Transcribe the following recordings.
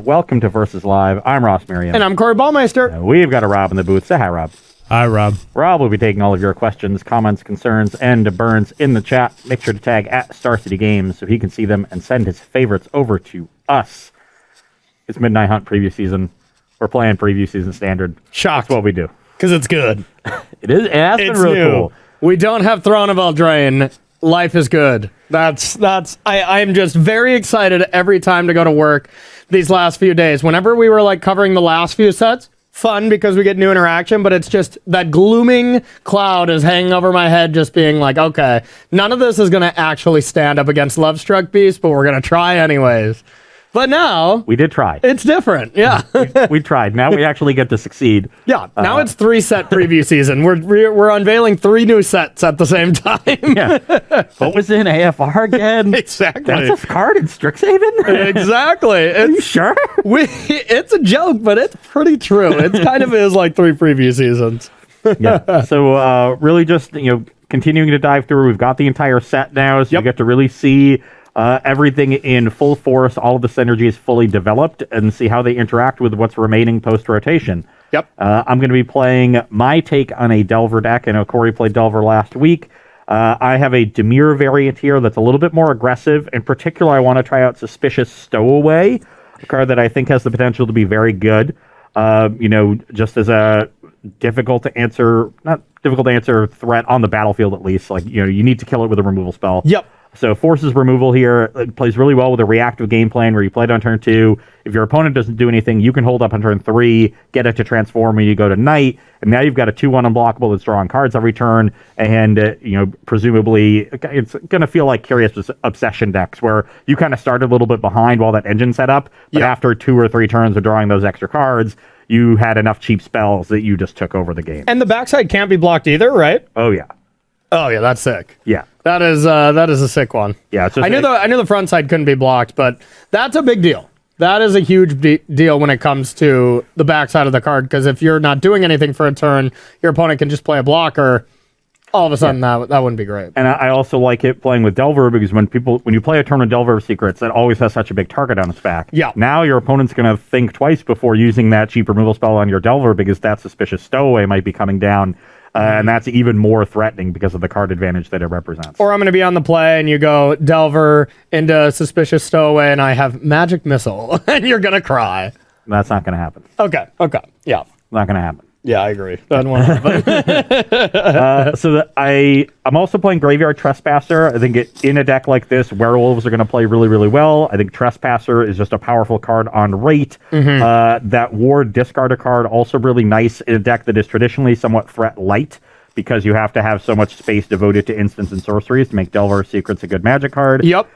welcome to Versus Live. I'm Ross Merriam. And I'm Corey Ballmeister. We've got a Rob in the booth. Say hi, Rob. Hi, Rob. Rob will be taking all of your questions, comments, concerns, and burns in the chat. Make sure to tag at Star City Games so he can see them and send his favorites over to us. It's Midnight Hunt preview season. We're playing preview season standard. Shocked. That's what we do. Because it's good. It is. It has been really cool. We don't have Throne of Eldraine. Life is good. I'm just very excited every time to go to work these last few days. Whenever we were like covering the last few sets, fun because we get new interaction, but it's just that glooming cloud is hanging over my head, just being like, okay, none of this is going to actually stand up against Lovestruck Beast, but we're going to try anyways. But now... We did try. It's different, yeah. we tried. Now we actually get to succeed. Yeah, now it's 3-set preview season. We're unveiling 3 new sets at the same time. Yeah. What was in AFR again? Exactly. That's a card in Strixhaven? Exactly. Are you sure? It's a joke, but it's pretty true. It kind of is like 3 preview seasons. Yeah. So really just, continuing to dive through. We've got the entire set now, so you get to really see... everything in full force, all of the synergies fully developed, and see how they interact with what's remaining post-rotation. Yep. I'm going to be playing my take on a Delver deck. I know Corey played Delver last week. I have a Dimir variant here that's a little bit more aggressive. In particular, I want to try out Suspicious Stowaway, a card that I think has the potential to be very good. Just as a not difficult to answer threat on the battlefield, at least. Like, you need to kill it with a removal spell. Yep. So forces removal here. It plays really well with a reactive game plan where you play it on turn 2. If your opponent doesn't do anything, you can hold up on turn 3, get it to transform, and you go to Knight. And now you've got a 2/1 unblockable that's drawing cards every turn. And, presumably, it's going to feel like Curious Obsession decks where you kind of started a little bit behind while that engine set up. But after 2 or 3 turns of drawing those extra cards, you had enough cheap spells that you just took over the game. And the backside can't be blocked either, right? Oh, yeah. Oh, yeah, that's sick. Yeah. That is a sick one. Yeah, I knew the front side couldn't be blocked, but that's a big deal. That is a huge deal when it comes to the backside of the card, because if you're not doing anything for a turn, your opponent can just play a blocker. All of a sudden, that wouldn't be great. And I also like it playing with Delver, because when you play a turn of Delver Secrets, that always has such a big target on its back. Yeah. Now your opponent's going to think twice before using that cheap removal spell on your Delver, because that Suspicious Stowaway might be coming down. And that's even more threatening because of the card advantage that it represents. Or I'm going to be on the play and you go Delver into Suspicious Stowaway and I have Magic Missile and you're going to cry. That's not going to happen. Okay. Yeah. Not going to happen. Yeah, I agree. That won't happen. I'm also playing Graveyard Trespasser. I think in a deck like this, Werewolves are going to play really, really well. I think Trespasser is just a powerful card on rate. Mm-hmm. That Ward discard card also really nice in a deck that is traditionally somewhat threat light, because you have to have so much space devoted to instants and sorceries to make Delver Secrets a good Magic card. Yep.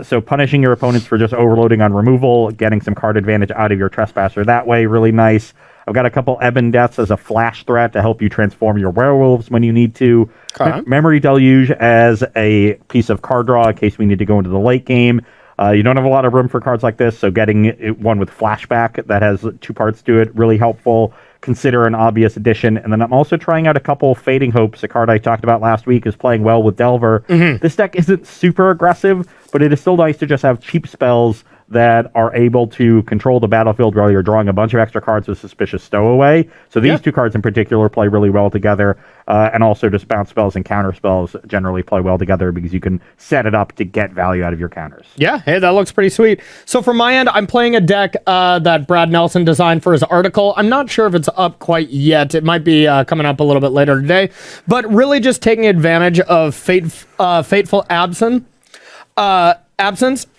So punishing your opponents for just overloading on removal, getting some card advantage out of your Trespasser that way, really nice. I've got a couple Ebon Deaths as a flash threat to help you transform your werewolves when you need to. Okay. Memory Deluge as a piece of card draw in case we need to go into the late game. You don't have a lot of room for cards like this, so getting one with flashback that has 2 parts to it, really helpful. Consider an obvious addition. And then I'm also trying out a couple Fading Hopes. A card I talked about last week is playing well with Delver. Mm-hmm. This deck isn't super aggressive, but it is still nice to just have cheap spells that are able to control the battlefield while you're drawing a bunch of extra cards with Suspicious Stowaway. So these 2 cards in particular play really well together, and also just bounce spells and counter spells generally play well together because you can set it up to get value out of your counters. Yeah, hey, that looks pretty sweet. So from my end, I'm playing a deck that Brad Nelson designed for his article. I'm not sure if it's up quite yet. It might be coming up a little bit later today, but really just taking advantage of Fateful Absence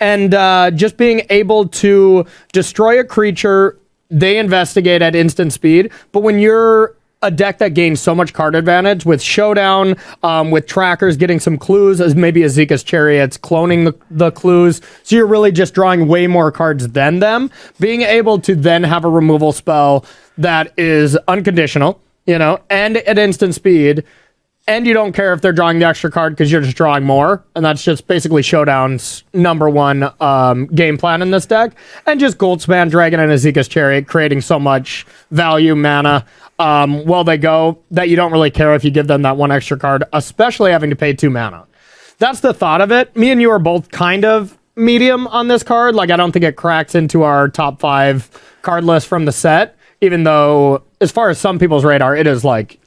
and just being able to destroy a creature. They investigate at instant speed, but when you're a deck that gains so much card advantage with Showdown, with trackers getting some clues, as maybe Azeka's Chariots cloning the clues, so you're really just drawing way more cards than them, being able to then have a removal spell that is unconditional, and at instant speed, and you don't care if they're drawing the extra card because you're just drawing more. And that's just basically Showdown's #1 game plan in this deck. And just Goldspan Dragon and Azeka's Chariot creating so much value, mana, while they go, that you don't really care if you give them that 1 extra card, especially having to pay 2 mana. That's the thought of it. Me and you are both kind of medium on this card. Like, I don't think it cracks into our top 5 card list from the set, even though, as far as some people's radar, it is like,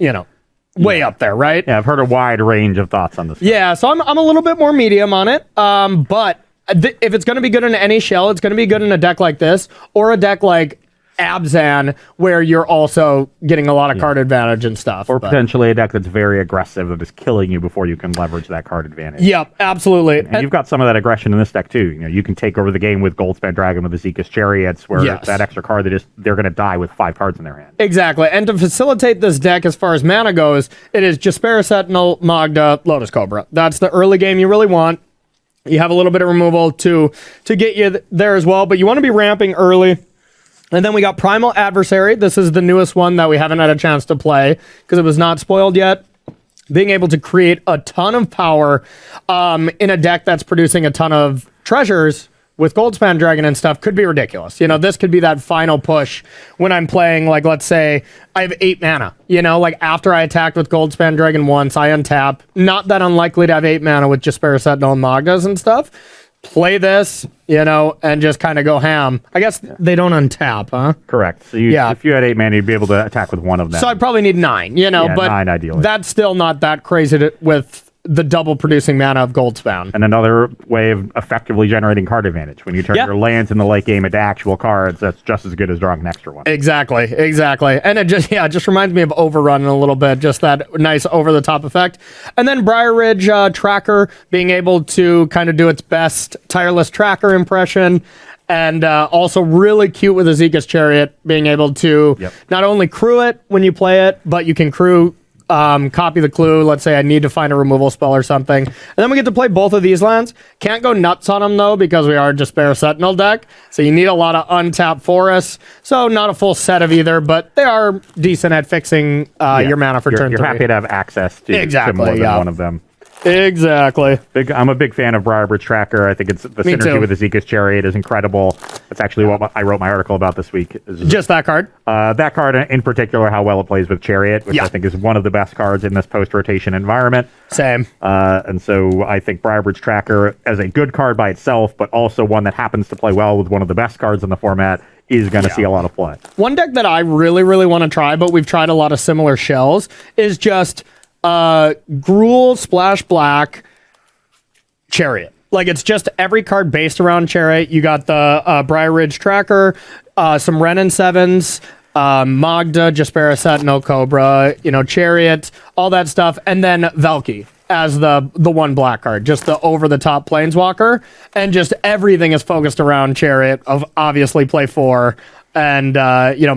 way up there, right? Yeah, I've heard a wide range of thoughts on this. Yeah, so I'm a little bit more medium on it. But if it's going to be good in any shell, it's going to be good in a deck like this, or a deck like Abzan, where you're also getting a lot of card advantage and stuff. Or potentially a deck that's very aggressive that is killing you before you can leverage that card advantage. Yep, absolutely. And you've got some of that aggression in this deck too. You can take over the game with Goldspan Dragon with the Zekas Chariots, where that extra card they're going to die with 5 cards in their hand. Exactly. And to facilitate this deck as far as mana goes, it is Jaspera Sentinel, Magda, Lotus Cobra. That's the early game you really want. You have a little bit of removal to get you there as well, but you want to be ramping early. And then we got Primal Adversary. This is the newest one that we haven't had a chance to play because it was not spoiled yet. Being able to create a ton of power in a deck that's producing a ton of treasures with Goldspan Dragon and stuff could be ridiculous. This could be that final push when I'm playing, like, let's say I have 8 mana. Like, after I attacked with Goldspan Dragon once, I untap. Not that unlikely to have 8 mana with Jaspera Sentinel and Magdas and stuff. Play this, and just kind of go ham. I guess they don't untap, huh? Correct. So if you had 8 mana, you'd be able to attack with one of them. So I'd probably need 9, but 9 ideally. That's still not that crazy with the double producing mana of Goldspan. And another way of effectively generating card advantage. When you turn your lands in the late game into actual cards, that's just as good as drawing an extra one. Exactly. And it just reminds me of Overrun a little bit, just that nice over-the-top effect. And then Briar Ridge Tracker, being able to kind of do its best tireless tracker impression. And also really cute with a Zekas Chariot, being able to not only crew it when you play it, but you can crew copy the clue. Let's say I need to find a removal spell or something. And then we get to play both of these lands. Can't go nuts on them, though, because we are just Jaspera Sentinel deck. So you need a lot of untapped forests. So not a full set of either, but they are decent at fixing your mana for turn 3. You're happy to have access to more than one of them. Exactly. I'm a big fan of Briar Bridge Tracker. I think it's the synergy with the Zekas Chariot is incredible. That's actually what I wrote my article about this week. Just that card? That card in particular, how well it plays with Chariot, which I think is one of the best cards in this post-rotation environment. Same. And so I think Briar Bridge Tracker, as a good card by itself, but also one that happens to play well with one of the best cards in the format, is going to see a lot of play. One deck that I really, really want to try, but we've tried a lot of similar shells, is just Gruul, Splash Black, Chariot. Like, it's just every card based around Chariot. You got the Briar Ridge Tracker, some Renin 7s, Magda, Jaspera Sentinel, Cobra, Chariot, all that stuff, and then Valky as the one black card, just the over-the-top Planeswalker, and just everything is focused around Chariot, of obviously play 4, and,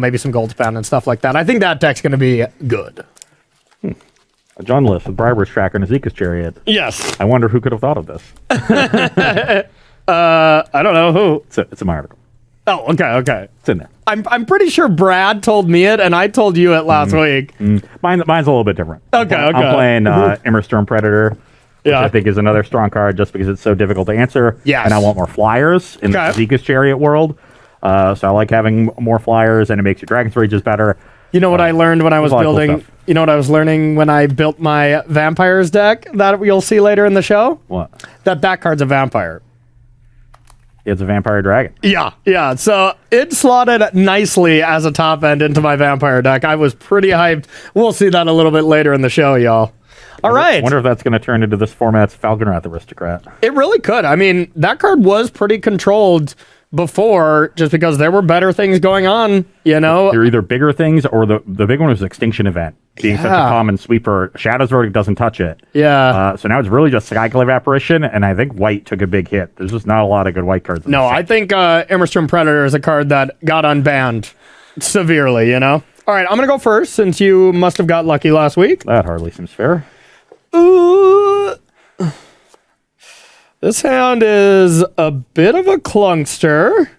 maybe some Goldspan and stuff like that. I think that deck's going to be good. A John List with Briar Bridge Tracker and a Zekas Chariot. Yes. I wonder who could have thought of this. I don't know who. It's in my article. Oh, okay. It's in there. I'm pretty sure Brad told me it, and I told you it last week. Mine's a little bit different. Okay. I'm playing Immerstorm Predator, which I think is another strong card just because it's so difficult to answer. Yes. And I want more flyers in the Zekas Chariot world. So I like having more flyers, and it makes your Dragon's Rages better. You know what I learned when I was building... Cool, you know what I was learning when I built my Vampires deck that you'll see later in the show? What? That card's a vampire. It's a vampire dragon. Yeah. So it slotted nicely as a top end into my vampire deck. I was pretty hyped. We'll see that a little bit later in the show, y'all. All right. I wonder if that's going to turn into this format's Falconwrath Aristocrat. It really could. I mean, that card was pretty controlled before, just because there were better things going on, They're either bigger things, or the big one was Extinction Event, being such a common sweeper. Shadow's Verdict doesn't touch it. Yeah. So now it's really just Cyclic Apparition, and I think white took a big hit. There's just not a lot of good white cards. No, I think Immerstorm Predator is a card that got unbanned severely, All right, I'm going to go first, since you must have got lucky last week. That hardly seems fair. Ooh. This hand is a bit of a clunkster,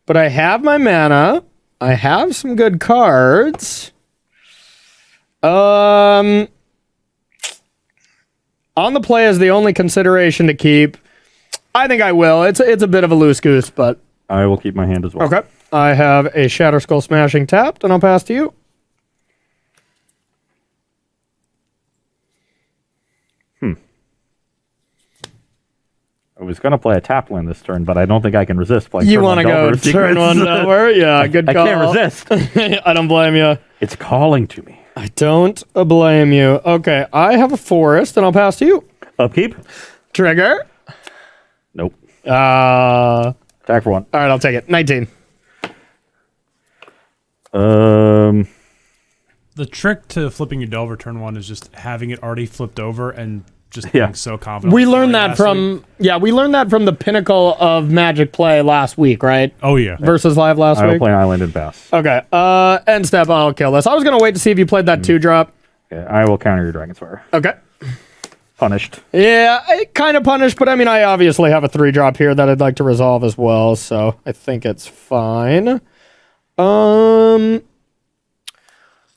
but I have my mana. I have some good cards. On the play is the only consideration to keep. I think I will. It's a bit of a loose goose, but... I will keep my hand as well. Okay. I have a Shatter Skull Smashing tapped, and I'll pass to you. I was going to play a tap land this turn, but I don't think I can resist playing. You want to go turn 1 Delver? Yeah, good call. I can't resist. I don't blame you. It's calling to me. I don't blame you. Okay, I have a forest, and I'll pass to you. Upkeep. Trigger. Nope. Attack for 1. All right, I'll take it. 19. The trick to flipping your Delver turn 1 is just having it already flipped over and just being so confident. We learned that from the pinnacle of Magic play last week, right? Oh yeah. Versus live last I will week. play an island and pass. Okay. End step. I'll kill this. I was gonna wait to see if you played that 2-drop. Yeah, I will counter your Dragon's Fire. Okay. Punished. Yeah, kind of punished, but I mean, I obviously have a 3-drop here that I'd like to resolve as well, so I think it's fine.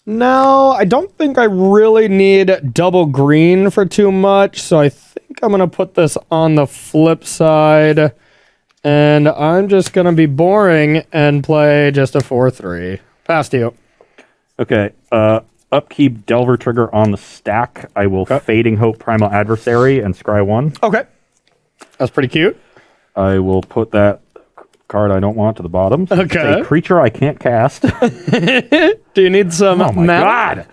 Now, I don't think I really need double green for too much, so I think I'm going to put this on the flip side, and I'm just going to be boring and play just a 4-3. Pass to you. Okay, upkeep Delver trigger on the stack. I will Fading Hope Primal Adversary and scry 1. Okay. That's pretty cute. I will put that card I don't want to the bottom. Okay. It's a creature I can't cast. Do you need some Oh my mana? god!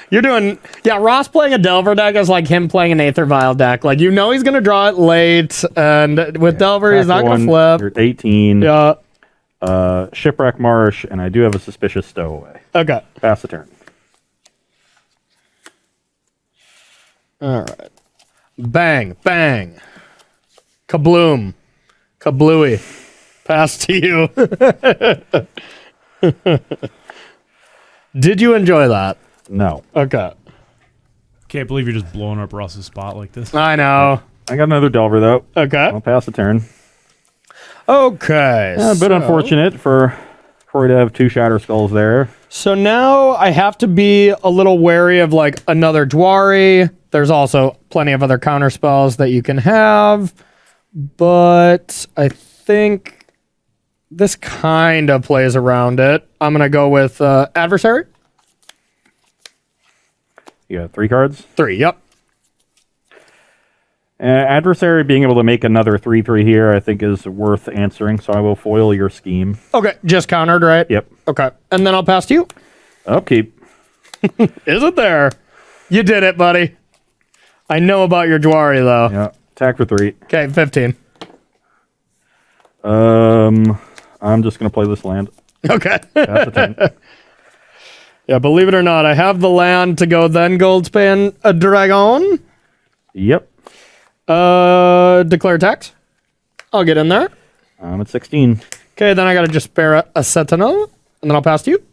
You're doing... Yeah, Ross playing a Delver deck is like him playing an Aether Vial deck. Like, you know he's going to draw it late, and with Delver, he's not going to flip. You're at 18. Yeah. Shipwreck Marsh, and I do have a Suspicious Stowaway. Okay. Pass the turn. All right. Bang, bang. Kabloom. Kablooey. Pass to you. Did you enjoy that? No. Okay. Can't believe you're just blowing up Ross's spot like this. I know. I got another Delver, though. Okay. I'll pass the turn. Okay. Yeah, a bit unfortunate for you to have 2 Shatter Skulls there. So now I have to be a little wary of like another Dwari. There's also plenty of other counter spells that you can have. But I think this kind of plays around it. I'm going to go with Adversary. You got 3 cards. 3, yep. Adversary being able to make another 3/3 here, I think, is worth answering, so I will foil your scheme. Okay, just countered, right? Yep. Okay, and then I'll pass to you. Upkeep. Is it there? You did it, buddy. I know about your Dwari, though. Yeah. Attack for 3. Okay, 15. I'm just going to play this land. Okay. Pass the turn. Yeah, believe it or not, I have the land to go then Goldspan a Dragon. Yep. Declare tax. I'll get in there. I'm at 16. Okay, then I got to just spare a Sentinel, and then I'll pass to you.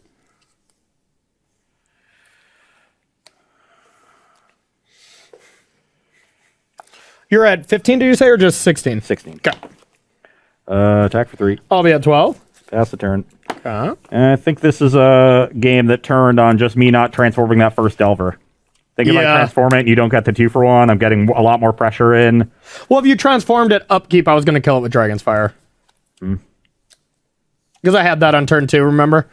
You're at 15, did you say, or just 16? 16. Okay. Attack for 3. I'll be at 12. Pass the turn. Okay. And I think this is a game that turned on just me not transforming that first Delver. Think if I transform it, you don't get the 2-for-1. I'm getting a lot more pressure in. Well, if you transformed it upkeep, I was going to kill it with Dragon's Fire. Because I had that on turn 2, remember?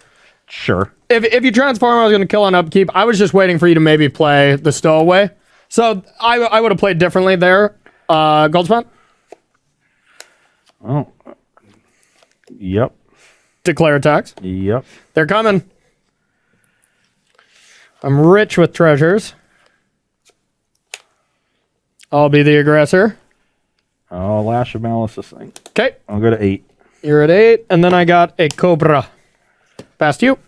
Sure. If you transform, I was going to kill on upkeep. I was just waiting for you to maybe play the Stowaway. So I would have played differently there. Goldspan? Oh. Yep. Declare attacks. Yep. They're coming. I'm rich with treasures. I'll be the aggressor. Oh, Lash of Malice this thing. Okay. I'll go to 8. You're at 8, and then I got a Cobra. Past you.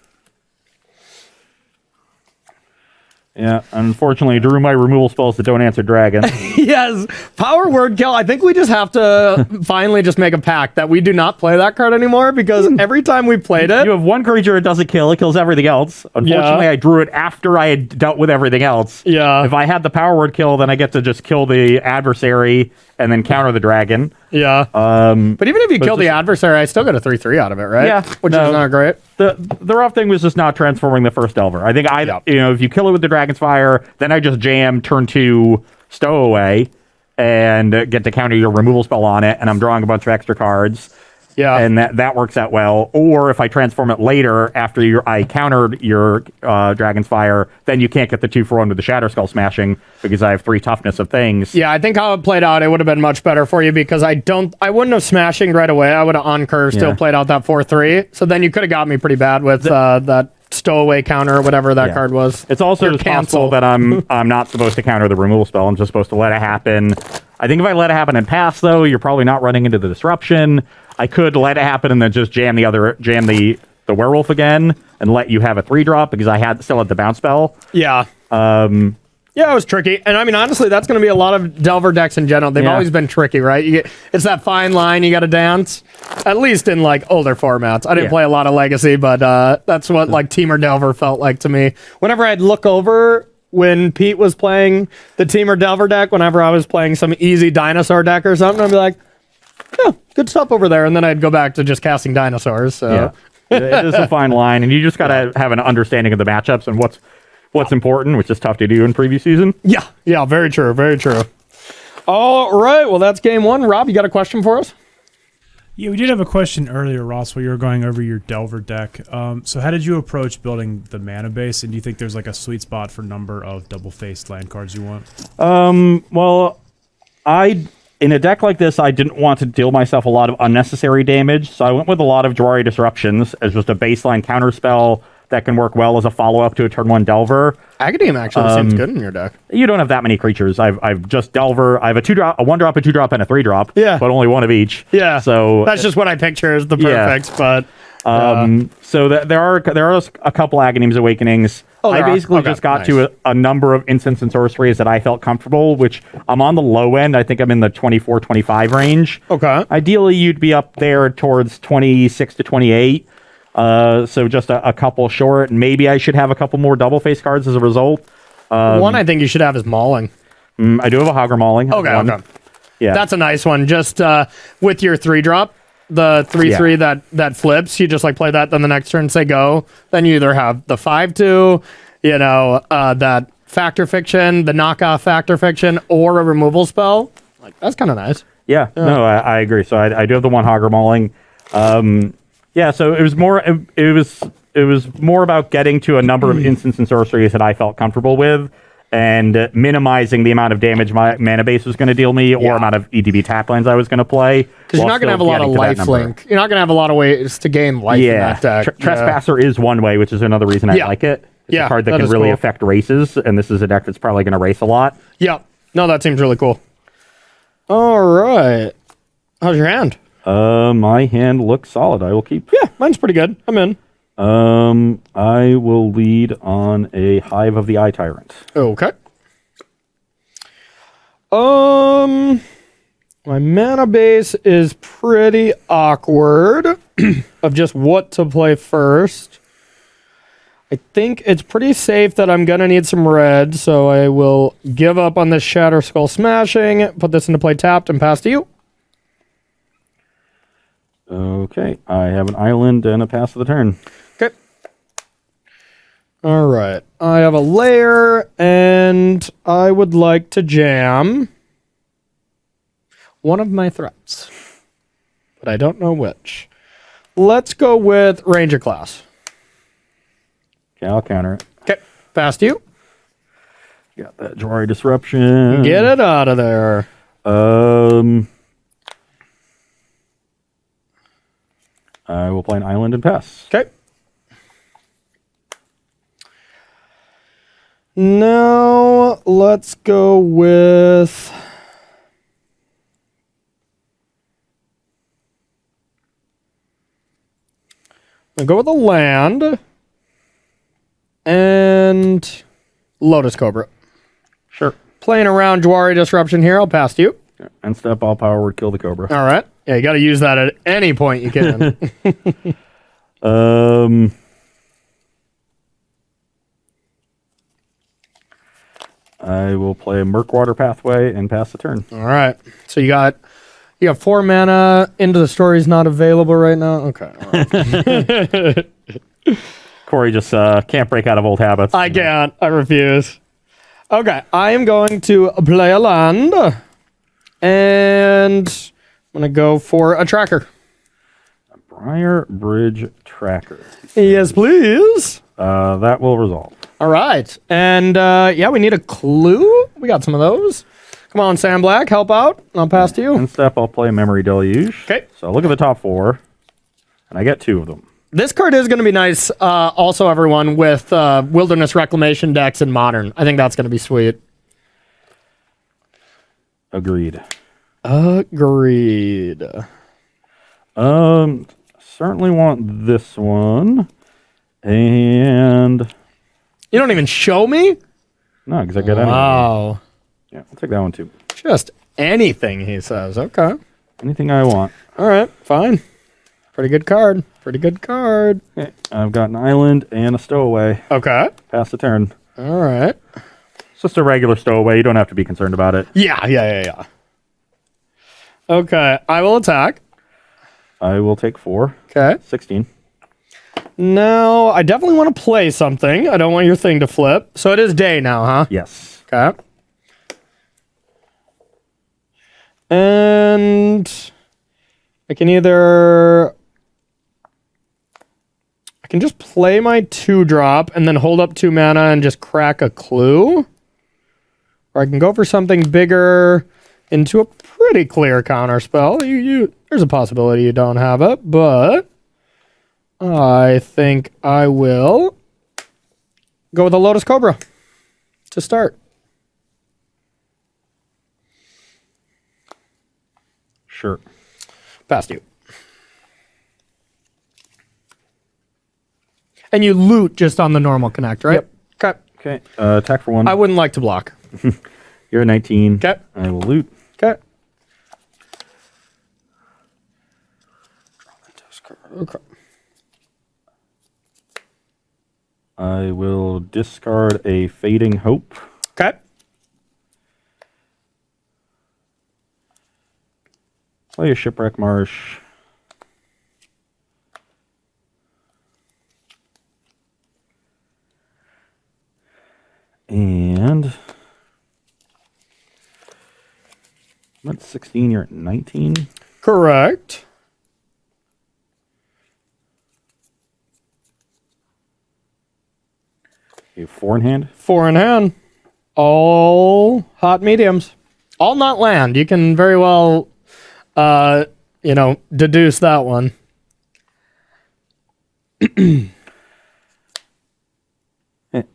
Yeah, unfortunately, I drew my removal spells that don't answer dragon. Yes. Power word kill. I think we just have to finally just make a pact that we do not play that card anymore, because every time we played it... You have one creature it doesn't kill. It kills everything else. Unfortunately, I drew it after I had dealt with everything else. Yeah. If I had the power word kill, then I get to just kill the adversary and then counter the dragon. Yeah. But even if you kill the adversary, I still get a 3/3 out of it, right? Yeah. Which is not great. The rough thing was just not transforming the first Delver. I think if you kill it with the Dragon's Fire, then I just jam turn 2 Stowaway and get to counter your removal spell on it, and I'm drawing a bunch of extra cards. Yeah. And that works out well. Or if I transform it later after I countered your Dragon's Fire, then you can't get the 2-for-1 with the Shatter Skull smashing because I have 3 toughness of things. Yeah, I think how it played out, it would have been much better for you because I wouldn't have smashing right away. I would have on curve still played out that 4-3. So then you could have got me pretty bad with that stowaway counter or whatever that card was. It's also just possible that I'm not supposed to counter the removal spell. I'm just supposed to let it happen. I think if I let it happen and pass, though, you're probably not running into the disruption. I could let it happen and then just jam the werewolf again and let you have a 3-drop because I still had the bounce spell. Yeah. Yeah, it was tricky. And I mean, honestly, that's going to be a lot of Delver decks in general. They've always been tricky, right? It's that fine line you got to dance, at least in like older formats. I didn't play a lot of Legacy, but that's what like Temur Delver felt like to me. Whenever I'd look over when Pete was playing the Temur Delver deck, whenever I was playing some easy dinosaur deck or something, I'd be like, yeah, good stuff over there. And then I'd go back to just casting dinosaurs. So. Yeah. It is a fine line, and you just got to have an understanding of the matchups and what's important, which is tough to do in previous season. Yeah, very true, very true. All right, well, that's game 1. Rob, you got a question for us? Yeah, we did have a question earlier, Ross, while you were going over your Delver deck. So how did you approach building the mana base, and do you think there's like a sweet spot for number of double-faced land cards you want? Well, in a deck like this, I didn't want to deal myself a lot of unnecessary damage, so I went with a lot of Jwari Disruptions as just a baseline counter spell that can work well as a follow-up to a turn 1 Delver. Aghanim actually seems good in your deck. You don't have that many creatures. I've just Delver. I have a 2-drop, a 1-drop, a 2-drop, and a 3-drop. Yeah. But only one of each. Yeah. So that's just what I picture as the perfect, but... So there are a couple Aghanims Awakenings. I basically just got to a number of instants and sorceries that I felt comfortable, which I'm on the low end. I think I'm in the 24, 25 range. Okay. Ideally, you'd be up there towards 26 to 28. So just a couple short. Maybe I should have a couple more double-face cards as a result. One I think you should have is Mauling. I do have a Hogger Mauling. Okay. Yeah. That's a nice one. Just with your 3-drop. The 3/3 that flips, you just like play that, then the next turn say go. Then you either have the 5/2, that Factor Fiction, the knockoff Factor Fiction, or a removal spell. Like that's kind of nice. Yeah, no, I agree. So I do have the one Hogger Mauling. So it was more about getting to a number of instants and sorceries that I felt comfortable with, and minimizing the amount of damage my mana base was going to deal me, or amount of EDB tap lands I was going to play. Because you're not going to have a lot of life link. You're not going to have a lot of ways to gain life in that deck. Trespasser is one way, which is another reason I like it. It's a card that can really affect races, and this is a deck that's probably going to race a lot. Yeah. No, that seems really cool. All right. How's your hand? My hand looks solid. I will keep. Yeah, mine's pretty good. I'm in. I will lead on a Hive of the Eye Tyrant. Okay. My mana base is pretty awkward of just what to play first. I think it's pretty safe that I'm gonna need some red, so I will give up on this Shatter Skull Smashing, put this into play tapped, and pass to you. Okay, I have an island and a pass of the turn. Okay. All right. I have a layer, and I would like to jam one of my threats, but I don't know which. Let's go with Ranger Class. Okay, I'll counter it. Okay, pass to you. Got that Jwari Disruption. Get it out of there. I will play an island and pass. Okay. Now, let's go with... I'll go with a land and Lotus Cobra. Sure. Playing around Jwari Disruption here. I'll pass to you. End step, all power word, kill the Cobra. All right. Yeah, you got to use that at any point you can. I will play a Murkwater Pathway and pass the turn. All right. So you have 4 mana. Into the Story's not available right now. Okay. All right. Corey just can't break out of old habits. I can't. I refuse. Okay. I am going to play a land. And I'm going to go for a tracker. Briar Bridge Tracker. Yes, please. That will resolve. All right. And yeah, we need a clue. We got some of those. Come on, Sam Black, help out. I'll pass to you. In step, I'll play Memory Deluge. Okay. So look at the top 4, and I get 2 of them. This card is going to be nice, also, everyone, with Wilderness Reclamation decks in Modern. I think that's going to be sweet. Agreed. Agreed. Certainly want this one. And... You don't even show me? No, because I got anything. Wow. Yeah, I'll take that one too. Just anything, he says. Okay. Anything I want. All right, fine. Pretty good card. Pretty good card. Okay, I've got an island and a stowaway. Okay. Pass the turn. All right. It's just a regular stowaway. You don't have to be concerned about it. Yeah. Okay, I will attack. I will take 4. Okay. 16. Now, I definitely want to play something. I don't want your thing to flip. So it is day now, huh? Yes. Okay. And I can just play my 2-drop and then hold up 2 mana and just crack a clue. Or I can go for something bigger into a pretty clear counter spell. There's a possibility you don't have it, but I think I will go with a Lotus Cobra to start. Sure. Past you. And you loot just on the normal connect, right? Yep. Okay. Okay. Attack for 1. I wouldn't like to block. You're a 19. Okay. I will loot. Okay. Okay. I will discard a Fading Hope. Okay. Play a Shipwreck Marsh. And I'm at 16, you're at 19. Correct. You have 4 in hand. 4 in hand. All hot mediums. All not land. You can very well, deduce that one. Okay,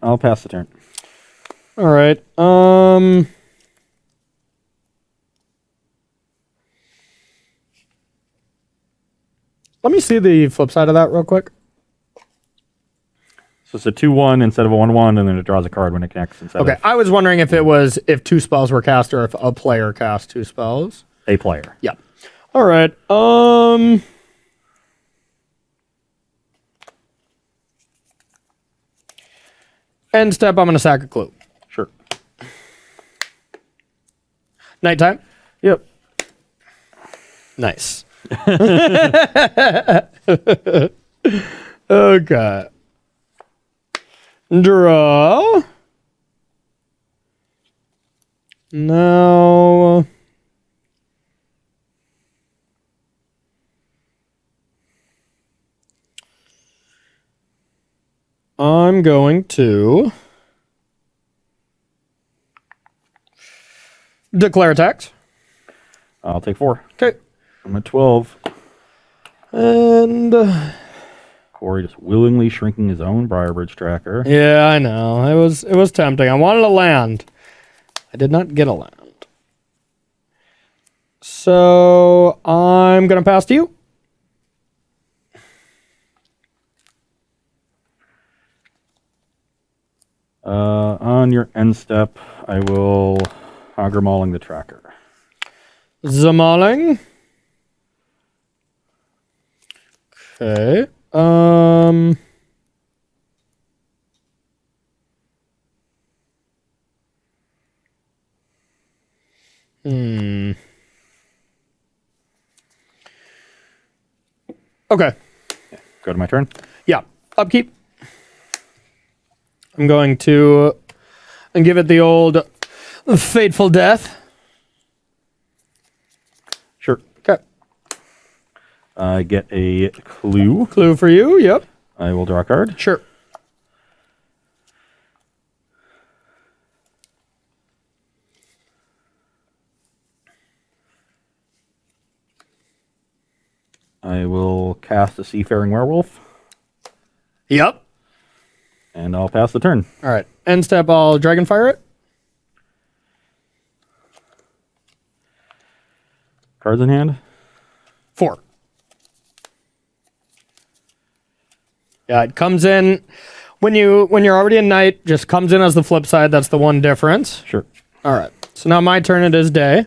I'll pass the turn. All right. Let me see the flip side of that real quick. So it's a 2-1 instead of a 1-1, and then it draws a card when it connects instead Okay, of I was wondering if 2 spells were cast or if a player cast 2 spells. a player. Yeah. All right. End step, I'm going to sack a clue. Sure. Nighttime? Yep. Nice. Okay. Draw. Now. I'm going to declare attacks. I'll take 4. Okay. I'm at 12. And Corey just willingly shrinking his own Briarbridge tracker. yeah, I know. It was tempting. I wanted a land. I did not get a land. So I'm gonna pass to you. On your end step, I will Hogger Mauling the tracker. Zamaling. Okay. Okay. Go to my turn. Yeah. Upkeep. I'm going to give it the old fateful death. Sure. Okay. I get a clue. Clue for you. Yep. I will draw a card. Sure. I will cast a Seafaring Werewolf, Yep. and I'll pass the turn. All right. End step, I'll Dragonfire it. Cards in hand. 4. Yeah, it comes in when you're already a knight, just comes in as the flip side. That's the one difference. Sure. All right. So now my turn, it is day.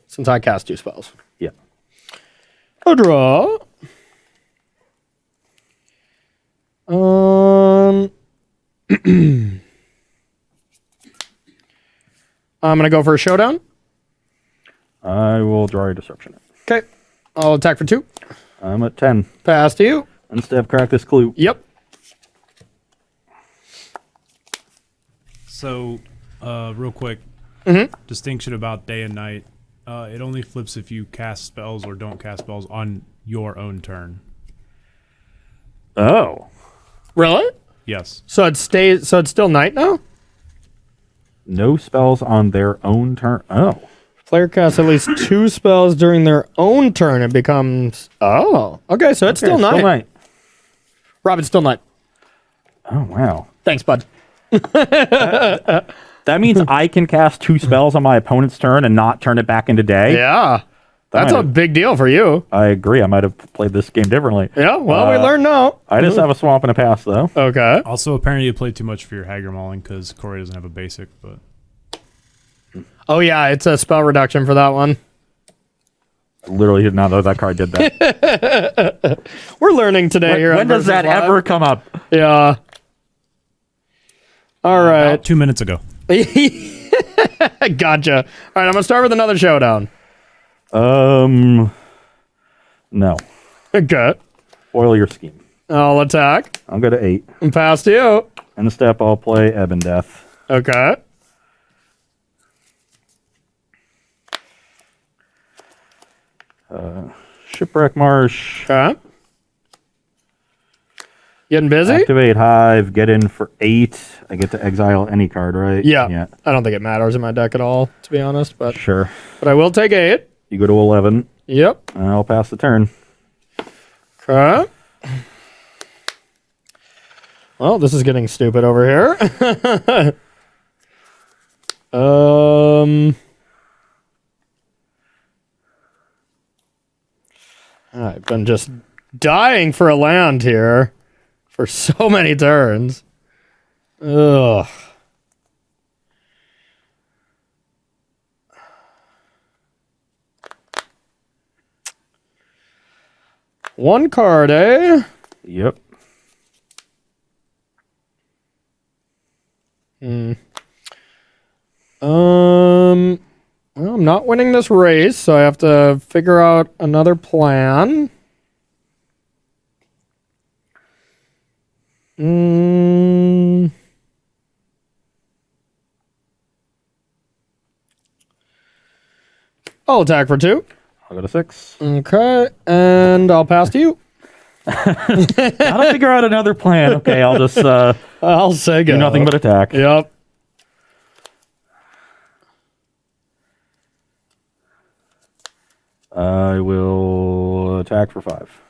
Since I cast 2 spells. Yeah. A draw. I'm gonna go for a showdown. I will draw a Disruption. Okay. I'll attack for 2. I'm at 10. Pass to you. Instead, crack this clue. Yep. So, real quick, distinction about day and night. It only flips if you cast spells or don't cast spells on your own turn. Oh. Really? Yes. So it stays. So it's still night now. No spells on their own turn. Oh. Player casts at least 2 spells during their own turn. It becomes. Oh. Okay. So it's still night. Rob, it's still night. Oh, wow. Thanks, bud. That means I can cast 2 spells on my opponent's turn and not turn it back into day? Yeah. That's a big deal for you. I agree. I might have played this game differently. Yeah. Well, we learned now. I just have a swamp and a pass, though. Okay. Also, apparently you played too much for your Haggard Mauling because Corey doesn't have a basic, but... Oh, yeah. It's a spell reduction for that one. I literally did not know that card did that. We're learning today here. When does that ever come up? Yeah. All right. About 2 minutes ago. Gotcha. All right. I'm going to start with another showdown. No. Okay. Foil your scheme. I'll attack. I'll go to 8. And pass to you. And the step, I'll play Ebb and Death. Okay. Shipwreck Marsh. Okay. Getting busy? Activate Hive. Get in for 8. I get to exile any card, right? Yeah. I don't think it matters in my deck at all, to be honest. But Sure. I will take 8. You go to 11. Yep. And I'll pass the turn. Okay. Well, this is getting stupid over here. I've been just dying for a land here for so many turns. Ugh. One card, eh? Yep. Well, I'm not winning this race, so I have to figure out another plan. I'll attack for 2. I'll go to 6. Okay, and I'll pass to you. Gotta figure out another plan. Okay, I'll just I'll say go. do nothing but attack. Yep. I will attack for 5.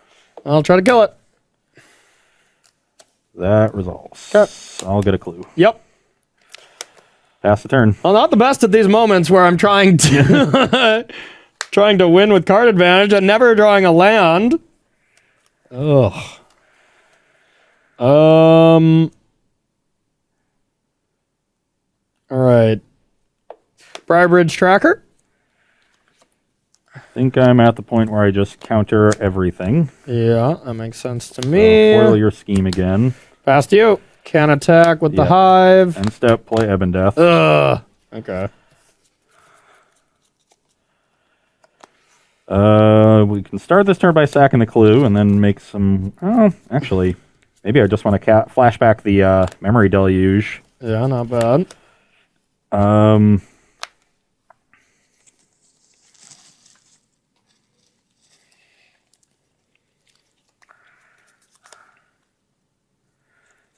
I'll try to kill it. That resolves. Okay. I'll get a clue. Yep. Pass the turn. Well, not the best at these moments where I'm trying to trying to win with card advantage and never drawing a land. Ugh. All right. Brybridge Tracker. I think I'm at the point where I just counter everything. Yeah, that makes sense to me. Foil your scheme again. Pass to you. Can attack with the hive. End step, play Ebb and Death. Ugh. Okay. We can start this turn by sacking the clue and then make some... Oh, actually, maybe I just want to flashback the Memory Deluge. Yeah, not bad.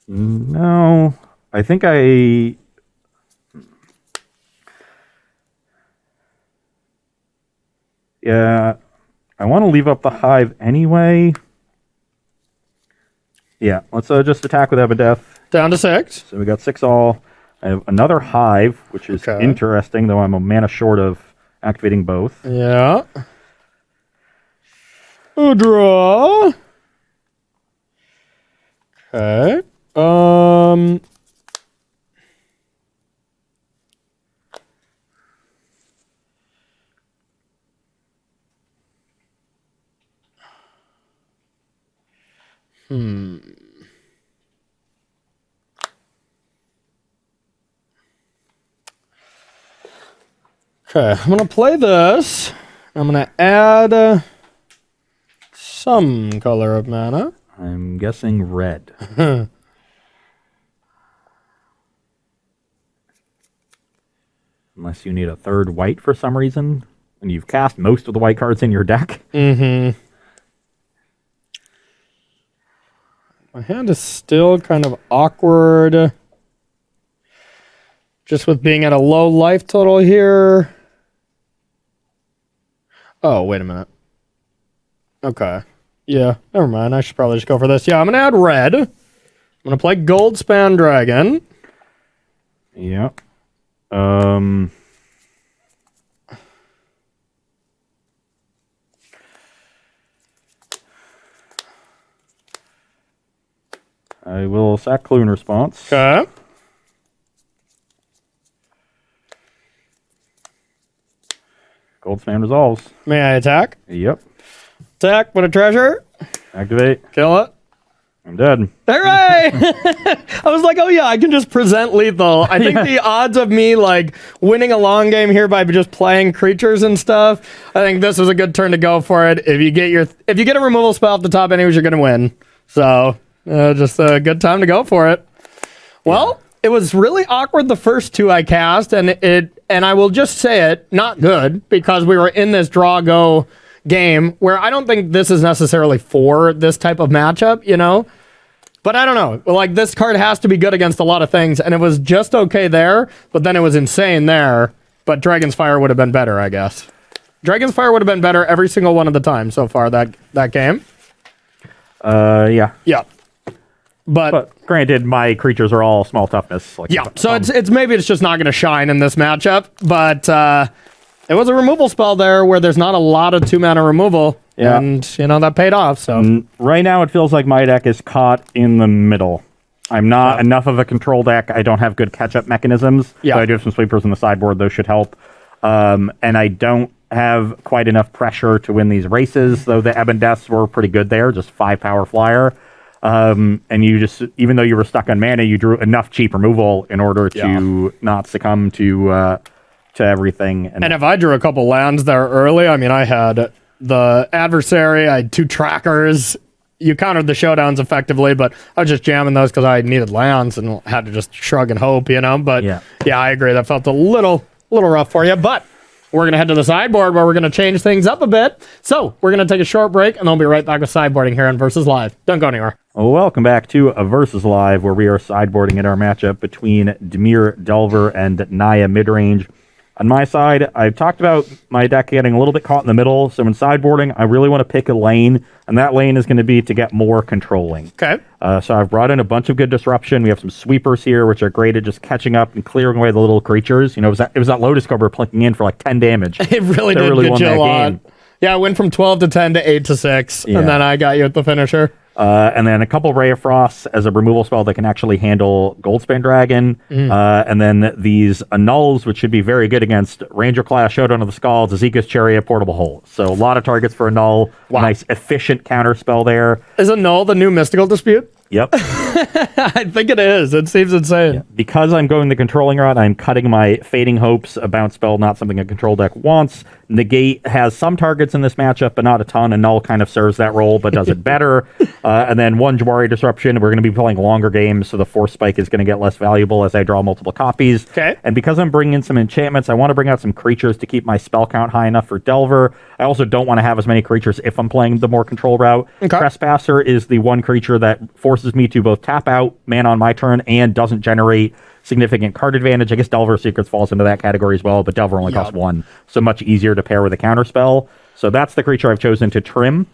No, I think I... Yeah, I want to leave up the hive anyway. Yeah, let's just attack with Ebondeath. Down to 6. So we got 6 all. I have another hive, which is interesting, though I'm a mana short of activating both. Yeah. Draw. Okay. Okay, I'm going to play this. I'm going to add some color of mana. I'm guessing red. Unless you need a third white for some reason, and you've cast most of the white cards in your deck. Mm-hmm. My hand is still kind of awkward. Just with being at a low life total here. Oh, wait a minute. Okay. Yeah, never mind. I should probably just go for this. Yeah, I'm going to add red. I'm going to play Goldspan Dragon. Yep. I will sack Clue in response. Okay. Goldspan resolves. May I attack? Yep. Attack with a treasure. Activate. Kill it. I'm dead. Hooray! I was like, oh yeah, I can just present lethal. I think the odds of me like winning a long game here by just playing creatures and stuff, I think this was a good turn to go for it. If you get a removal spell off the top anyways, you're gonna win. So just a good time to go for it. Well, it was really awkward the first 2 I cast, and I will just say it, not good, because we were in this draw go game where I don't think this is necessarily for this type of matchup, you know? But I don't know. Like, this card has to be good against a lot of things, and it was just okay there, but then it was insane there. But Dragon's Fire would have been better, I guess. Dragon's Fire would have been better every single one of the time so far that game. Yeah. Yeah. But granted, my creatures are all small toughness. Like, yeah, so it's maybe it's just not going to shine in this matchup, but it was a removal spell there where there's not a lot of 2-mana removal, and, you know, that paid off, so. Right now, it feels like my deck is caught in the middle. I'm not enough of a control deck. I don't have good catch-up mechanisms. Yeah. So I do have some sweepers on the sideboard. Those should help. And I don't have quite enough pressure to win these races, though the Ebondeaths were pretty good there, just 5-power flyer. And you just, even though you were stuck on mana, you drew enough cheap removal in order to not succumb to everything. And if I drew a couple lands there early, I mean, I had the Adversary, I had 2 trackers. You countered the showdowns effectively, but I was just jamming those because I needed lands and had to just shrug and hope, you know? But yeah, I agree. That felt a little rough for you, but we're going to head to the sideboard where we're going to change things up a bit. So we're going to take a short break, and then we'll be right back with sideboarding here on Versus Live. Don't go anywhere. Welcome back to a Versus Live, where we are sideboarding in our matchup between Dimir, Delver, and Naya midrange. On my side, I've talked about my deck getting a little bit caught in the middle, so in sideboarding, I really want to pick a lane, and that lane is going to be to get more controlling. Okay. So I've brought in a bunch of good disruption. We have some sweepers here, which are great at just catching up and clearing away the little creatures. You know, it was that Lotus Cobra plinking in for like 10 damage. It really did get you a lot. Yeah, I went from 12 to 10 to 8 to 6, and then I got you at the finisher. And then a couple Ray of Frosts as a removal spell that can actually handle Goldspan Dragon. And then these Annuls, which should be very good against Ranger Class, Showdown of the Skalds, Azeka's Chariot, Portable Hole. So a lot of targets for Annul. Wow. Nice efficient counter spell there. Is Annul the new Mystical Dispute? Yep. I think it is. It seems insane. Yeah. Because I'm going the controlling route, I'm cutting my Fading Hopes, a bounce spell, not something a control deck wants, Negate has some targets in this matchup, but not a ton, and Null kind of serves that role, but does it better. And then one Jawari Disruption. We're going to be playing longer games, so the Force Spike is going to get less valuable as I draw multiple copies. Okay. And because I'm bringing in some enchantments, I want to bring out some creatures to keep my spell count high enough for Delver. I also don't want to have as many creatures if I'm playing the more control route. Okay. Trespasser is the one creature that forces me to both tap out mana on my turn and doesn't generate significant card advantage. I guess Delver Secrets falls into that category as well, but Delver only costs 1, so much easier to pair with a counter spell. So that's the creature I've chosen to trim.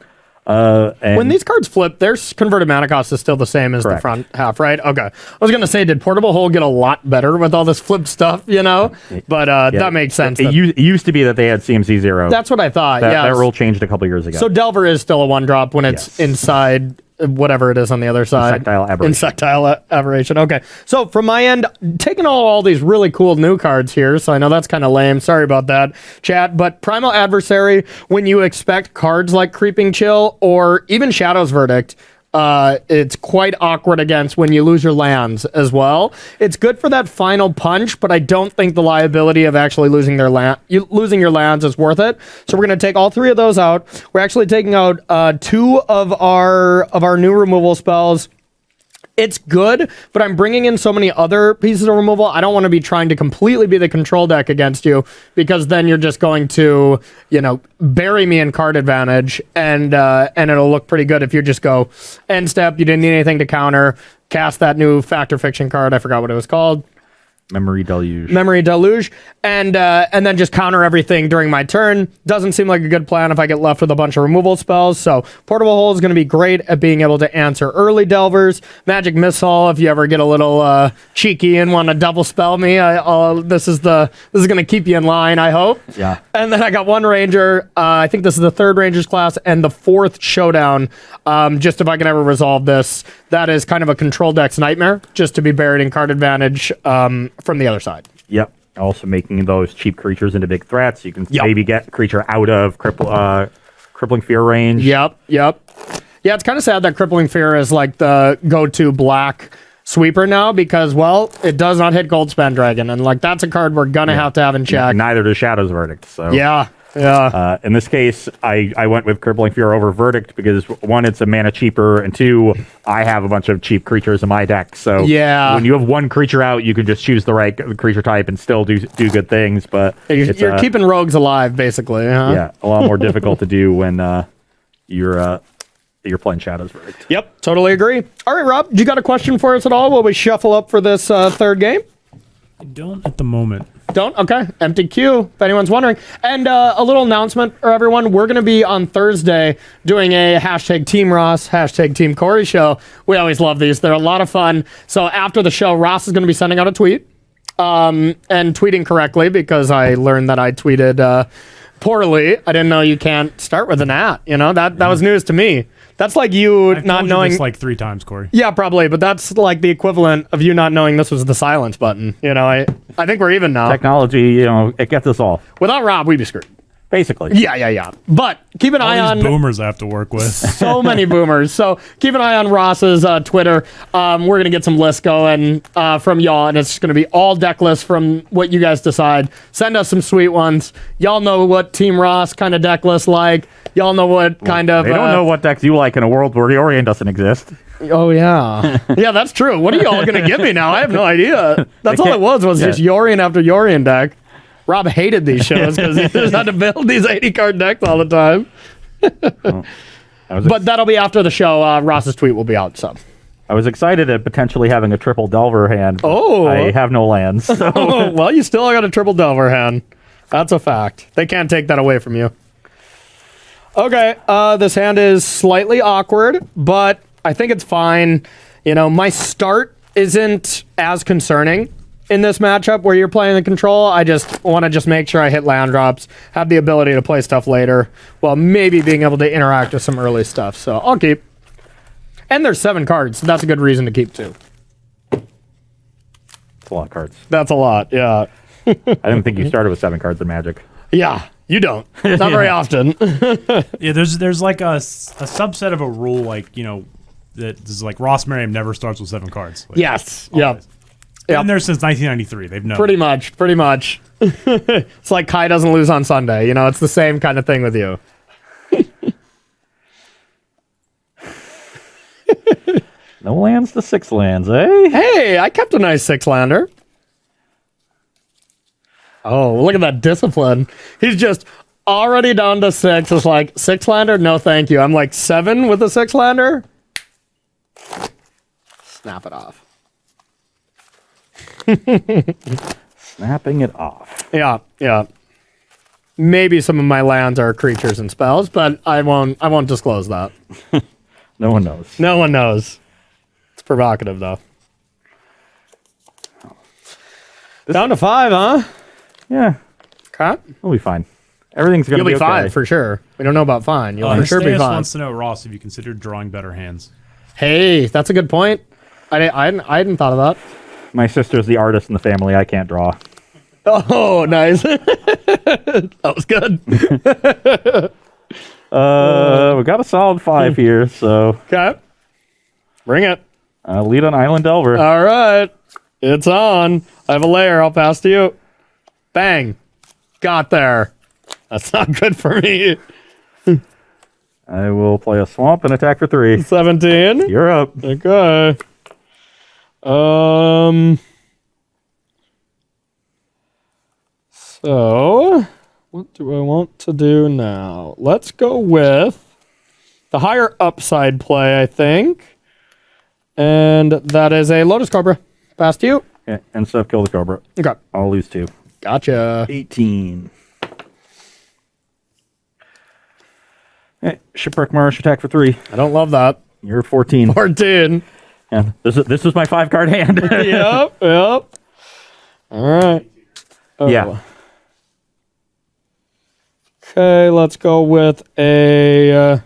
And when these cards flip, their converted mana cost is still the same as Correct. the front half, right? Okay. I was going to say, did Portable Hole get a lot better with all this flip stuff, But that makes sense. It used to be that they had CMC 0. That's what I thought, That rule changed a couple years ago. So Delver is still a 1-drop when it's inside whatever it is on the other side. Insectile Aberration. Insectile Aberration. Okay. So from my end, taking all these really cool new cards here. So I know that's kind of lame. Sorry about that, chat. But Primal Adversary, when you expect cards like Creeping Chill or even Shadow's Verdict, it's quite awkward against when you lose your lands as well. It's good for that final punch, but I don't think the liability of actually losing your lands is worth it. So we're going to take all 3 of those out. We're actually taking out 2 of our new removal spells. It's good, but I'm bringing in so many other pieces of removal. I don't want to be trying to completely be the control deck against you, because then you're just going to, bury me in card advantage, and it'll look pretty good if you just go end step. You didn't need anything to counter. Cast that new Fact or Fiction card. I forgot what it was called. Memory Deluge. And then just counter everything during my turn. Doesn't seem like a good plan if I get left with a bunch of removal spells. So Portable Hole is going to be great at being able to answer early Delvers. Magic Missile, if you ever get a little cheeky and want to double spell me, this is going to keep you in line, I hope. Yeah. And then I got 1 Ranger. I think this is the 3rd Rangers class and the 4th Showdown. Just if I can ever resolve this, that is kind of a control deck's nightmare, just to be buried in card advantage from the other side. Yep. Also making those cheap creatures into big threats. You can maybe get a creature out of Crippling Fear range. Yep. Yeah, it's kind of sad that Crippling Fear is like the go-to black sweeper now, because, well, it does not hit Goldspan Dragon, and that's a card we're going to have in check. Neither does Shadow's Verdict. So Yeah. In this case, I went with Crippling Fear over Verdict because, 1, it's a mana cheaper, and 2, I have a bunch of cheap creatures in my deck. So when you have 1 creature out, you can just choose the right creature type and still do good things. But you're keeping rogues alive, basically. Huh? Yeah, a lot more difficult to do when you're playing Shadow's Verdict. Yep, totally agree. All right, Rob, you got a question for us at all while we shuffle up for this 3rd game? I don't at the moment. Don't? Okay. Empty queue, if anyone's wondering. And a little announcement for everyone. We're going to be on Thursday doing a hashtag Team Ross, hashtag Team Corey show. We always love these. They're a lot of fun. So after the show, Ross is going to be sending out a tweet and tweeting correctly, because I learned that I tweeted poorly. I didn't know you can't start with an @. That was news to me. That's like you I've not told knowing. You this like 3 times, Corey. Yeah, probably, but that's like the equivalent of you not knowing this was the silence button. I think we're even now. Technology, it gets us all. Without Rob, we'd be screwed. Basically. Yeah. But keep an eye All on these boomers I have to work with. so many boomers. So keep an eye on Ross's Twitter. We're going to get some lists going from y'all, and it's going to be all deck lists from what you guys decide. Send us some sweet ones. Y'all know what Team Ross kind of deck list like. Y'all know what kind of... They don't know what decks you like in a world where the Orient doesn't exist. Oh, yeah. Yeah, that's true. What are y'all going to give me now? I have no idea. That's all it was just Yorion after Yorion deck. Rob hated these shows because he just had to build these 80-card decks all the time. But that'll be after the show. Ross's tweet will be out, so... I was excited at potentially having a triple Delver hand. Oh. I have no lands. So. Well, you still got a triple Delver hand. That's a fact. They can't take that away from you. Okay, this hand is slightly awkward, but I think it's fine. My start isn't as concerning in this matchup where you're playing the control. I just want to make sure I hit land drops, have the ability to play stuff later, while maybe being able to interact with some early stuff. So I'll keep. And there's 7 cards, so that's a good reason to keep too. It's a lot of cards. That's a lot, yeah. I didn't think you started with 7 cards in Magic. Yeah, you don't. Not very often. Yeah, there's like a subset of a rule, that is like Ross Merriam never starts with 7 cards. Yes, yeah. Been there since 1993. They've known. Pretty much. It's like Kai doesn't lose on Sunday. You know, it's the same kind of thing with you. No lands to 6 lands, eh? Hey, I kept a nice 6-lander. Oh, look at that discipline. He's just already down to 6. It's like, 6-lander? No, thank you. I'm like 7 with a 6-lander. Snap it off. Snapping it off. Yeah. Maybe some of my lands are creatures and spells, but I won't disclose that. No one knows. No one knows. It's provocative, though. Down to 5, huh? Yeah, Okay. we'll be fine. Everything's going to You'll be okay. fine, for sure. We don't know about fine. You'll for sure be Stas fine. wants to know, Ross, if you considered drawing better hands. Hey, that's a good point. I hadn't thought of that. My sister's the artist in the family. I can't draw. Oh, nice. That was good. We got a solid 5 here, so Okay. Bring it. lead on Island Delver. All right. It's on. I have a layer. I'll pass to you. Bang. Got there. That's not good for me. I will play a swamp and attack for 3. 17. You're up. Okay. So, what do I want to do now? Let's go with the higher upside play, I think. And that is a Lotus Cobra. Pass to you. Okay, and stuff, kill the Cobra. Okay. I'll lose 2. Gotcha. 18. Okay, Shipwreck Marsh, attack for 3. I don't love that. You're 14. 14. And this is my 5-card hand. Yep. All right. Oh. Yeah. Okay, let's go with a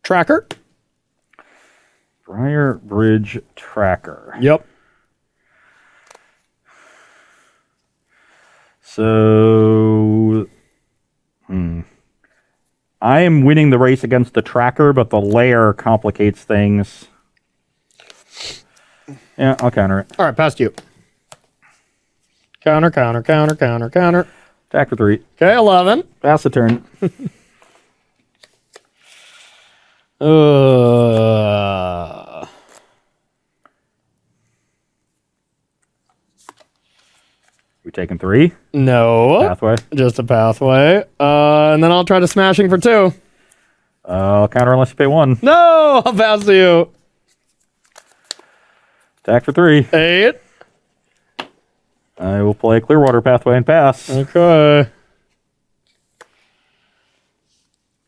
tracker. Briar Bridge Tracker. Yep. So, I am winning the race against the tracker, but the layer complicates things. Yeah, I'll counter it. All right, past you. Counter. Attack for 3. Okay, 11. Pass the turn. We taking 3? No. Pathway. Just a pathway. And then I'll try to smashing for 2. I'll counter unless you pay 1. No, I'll pass to you. Attack for 3. 8. I will play Clearwater Pathway and pass. Okay.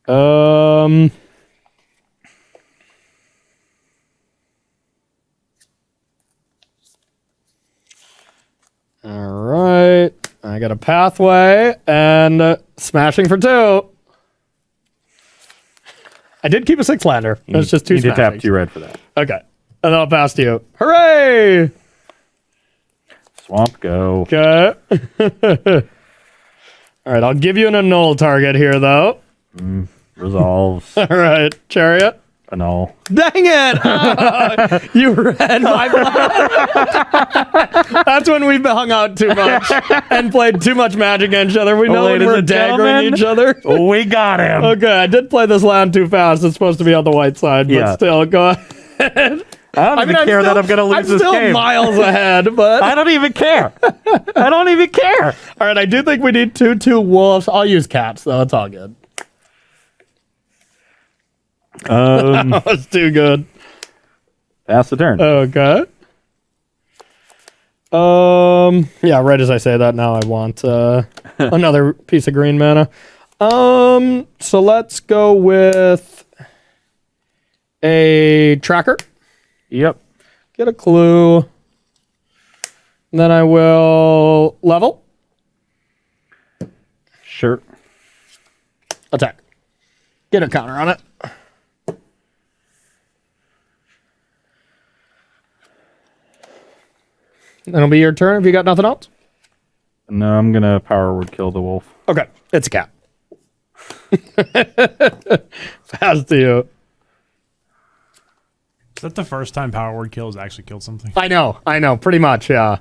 All right. I got a pathway and smashing for 2. I did keep a 6-lander. That's just 2 You did tap smashings. 2 red for that. Okay. And then I'll pass to you. Hooray! Swamp, go. Okay. All right. I'll give you an annul target here, though. Resolves. All right. Chariot. Annul. Dang it! Ah, you read my blood. That's when we've hung out too much and played too much Magic against each other. We know when ladies we're and daggering gentlemen, each other. We got him. Okay, I did play this land too fast. It's supposed to be on the white side, but Yeah. still, go ahead. I don't even care that I'm going to lose this I'm still game. miles ahead, but... I don't even care. I don't even care. All right, I do think we need 2/2 wolves. I'll use cats, though. It's all good. That was too good. Pass the turn. Okay. Yeah, right as I say that now I want another piece of green mana. So let's go with a tracker. Yep. Get a clue. And then I will level. Sure. Attack. Get a counter on it. It'll be your turn if you got nothing else. No, I'm going to power word kill the wolf. Okay, it's a cat. Pass to you. Is that the first time Power Word Kill has actually killed something? I know, pretty much, yeah.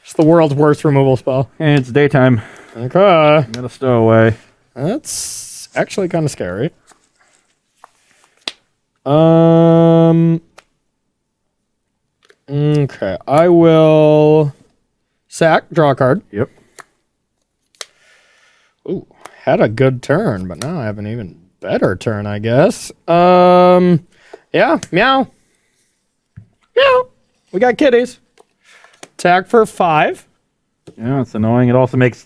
It's the world's worst removal spell. And it's daytime. Okay. Gotta stow away. That's actually kind of scary. Okay, I will sack, draw a card. Yep. Ooh, had a good turn, but now I have an even better turn, I guess. Yeah, meow. Meow. We got kitties. Attack for 5. Yeah, it's annoying. It also makes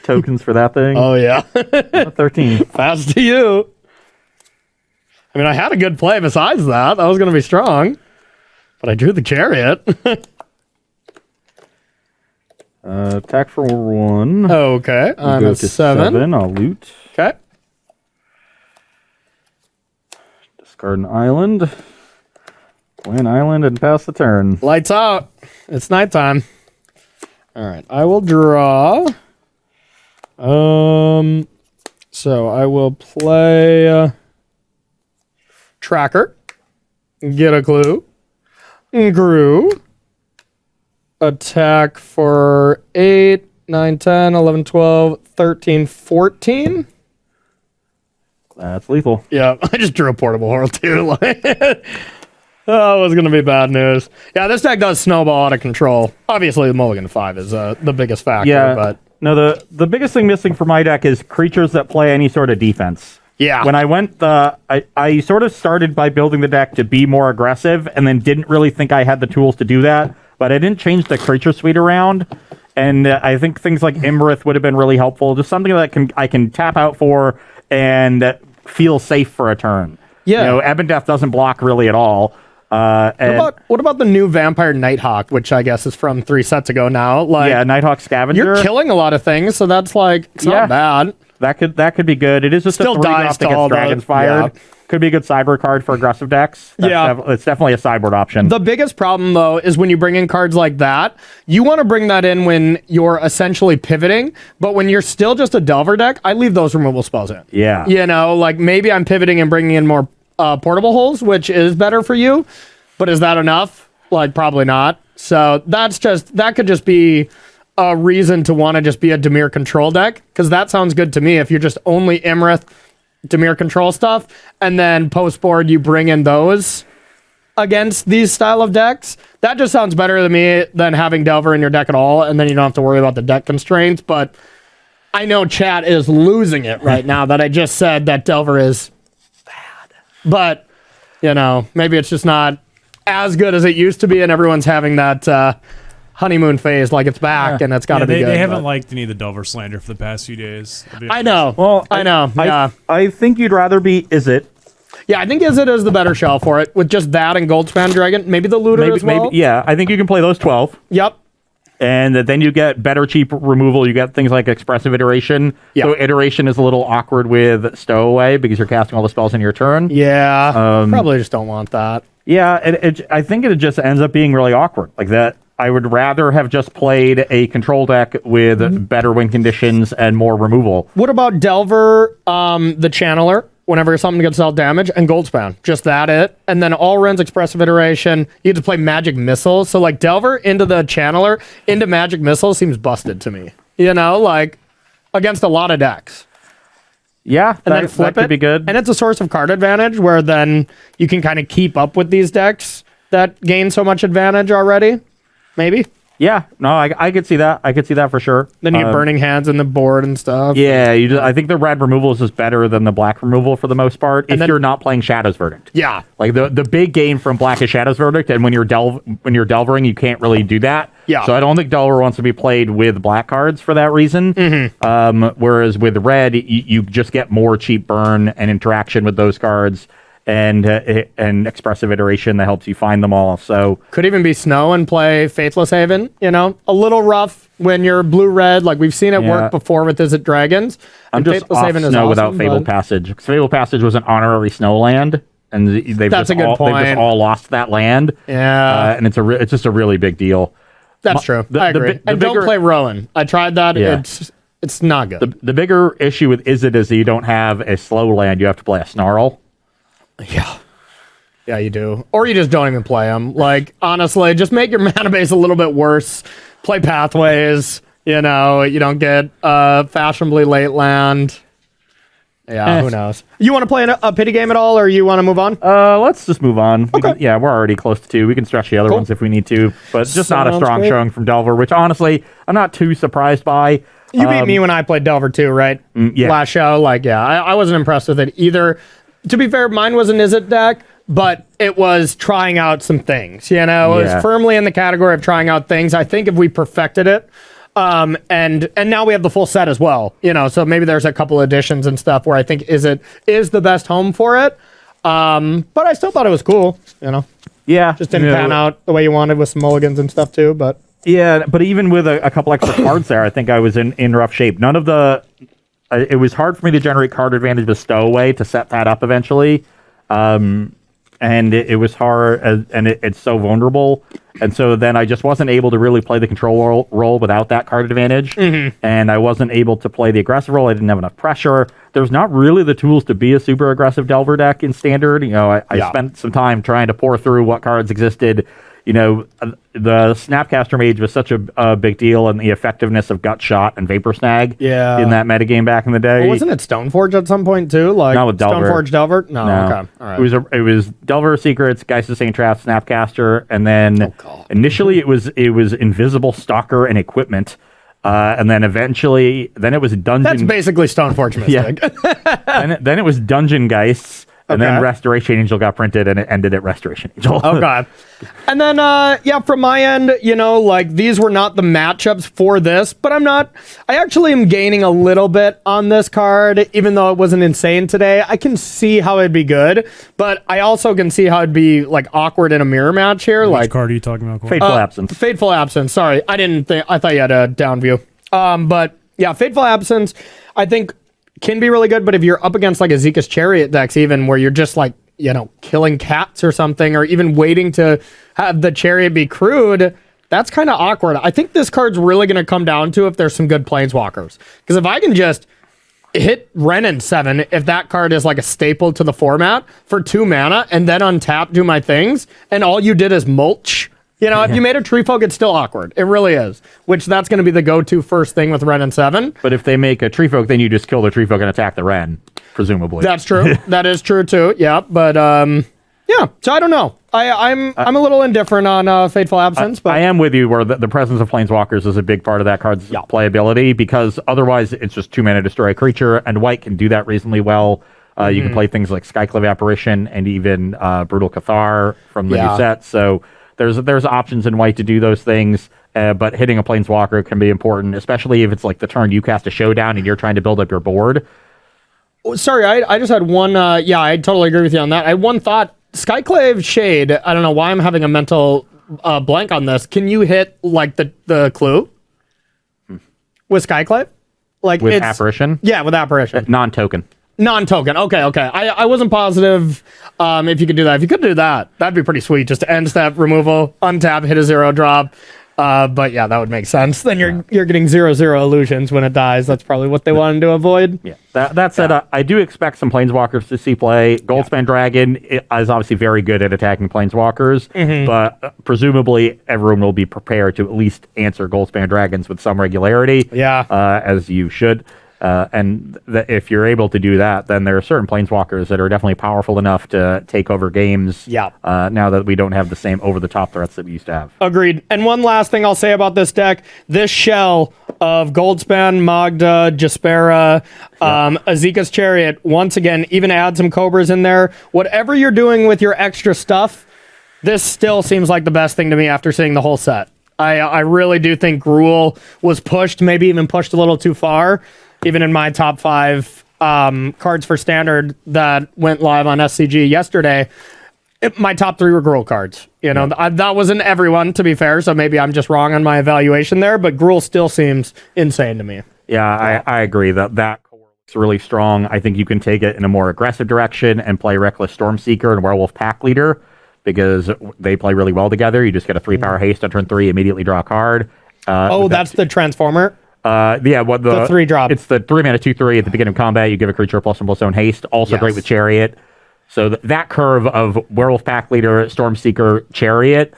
tokens for that thing. Oh, yeah. 13. Pass to you. I mean, I had a good play besides that. That was going to be strong. But I drew the chariot. Attack for 1. Okay, I'm Go at to 7. I'll loot. Okay. Discard an island. Play an island and pass the turn. Lights out. It's nighttime. All right, I will draw. So I will play Tracker. Get a clue. Grew. Attack for 8, 9, 10, 11, 12, 13, 14. That's lethal. Yeah, I just drew a portable horror too. Oh, it was going to be bad news. Yeah, this deck does snowball out of control. Obviously, the Mulligan 5 is the biggest factor. Yeah, but no, the biggest thing missing for my deck is creatures that play any sort of defense. yeah, When I went, I sort of started by building the deck to be more aggressive, and then didn't really think I had the tools to do that. But I didn't change the creature suite around, and I think things like Imrith would have been really helpful. Just something that I can tap out for and feel safe for a turn. Yeah. You know, Ebb and Death doesn't block really at all. what about the new Vampire Nighthawk, which I guess is from 3 sets ago now? Like, yeah, Nighthawk Scavenger. you're killing a lot of things, so that's like it's Yeah. not bad. That could be good. It is just Still a 3 dies drop that to all gets the- dragons fired. yeah. Could be a good sideboard card for aggressive decks. Yeah. It's definitely a sideboard option. The biggest problem, though, is when you bring in cards like that, you want to bring that in when you're essentially pivoting, but when you're still just a Delver deck, I leave those removal spells in. Yeah. You know, like maybe I'm pivoting and bringing in more portable holes, which is better for you, but is that enough? Like, probably not. So that could just be a reason to want to just be a Dimir control deck, because that sounds good to me. If you're just only Imrith, Dimir control stuff, and then post board you bring in those against these style of decks, that just sounds better to me than having Delver in your deck at all, and then you don't have to worry about the deck constraints. But I know chat is losing it right now that I just said that Delver is bad. But, you know, maybe it's just not as good as it used to be, and everyone's having that honeymoon phase, like it's back and it's got to be good. They haven't but- liked any of the Delver slander for the past few days. I know. Well, I know. Yeah. I think you'd rather be Izzet. Yeah, I think Izzet is the better shell for it, with just that and Goldspan Dragon. Maybe the Looter as well. Maybe, yeah. I think you can play those 12. Yep. And then you get better cheap removal. You get things like Expressive Iteration. Yeah. So Iteration is a little awkward with Stowaway because you're casting all the spells in your turn. Yeah. Probably just don't want that. Yeah, I think it just ends up being really awkward. Like that, I would rather have just played a control deck with better win conditions and more removal. What about Delver, the Channeler, whenever something gets dealt damage, and Goldspan? Just that it. And then all runs Expressive Iteration. You get to play Magic Missile. So like Delver into the Channeler, into Magic Missile seems busted to me. You know, like against a lot of decks. Yeah, And then flip that could it. be good. And it's a source of card advantage where then you can kind of keep up with these decks that gain so much advantage already. Maybe. Yeah, no, I could see that. I could see that for sure. Then you get Burning Hands in the board and stuff. Yeah, I think the red removal is just better than the black removal for the most part. If then- you're not playing Shadow's Verdict. Yeah. Like the big gain from black is Shadow's Verdict, and when you're delvering, you can't really do that. Yeah. So I don't think Delver wants to be played with black cards for that reason. Whereas with red, you just get more cheap burn and interaction with those cards, and Expressive Iteration that helps you find them all. So Could even be Snow and play Faithless Haven, you know? A little rough when you're blue-red. Like, we've seen it work before with Izzet Dragons. I'm And just Faithless off Haven is Snow without awesome, Fabled but- Passage. Because Fabled Passage was an honorary snow land, and they've That's just a good They've point. just all lost that land. Yeah. And it's just a really big deal. That's true. I agree. And don't play Rowan. I tried that. Yeah. It's not good. The bigger issue with Izzet is that you don't have a slow land. You have to play a Snarl. Yeah. Yeah, you do. Or you just don't even play them. Like, honestly, just make your mana base a little bit worse. Play Pathways. You don't get fashionably late land. Yeah, who knows? You want to play a pity game at all, or you want to move on? Let's just move on. Okay. We're already close to 2. We can stretch the other ones if we need to, but just not a Sounds strong great. showing from Delver, which honestly, I'm not too surprised by. You beat me when I played Delver too, right? Yeah. Last show, I wasn't impressed with it either. To be fair, mine was an Izzet deck, but it was trying out some things. It was firmly in the category of trying out things. I think if we perfected it, and now we have the full set as well. So maybe there's a couple additions and stuff where I think Izzet is the best home for it. But I still thought it was cool. Yeah. Just didn't pan out the way you wanted with some mulligans and stuff too, but. Yeah, but even with a couple extra cards there, I think I was in rough shape. None of the... it was hard for me to generate card advantage with Stowaway to set that up eventually. And it was hard, and it's so vulnerable. And so then I just wasn't able to really play the control role without that card advantage. Mm-hmm. And I wasn't able to play the aggressive role. I didn't have enough pressure. There's not really the tools to be a super aggressive Delver deck in Standard. I spent some time trying to pour through what cards existed. The Snapcaster Mage was such a big deal, and the effectiveness of Gut Shot and Vapor Snag in that metagame back in the day. Well, wasn't it Stoneforge at some point too? Not with Delver. Stoneforge Delver? No. Okay. All right. It was Delver Secrets, Geist of Saint Traps, Snapcaster, and then initially it was Invisible Stalker and Equipment. And then eventually it was Dungeon. That's basically Stoneforge Mystic. Yeah. then it was Dungeon Geists. And then Restoration Angel got printed, and it ended at Restoration Angel. Oh, God. And then, from my end, these were not the matchups for this, but I actually am gaining a little bit on this card, even though it wasn't insane today. I can see how it'd be good, but I also can see how it'd be, awkward in a mirror match here. Which card are you talking about, Cole? Fateful Absence. Fateful Absence. Sorry, I thought you had a down view. But, yeah, Fateful Absence, I think, can be really good, but if you're up against a Zeke's Chariot decks even where you're just killing cats or something, or even waiting to have the Chariot be crewed, that's kind of awkward. I think this card's really going to come down to if there's some good Planeswalkers. Because if I can just hit Ren and 7, if that card is a staple to the format for 2 mana, and then untap, do my things, and all you did is mulch... if you made a Tree Folk, it's still awkward. It really is. Which that's going to be the go-to first thing with Ren and 7. But if they make a Tree Folk, then you just kill the Tree Folk and attack the Ren, presumably. That's true. That is true too. Yeah, but So I don't know. I'm a little indifferent on Fateful Absence. But I am with you where the presence of Planeswalkers is a big part of that card's playability, because otherwise it's just 2 mana destroy a creature, and white can do that reasonably well. You can play things like Skyclave Apparition and even Brutal Cathar from the new set. So there's options in white to do those things, but hitting a Planeswalker can be important, especially if it's the turn you cast a Showdown and you're trying to build up your board. Sorry, I just had one. I totally agree with you on that. I had one thought. Skyclave Shade. I don't know why I'm having a mental blank on this. Can you hit the clue with Skyclave? With Apparition? Yeah, with Apparition. Non-token. Non-token. Okay. I wasn't positive if you could do that. If you could do that, that'd be pretty sweet. Just end step removal, untap, hit a 0-drop. But yeah, that would make sense. Then you're getting 0/0 illusions when it dies. That's probably what they wanted to avoid. Yeah. That said, I do expect some Planeswalkers to see play. Goldspan Dragon is obviously very good at attacking Planeswalkers, but presumably everyone will be prepared to at least answer Goldspan Dragons with some regularity. Yeah. As you should. And if you're able to do that, then there are certain Planeswalkers that are definitely powerful enough to take over games. Yeah. Now that we don't have the same over-the-top threats that we used to have. Agreed. And one last thing I'll say about this deck: this shell of Goldspan, Magda, Jaspera, Azeka's Chariot. Once again, even add some Cobras in there. Whatever you're doing with your extra stuff, this still seems like the best thing to me after seeing the whole set. I really do think Gruul was pushed, maybe even pushed a little too far. Even in my top 5 cards for Standard that went live on SCG yesterday, my top 3 were Gruul cards. That wasn't everyone, to be fair, so maybe I'm just wrong on my evaluation there, but Gruul still seems insane to me. Yeah, I agree that core looks really strong. I think you can take it in a more aggressive direction and play Reckless Stormseeker and Werewolf Pack Leader, because they play really well together. You just get a 3-power haste on turn 3, immediately draw a card. That's the Transformer? The 3-drop. It's the 3 mana 2/3 at the beginning of combat. You give a creature +1/+1 haste. Also great with Chariot. So that curve of Werewolf Pack Leader, Stormseeker, Chariot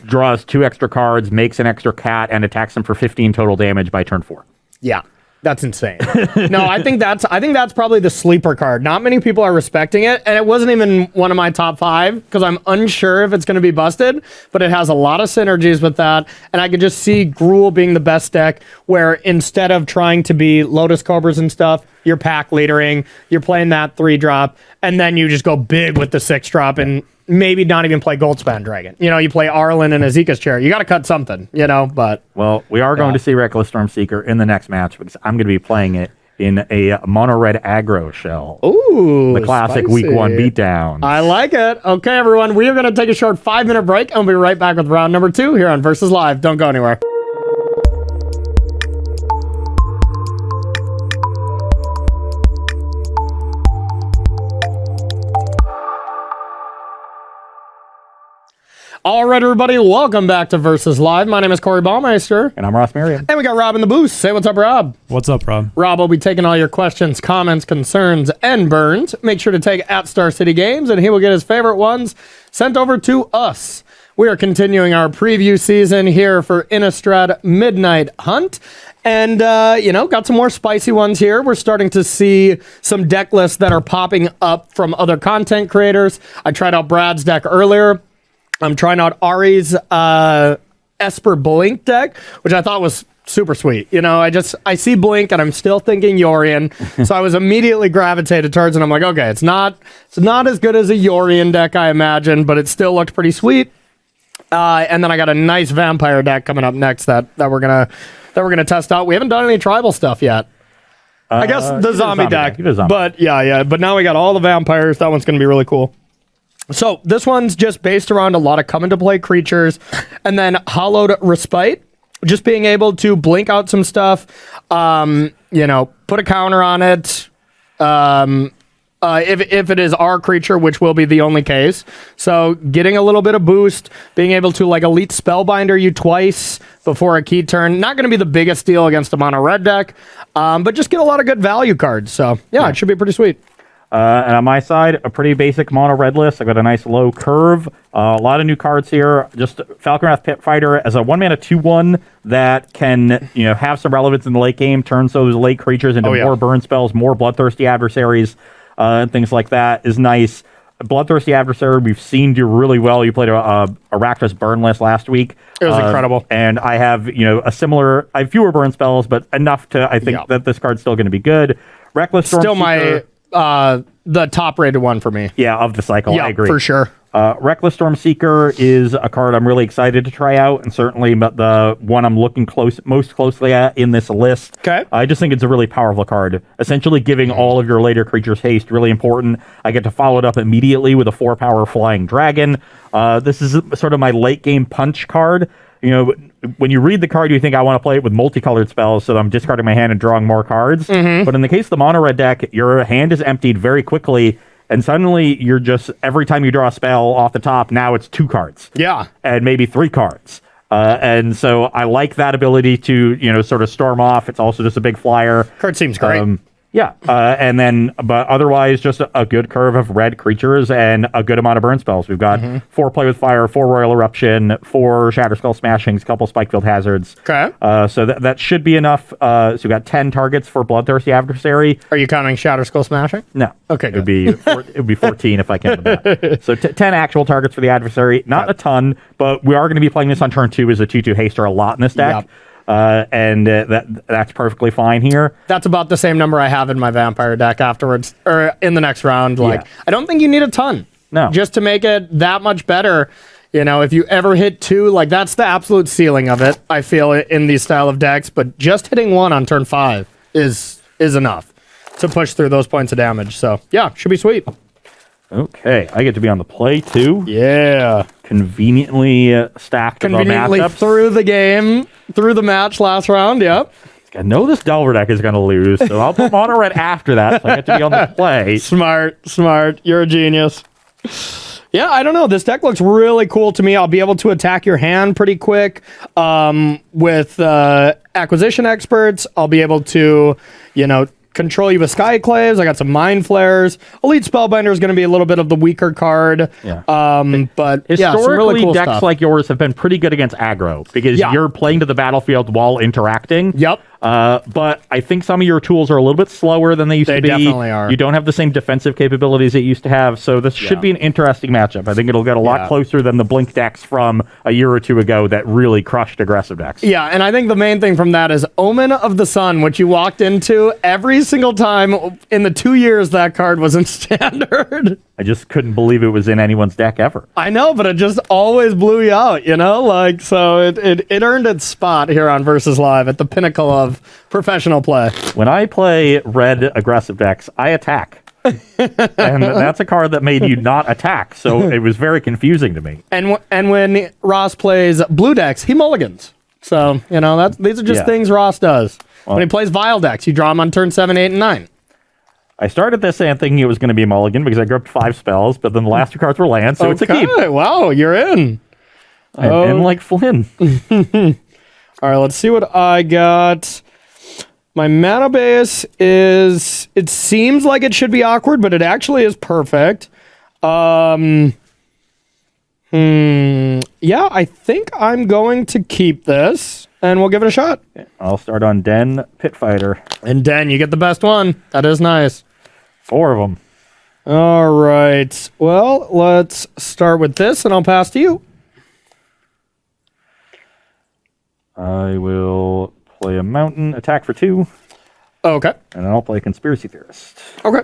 draws 2 extra cards, makes an extra cat, and attacks them for 15 total damage by turn 4. Yeah. That's insane. No, I think that's probably the sleeper card. Not many people are respecting it, and it wasn't even one of my top 5 because I'm unsure if it's going to be busted, but it has a lot of synergies with that, and I could just see Gruul being the best deck where instead of trying to be Lotus Cobras and stuff, you're pack leadering, you're playing that 3-drop, and then you just go big with the 6-drop and maybe not even play Goldspan Dragon. You play Arlen and Azeka's Chair. You got to cut something, but... Well, we are going to see Reckless Stormseeker in the next match because I'm going to be playing it in a mono-red aggro shell. Ooh, the classic spicy. week 1 beatdown. I like it. Okay, everyone, we are going to take a short 5-minute break, and we'll be right back with round number 2 here on Versus Live. Don't go anywhere. All right, everybody, welcome back to Versus Live. My name is Corey Baumeister. And I'm Ross Merriam. And we got Rob in the booth. Say what's up, Rob. What's up, Rob? Rob will be taking all your questions, comments, concerns, and burns. Make sure to take at Star City Games, and he will get his favorite ones sent over to us. We are continuing our preview season here for Innistrad Midnight Hunt. And, got some more spicy ones here. We're starting to see some deck lists that are popping up from other content creators. I tried out Brad's deck earlier. I'm trying out Ari's Esper Blink deck, which I thought was super sweet. I see Blink and I'm still thinking Yorion. So I was immediately gravitated towards it. And I'm like, okay, it's not as good as a Yorion deck, I imagine, but it still looked pretty sweet. And then I got a nice vampire deck coming up next that we're gonna test out. We haven't done any tribal stuff yet. I guess the zombie deck. But yeah. But now we got all the vampires. That one's gonna be really cool. So this one's just based around a lot of come into play creatures, and then Hollowed Respite, just being able to blink out some stuff, put a counter on it, if it is our creature, which will be the only case. So getting a little bit of boost, being able to Elite Spellbinder you twice before a key turn. Not going to be the biggest deal against a mono red deck, but just get a lot of good value cards. So yeah, it should be pretty sweet. And on my side, a pretty basic mono red list. I got a nice low curve. A lot of new cards here. Just Falconwrath Pit Fighter as a 1-mana 2/1 that can have some relevance in the late game. Turns those late creatures into more burn spells, more bloodthirsty adversaries, and things like that is nice. A bloodthirsty adversary we've seen do really well. You played a Rakdos burn list last week. It was incredible. And I have I have fewer burn spells, but enough to I think that this card's still going to be good. Reckless Stormseeker. Still my the top rated one for me. Yeah, of the cycle. I agree. For sure. Reckless Stormseeker is a card I'm really excited to try out, and certainly the one I'm looking most closely at in this list. Okay. I just think it's a really powerful card. Essentially giving all of your later creatures haste, really important. I get to follow it up immediately with a 4-power Flying Dragon. This is sort of my late game punch card. When you read the card, you think I want to play it with multicolored spells, so I'm discarding my hand and drawing more cards. But in the case of the mono red deck, your hand is emptied very quickly, and suddenly you're just, every time you draw a spell off the top, now it's 2 cards. Yeah. And maybe 3 cards. And so I like that ability to, sort of storm off. It's also just a big flyer. Card seems great. But otherwise, just a good curve of red creatures and a good amount of burn spells. We've got 4 Play with Fire, 4 Royal Eruption, 4 Shatterskull Smashings, a couple Spikefield Hazards. Okay. So that should be enough. So we've got 10 targets for Bloodthirsty Adversary. Are you counting Shatterskull Smashing? No. Okay, good. It would be 14 if I counted that. So 10 actual targets for the adversary. Not a ton, but we are going to be playing this on turn 2 as a 2/2 haster a lot in this deck. Yep. That's perfectly fine here. That's about the same number I have in my vampire deck afterwards, or in the next round. I don't think you need a ton. No. Just to make it that much better. If you ever hit 2, that's the absolute ceiling of it, I feel, in these style of decks. But just hitting 1 on turn 5 is enough to push through those points of damage. So yeah, should be sweet. Okay, I get to be on the play too. Yeah. Conveniently stacked. Conveniently through the game, through the match last round, yep. I know this Delver deck is going to lose, so I'll put mono red after that, so I get to be on the play. Smart. You're a genius. Yeah, I don't know. This deck looks really cool to me. I'll be able to attack your hand pretty quick with Acquisition Experts. I'll be able to, control you with Skyclaves. I got some Mind Flares. Elite Spellbinder is going to be a little bit of the weaker card. Yeah. But Historically, yeah, some really cool decks stuff. like yours have been pretty good against aggro because you're playing to the battlefield while interacting. Yep. But I think some of your tools are a little bit slower than they used to be. They definitely are. You don't have the same defensive capabilities it used to have, so this should be an interesting matchup. I think it'll get a lot closer than the Blink decks from a year or two ago that really crushed aggressive decks. Yeah, and I think the main thing from that is Omen of the Sun, which you walked into every single time in the 2 years that card was in Standard. I just couldn't believe it was in anyone's deck ever. I know, but it just always blew you out, you know? Like, so it earned its spot here on Versus Live at the pinnacle of professional play. When I play red aggressive decks, I attack. And that's a card that made you not attack, so it was very confusing to me. And when Ross plays blue decks, he mulligans. So, you know, these are just things Ross does. When he plays Vile decks, you draw them on turn 7, 8, and 9. I started this and thinking it was going to be a mulligan because I gripped 5 spells, but then the last 2 cards were lands, so it's a keep. Wow, you're in. I'm in like Flynn. All right, let's see what I got. My mana base is, it seems like it should be awkward, but it actually is perfect. Yeah, I think I'm going to keep this, and we'll give it a shot. I'll start on Den Pit Fighter. And Den, you get the best one. That is nice. 4 of them. All right. Well, let's start with this, and I'll pass to you. I will play a Mountain, attack for 2, Okay. and then I'll play Conspiracy Theorist. Okay.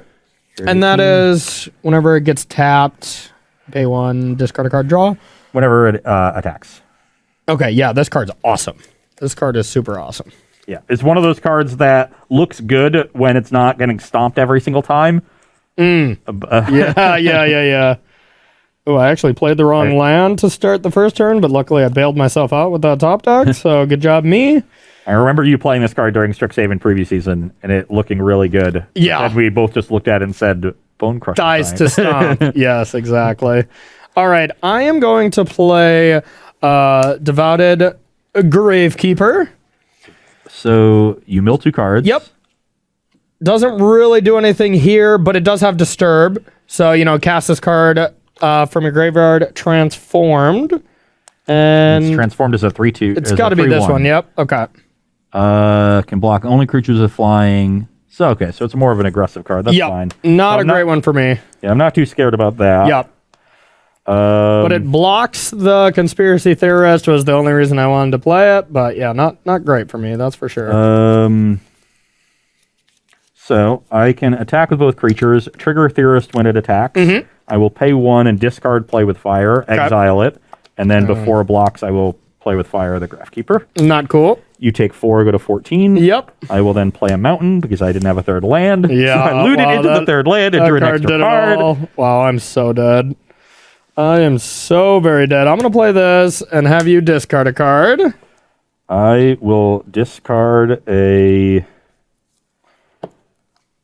And that is whenever it gets tapped, pay 1, discard a card, draw. Whenever it attacks. Okay, yeah, this card's awesome. This card is super awesome. Yeah, it's one of those cards that looks good when it's not getting stomped every single time. Yeah. Oh, I actually played the wrong land to start the first turn, but luckily I bailed myself out with that top deck, so good job me. I remember you playing this card during Strixhaven preview season, and it looking really good. Yeah. And we both just looked at it and said, Bone Crusher. Dice to stomp. Yes, exactly. All right, I am going to play Devoted Gravekeeper. So you mill 2 cards. Yep. Doesn't really do anything here, but it does have Disturb. So, you know, cast this card from your graveyard, transformed. And It's transformed as a 3/2. it's got to be this one. Yep. Okay. Can block only creatures with flying. So, okay, so it's more of an aggressive card. That's fine. Not So a great one for me. Yeah, I'm not too scared about that. Yep. But it blocks the Conspiracy Theorist was the only reason I wanted to play it. But yeah, not great for me, that's for sure. So I can attack with both creatures, trigger Theorist when it attacks. I will pay 1 and discard Play with Fire, exile it, and then before it blocks, I will play with Fire the Gravekeeper. Not cool. You take 4, go to 14. Yep. I will then play a Mountain because I didn't have a third land. Yeah, So I looted into the third land and drew an extra card. Wow, I'm so dead. I am so very dead. I'm going to play this and have you discard a card. I will discard a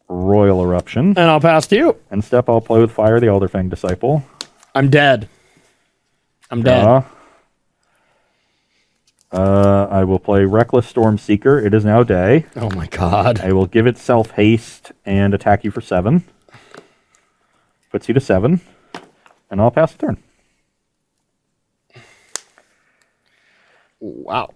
Royal Eruption. And I'll pass to you. And step, I'll play with Fire the Elderfang Disciple. I'm dead. I'm dead. I will play Reckless Storm Seeker. It is now day. Oh my god. I will give itself haste and attack you for 7. Puts you to 7. And I'll pass the turn. Wow.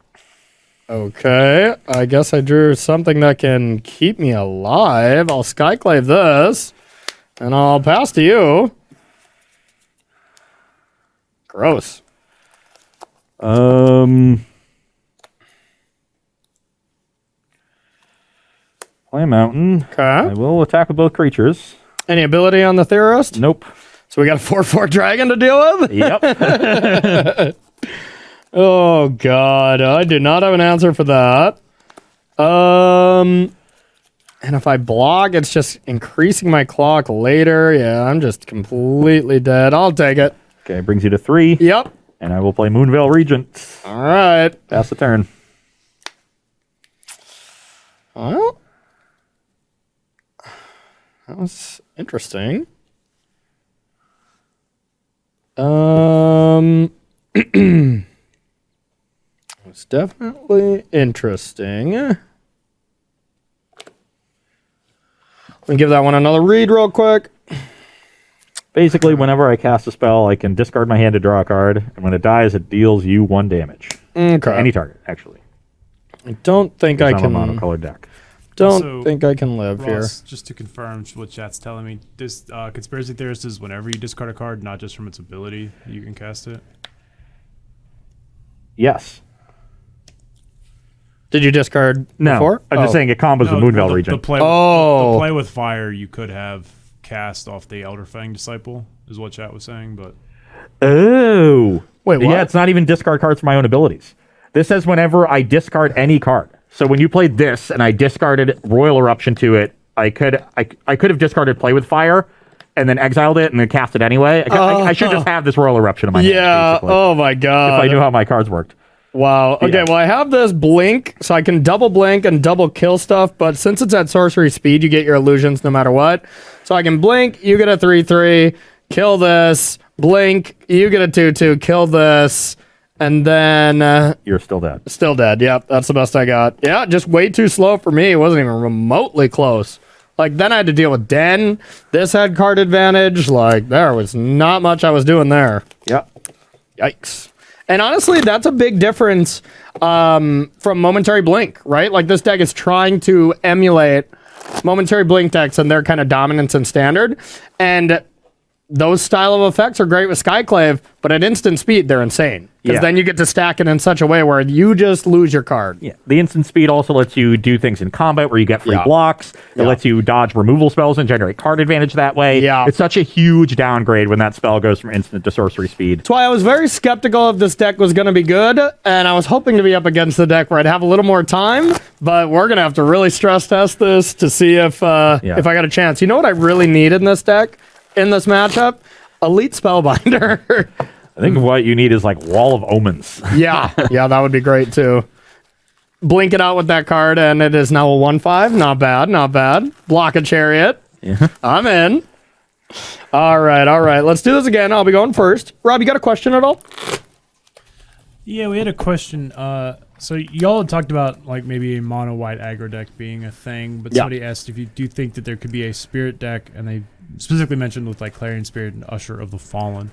Okay. I guess I drew something that can keep me alive. I'll Skyclave this. And I'll pass to you. Gross. Play a Mountain. Okay. I will attack with both creatures. Any ability on the Theorist? Nope. So we got a 4/4 dragon to deal with? Yep. Oh, God. I do not have an answer for that. And if I block, it's just increasing my clock later. Yeah, I'm just completely dead. I'll take it. Okay, brings you to 3. Yep. And I will play Moonveil Regent. All right. Pass the turn. Well, that was interesting. It's definitely interesting. Let me give that one another read real quick. Basically, whenever I cast a spell, I can discard my hand to draw a card, and when it dies, it deals you 1 damage. Okay. Any target, actually. I don't think I I'm can. a monocolored deck. Don't Also, think I can live Ross, just to confirm what chat's telling me, this conspiracy theorist is whenever you discard a card, not just from its ability, you can cast it. Yes. Did you discard No. before? I'm just saying it combos with Moonveil region. The play, Oh. the play with fire, you could have cast off the Elderfang Disciple, is what chat was saying, but Oh. Wait, what? Yeah, it's not even discard cards for my own abilities. This says whenever I discard any card. So when you played this and I discarded Royal Eruption to it, I could have discarded Play with Fire and then exiled it and then cast it anyway. I should just have this Royal Eruption in my hand. Yeah. Basically, Oh my god. if I knew how my cards worked. Wow. Okay, Yeah. well, I have this blink, so I can double blink and double kill stuff, but since it's at sorcery speed, you get your illusions no matter what. So I can blink, you get a 3/3, kill this, blink, you get a 2/2, kill this, and then You're still dead. still dead. Yep, that's the best I got. Yeah, just way too slow for me. It wasn't even remotely close. Like, then I had to deal with Den. This had card advantage. Like, there was not much I was doing there. Yeah. Yikes. And honestly, that's a big difference from Momentary Blink, right? Like, this deck is trying to emulate Momentary Blink decks and their kind of dominance in Standard. And those style of effects are great with Skyclave, but at instant speed, they're insane. Because Yeah. then you get to stack it in such a way where you just lose your card. Yeah. The instant speed also lets you do things in combat where you get free Yeah. blocks. It Yeah. lets you dodge removal spells and generate card advantage that way. Yeah. It's such a huge downgrade when that spell goes from instant to sorcery speed. That's why I was very skeptical if this deck was going to be good, and I was hoping to be up against the deck where I'd have a little more time, but we're going to have to really stress test this to see if I got a chance. You know what I really need in this deck, in this matchup? Elite Spellbinder. I think what you need is like Wall of Omens. Yeah, that would be great too. Blink it out with that card, and it is now a 1/5. Not bad, not bad. Block a Chariot. Yeah. I'm in. All right. Let's do this again. I'll be going first. Rob, you got a question at all? yeah, we had a question. So y'all had talked about like maybe a mono white aggro deck being a thing, but Yeah. somebody asked if you do think that there could be a spirit deck, and they specifically mentioned with like Clarion Spirit and Usher of the Fallen.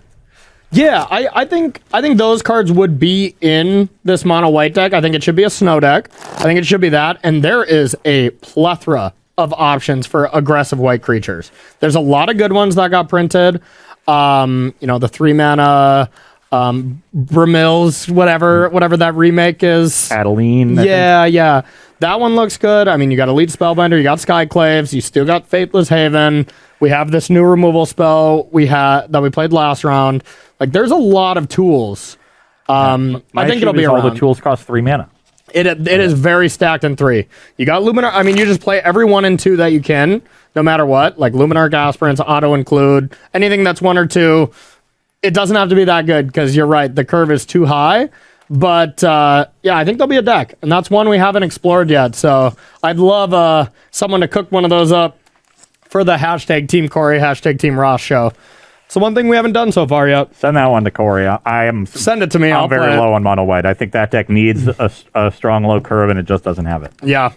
Yeah, I think those cards would be in this mono white deck. I think it should be a snow deck. I think it should be that. And there is a plethora of options for aggressive white creatures. There's a lot of good ones that got printed. The 3-mana Bramil's, whatever that remake is. Adeline. I think. Yeah. That one looks good. I mean, you got Elite Spellbinder, you got Skyclaves, you still got Faithless Haven. We have this new removal spell that we played last round. Like, there's a lot of tools. I think it'll be all around. the tools cost 3 mana. It is very stacked in 3. You got Luminar. I mean, you just play every 1 and 2 that you can, no matter what. Like Luminar Aspirants, auto include anything that's 1 or 2. It doesn't have to be that good because you're right, the curve is too high. But I think there'll be a deck, and that's one we haven't explored yet. So I'd love someone to cook one of those up for the hashtag Team Corey, hashtag Team Ross show. It's the one thing we haven't done so far yet. Send that one to Corey. Send it to me. I'm very low on mono white. I think that deck needs a strong low curve, and it just doesn't have it. Yeah.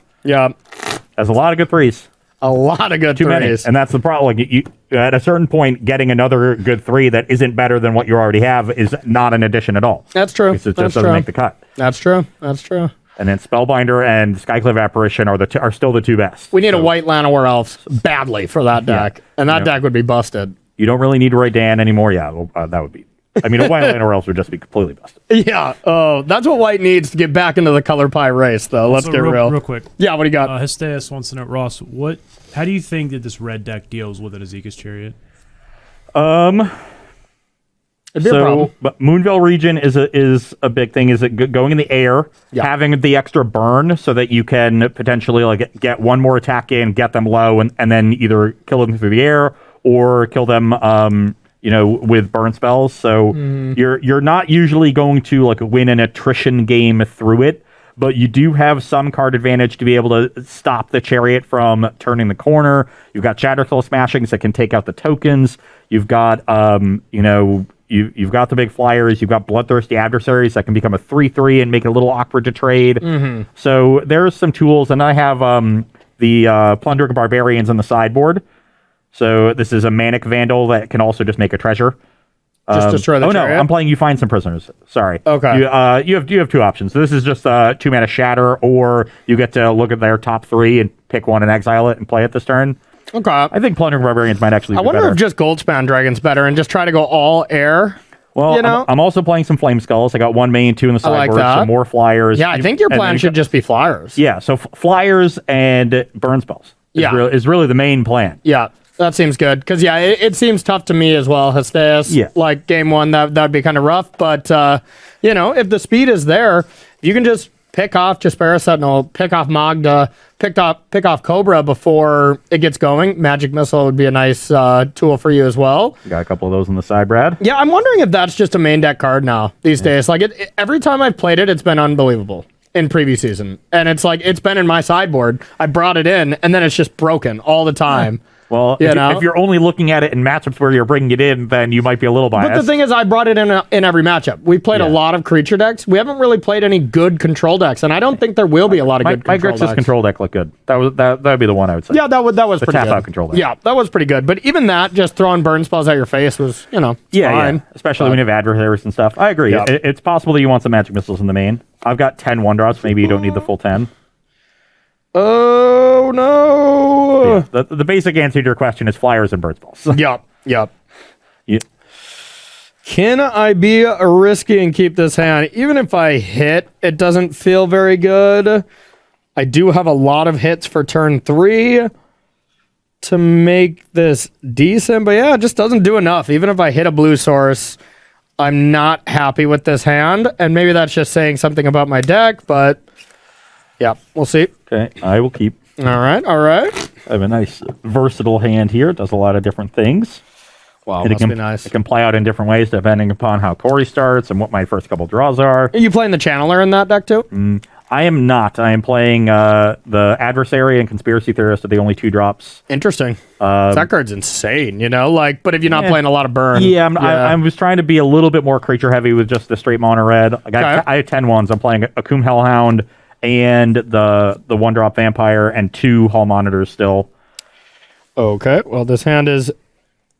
Has a lot of good threes. A lot of good Too many. threes. And that's the problem. Like, you at a certain point, getting another good 3 that isn't better than what you already have is not an addition at all. That's true. Because it That's just doesn't true. make the cut. That's true. And then Spellbinder and Skyclave Apparition are still the 2 best. We need a white Llanowar Elf badly for that deck, and that deck would be busted. You don't really need Roy Dan anymore. Yeah, well, that would be. I mean, a white Llanowar Elf would just be completely busted. Yeah. Oh, that's what white needs to get back into the color pie race, though. Let's So get real quick. Yeah. What do you got? Histeus wants to know, Ross, how do you think that this red deck deals with an Azeka's Chariot? It'd be a problem. But Moonveil region is a big thing. Is it going in the air, having the extra burn so that you can potentially like get one more attack in, get them low, and then either kill them through the air or kill them, with burn spells. So you're not usually going to like win an attrition game through it, but you do have some card advantage to be able to stop the Chariot from turning the corner. You've got Shattersoul Smashings that can take out the tokens. You've got You've got the big flyers. You've got Bloodthirsty Adversaries that can become a 3/3 and make it a little awkward to trade. So there's some tools, and I have the Plundering Barbarians in the sideboard. So this is a Manic Vandal that can also just make a treasure. Just destroy the Oh no, chariot? I'm playing You Find Some Prisoners. Sorry. Okay. You have two options. So this is just 2-mana Shatter, or you get to look at their top 3 and pick one and exile it and play it this turn. Okay. I think Plundering Barbarians might actually be I wonder better. if just Goldspan Dragon's better and just try to go all air. Well, you know? I'm also playing some Flame Skulls. I got 1 main, 2 in the I like sideboard, that. some more flyers. Yeah, I think your And plan then should just be flyers. Yeah, so flyers and burn spells is really the main plan. Yeah, that seems good. Because, yeah, it seems tough to me as well, Hesteus. Yeah. Like, game 1, that'd be kind of rough. But, you know, if the speed is there, you can just pick off Jaspera Sentinel, pick off Magda, pick off Cobra before it gets going. Magic Missile would be a nice tool for you as well. You got a couple of those in the side, Brad. Yeah, I'm wondering if that's just a main deck card now these days. Like, every time I've played it, it's been unbelievable in previous season. And it's like, it's been in my sideboard. I brought it in, and then it's just broken all the time. Well, if you're only looking at it in matchups where you're bringing it in, then you might be a little biased. But the thing is, I brought it in every matchup. We played a lot of creature decks. We haven't really played any good control decks, and I don't think there will be a lot of good control decks. My Grixis control deck looked good. That would be the one I would say. Yeah, that was the pretty tap good. out control deck. Yeah, that was pretty good. But even that, just throwing burn spells at your face was, fine. Yeah. Especially when you have adversaries and stuff. I agree. Yeah. It's possible that you want some magic missiles in the main. I've got 10 1-drops. Maybe you don't need the full 10. Oh, no. Yeah, the basic answer to your question is flyers and bird spells. Yep. Yeah. Can I be risky and keep this hand? Even if I hit, it doesn't feel very good. I do have a lot of hits for turn 3 to make this decent, but yeah, it just doesn't do enough. Even if I hit a blue source, I'm not happy with this hand, and maybe that's just saying something about my deck, but yeah, we'll see. Okay, I will keep. All right. I have a nice versatile hand here. It does a lot of different things. Wow, It must can, be nice. It can play out in different ways depending upon how Corey starts and what my first couple draws are. Are you playing the Channeler in that deck too? I am not. I am playing the Adversary and Conspiracy Theorist are the only 2 drops. Interesting. That card's insane, but if you're not playing a lot of burn. Yeah, I was trying to be a little bit more creature heavy with just the straight mono red. I have 10 ones. I'm playing a Akum Hellhound and the 1-drop Vampire and 2 Hall Monitors still. Okay, well, this hand is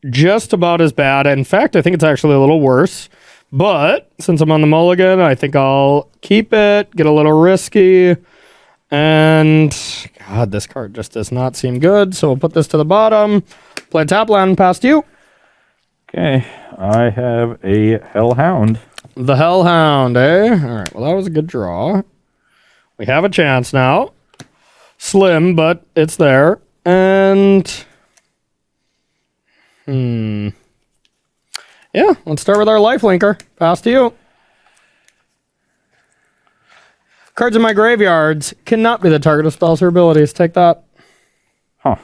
just about as bad. In fact, I think it's actually a little worse. But since I'm on the mulligan, I think I'll keep it, get a little risky. And, God, this card just does not seem good. So we'll put this to the bottom. Play tap land past you. Okay, I have a Hellhound. The Hellhound, eh? All right, well, that was a good draw. We have a chance now. Slim, but it's there. And... yeah, let's start with our lifelinker. Pass to you. Cards in my graveyards cannot be the target of spells or abilities. Take that. Huh.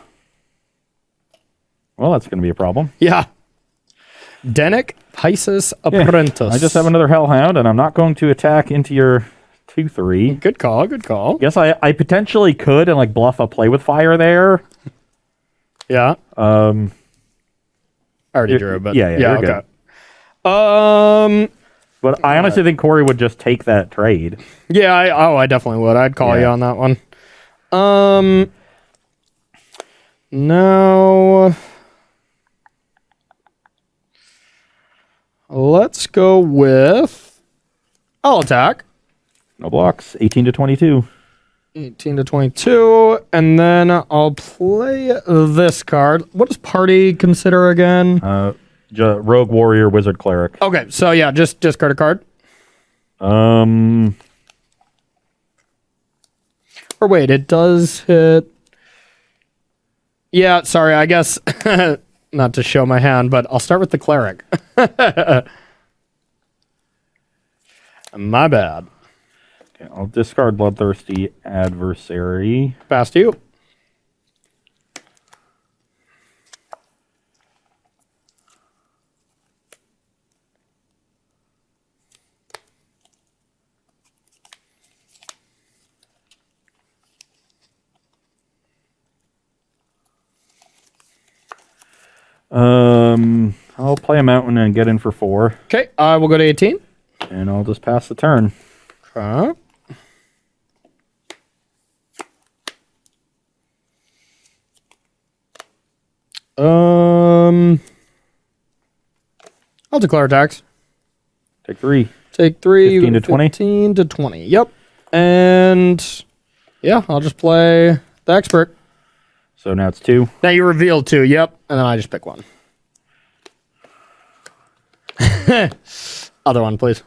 Well, that's going to be a problem. Yeah. Denic Pisces Apprentice. I just have another Hellhound, and I'm not going to attack into your 2/3. Good call, good call. Guess I potentially could and bluff a Play with Fire there. Yeah. I already drew, but yeah, you're okay. But I honestly think Corey would just take that trade. Yeah, I definitely would. I'd call you on that one. Now let's go with I'll attack. No blocks. 18 to 22. 18 to 22, and then I'll play this card. What does party consider again? Rogue Warrior Wizard Cleric. Okay, so yeah, just discard a card. Or wait, it does hit. Yeah, sorry, I guess not to show my hand, but I'll start with the cleric. My bad. Okay, I'll discard Bloodthirsty Adversary. Pass to you. I'll play a mountain and get in for 4. Okay, I will go to 18. And I'll just pass the turn. Okay. I'll declare attacks. Take 3. Take 3. 15 to 20? 15 to 20. Yep. And yeah, I'll just play the expert. So now it's 2. Now you reveal 2. Yep. And then I just pick 1. Other one, please.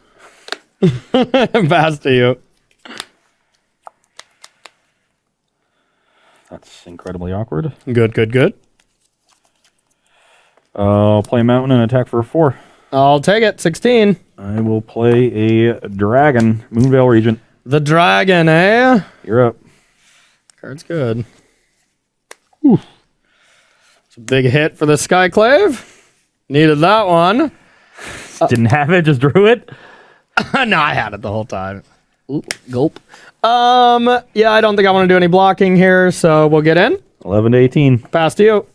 Pass to you. That's incredibly awkward. Good, good, good. I'll play a mountain and attack for 4. I'll take it. 16. I will play a dragon, Moonveil Regent. The dragon, eh? You're up. Card's good. Whew. It's a big hit for the Skyclave. Needed that one. Didn't have it, just drew it. No, I had it the whole time. Ooh, gulp. Yeah, I don't think I want to do any blocking here, so we'll get in. 11 to 18. Pass to you.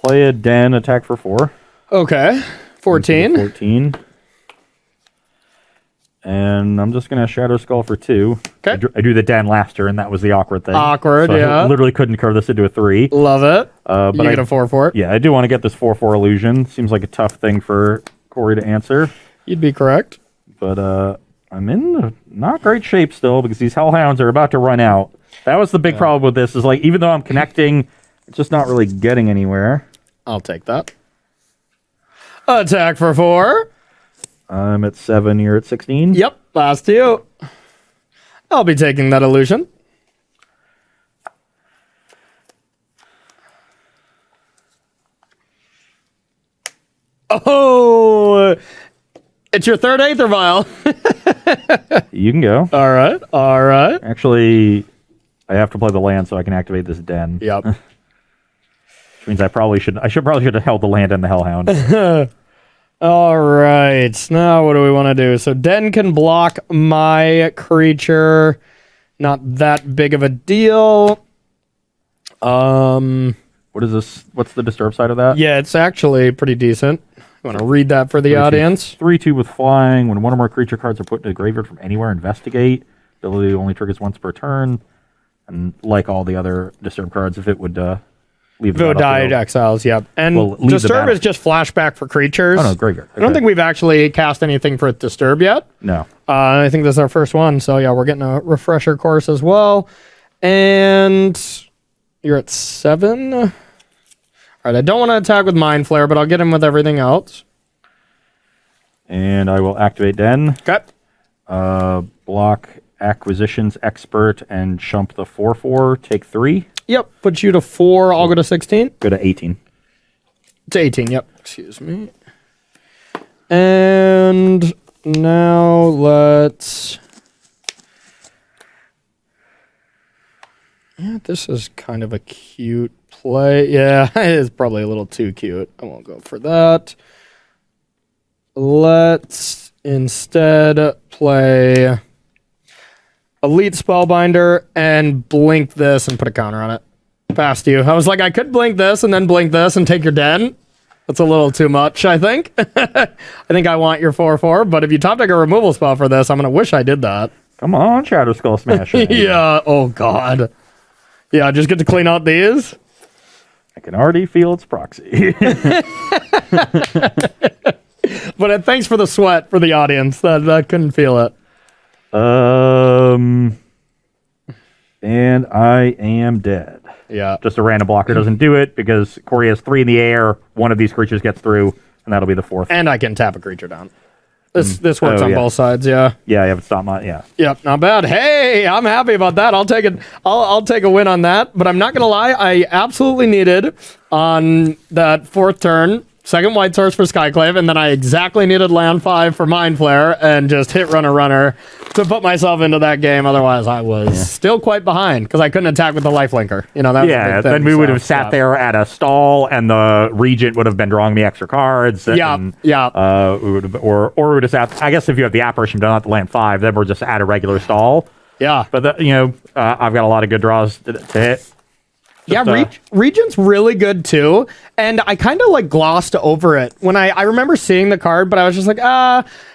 Play a den, attack for 4. Okay. 14. 14. And I'm just going to Shadow Skull for 2. Okay. I drew the den last turn. That was the awkward thing. Awkward, so yeah. I literally couldn't curve this into a 3. Love it. But you get a 4 for it. Yeah, I do want to get this 4/4 illusion. Seems like a tough thing for Corey to answer. You'd be correct. But I'm in not great shape still because these Hellhounds are about to run out. That was the big problem with this, is like, even though I'm connecting, it's just not really getting anywhere. I'll take that. Attack for 4. I'm at 7, you're at 16. Yep, last to you. I'll be taking that illusion. Oh, it's your third Aether Vial. You can go. All right, all right. Actually, I have to play the land so I can activate this den. Yep. Which means I should probably have held the land and the Hellhound. All right. Now what do we want to do? So Den can block my creature. Not that big of a deal. What is this? What's the disturb side of that? Yeah, it's actually pretty decent. You want to read that for the audience? 3/2 with flying. When one or more creature cards are put into the graveyard from anywhere, investigate. Ability only triggers once per turn. And like all the other disturb cards, if it would leave the Died exiles, yep. And Well, leave the Disturb battle. is just flashback for creatures. Oh, no, graveyard. I don't think we've actually cast anything for Disturb yet. No. I think this is our first one. So, yeah, we're getting a refresher course as well. And you're at 7. All right, I don't want to attack with Mind Flare, but I'll get him with everything else. And I will activate Den. Okay. Block Acquisitions Expert and shump the 4/4. Take 3. Yep, put you to 4. I'll go to 16. Go to 18. It's 18, yep. Excuse me. And now let's... Yeah, this is kind of a cute play. Yeah, it is probably a little too cute. I won't go for that. Let's instead play Elite Spellbinder and blink this and put a counter on it. Past you. I was like, I could blink this and then blink this and take your den. That's a little too much, I think. I think I want your 4/4, but if you top deck a removal spell for this, I'm going to wish I did that. Come on, Shadow Skull Smash. Yeah, oh god. Yeah, just get to clean out these. I can already feel its proxy. But thanks for the sweat for the audience. That couldn't feel it. And I am dead. Yeah. Just a random blocker doesn't do it because Corey has 3 in the air. One of these creatures gets through, and that'll be the 4th. And I can tap a creature down. This works on yeah. both sides, yeah. Yeah, I haven't stopped my... Yeah. Yep, not bad. Hey, I'm happy about that. I'll take it. I'll take a win on that. But I'm not gonna lie, I absolutely needed on that 4th turn, 2nd white source for Skyclave, and then I exactly needed land 5 for Mind Flare and just hit runner to put myself into that game. Otherwise, I was still quite behind because I couldn't attack with the lifelinker. You know, that was a big thing, then we would have sat there at a stall, and the Regent would have been drawing me extra cards. Yeah, and, yeah. We would have, or we would have sat... I guess if you have the apparition, but not the land 5, then we're just at a regular stall. Yeah. But, I've got a lot of good draws to hit. Yeah, Just, Regent's really good too, and I kind of like glossed over it when I remember seeing the card, but I was just like,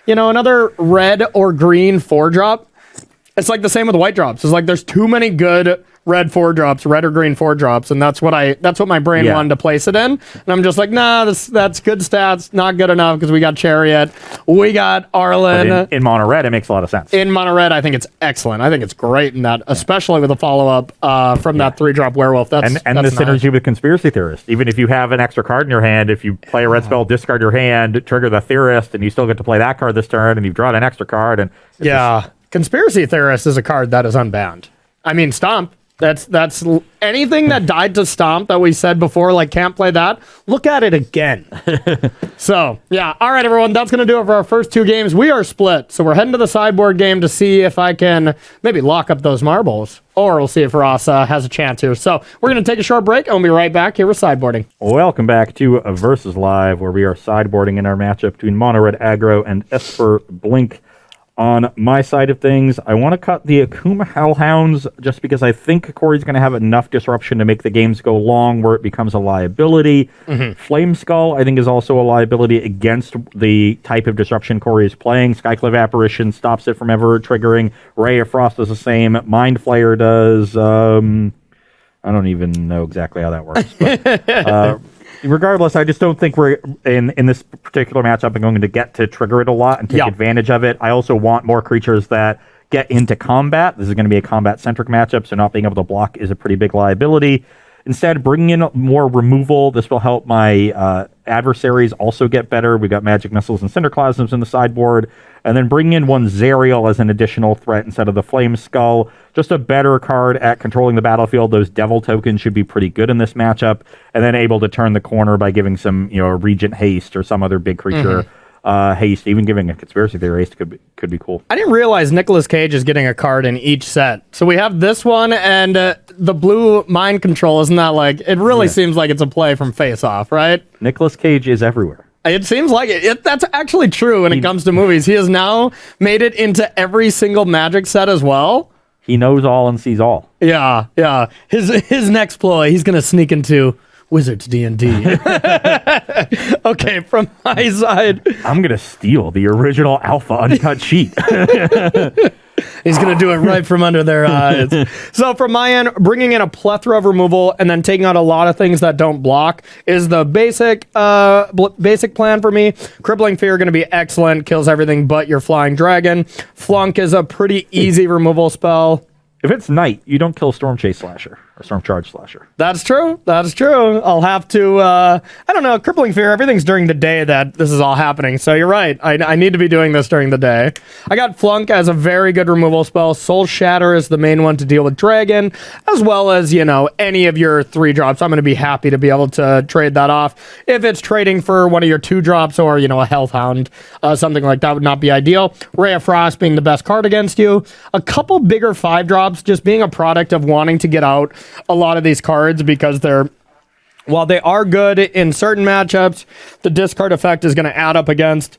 another red or green 4-drop. It's like the same with white drops. It's like there's too many good red 4-drops, red or green 4-drops, and that's what my brain wanted to place it in. And I'm just like, nah, that's good stats, not good enough because we got Chariot, we got Arlen. in mono red, it makes a lot of sense. In mono red, I think it's excellent. I think it's great in that, especially with a follow up from that 3-drop werewolf. That's the synergy with Conspiracy Theorist. Even if you have an extra card in your hand, if you play a red spell, discard your hand, trigger the Theorist, and you still get to play that card this turn, and you've drawn an extra card. And Conspiracy Theorist is a card that is unbanned. I mean, Stomp. That's anything that died to Stomp that we said before, like can't play that. Look at it again. So, yeah. All right, everyone. That's going to do it for our first 2 games. We are split. So we're heading to the sideboard game to see if I can maybe lock up those marbles. Or we'll see if Ross has a chance to. So we're going to take a short break and we'll be right back here with sideboarding. Welcome back to Versus Live, where we are sideboarding in our matchup between Mono Red Aggro and Esper Blink. On my side of things, I want to cut the Akuma Hellhounds just because I think Corey's going to have enough disruption to make the games go long where it becomes a liability. Flame Skull, I think, is also a liability against the type of disruption Corey is playing. Skyclave Apparition stops it from ever triggering. Ray of Frost does the same. Mind Flayer does. I don't even know exactly how that works. But, regardless, I just don't think we're in this particular matchup. I'm going to get to trigger it a lot and take advantage of it. I also want more creatures that get into combat. This is going to be a combat-centric matchup, so not being able to block is a pretty big liability. Instead, bringing in more removal. This will help my adversaries also get better. We've got Magic Missiles and Cinderclasms in the sideboard. And then bringing in one Zerial as an additional threat instead of the Flame Skull. Just a better card at controlling the battlefield. Those Devil tokens should be pretty good in this matchup. And then able to turn the corner by giving some, Regent Haste or some other big creature haste. Even giving a Conspiracy Theory haste could be cool. I didn't realize Nicolas Cage is getting a card in each set. So we have this one and the blue Mind Control. Isn't that like, it really seems like it's a play from Face Off, right? Nicolas Cage is everywhere. It seems like it. That's actually true when it comes to movies. He has now made it into every single Magic set as well. He knows all and sees all. Yeah. His next ploy, he's going to sneak into Wizards D&D. Okay, from my side. I'm going to steal the original Alpha Uncut sheet. He's going to do it right from under their eyes. So from my end, bringing in a plethora of removal and then taking out a lot of things that don't block is the basic plan for me. Crippling Fear going to be excellent. Kills everything but your Flying Dragon. Flunk is a pretty easy removal spell. If it's night, you don't kill Storm Chase Slasher or Storm Charge Slasher. That's true. I'll have to, I don't know, Crippling Fear, everything's during the day that this is all happening. So you're right. I need to be doing this during the day. I got Flunk as a very good removal spell. Soul Shatter is the main one to deal with Dragon, as well as, any of your 3-drops. I'm going to be happy to be able to trade that off. If it's trading for one of your 2-drops or, a Health Hound, something like that would not be ideal. Ray of Frost being the best card against you. A couple bigger 5-drops just being a product of wanting to get out a lot of these cards because while they are good in certain matchups, the discard effect is going to add up against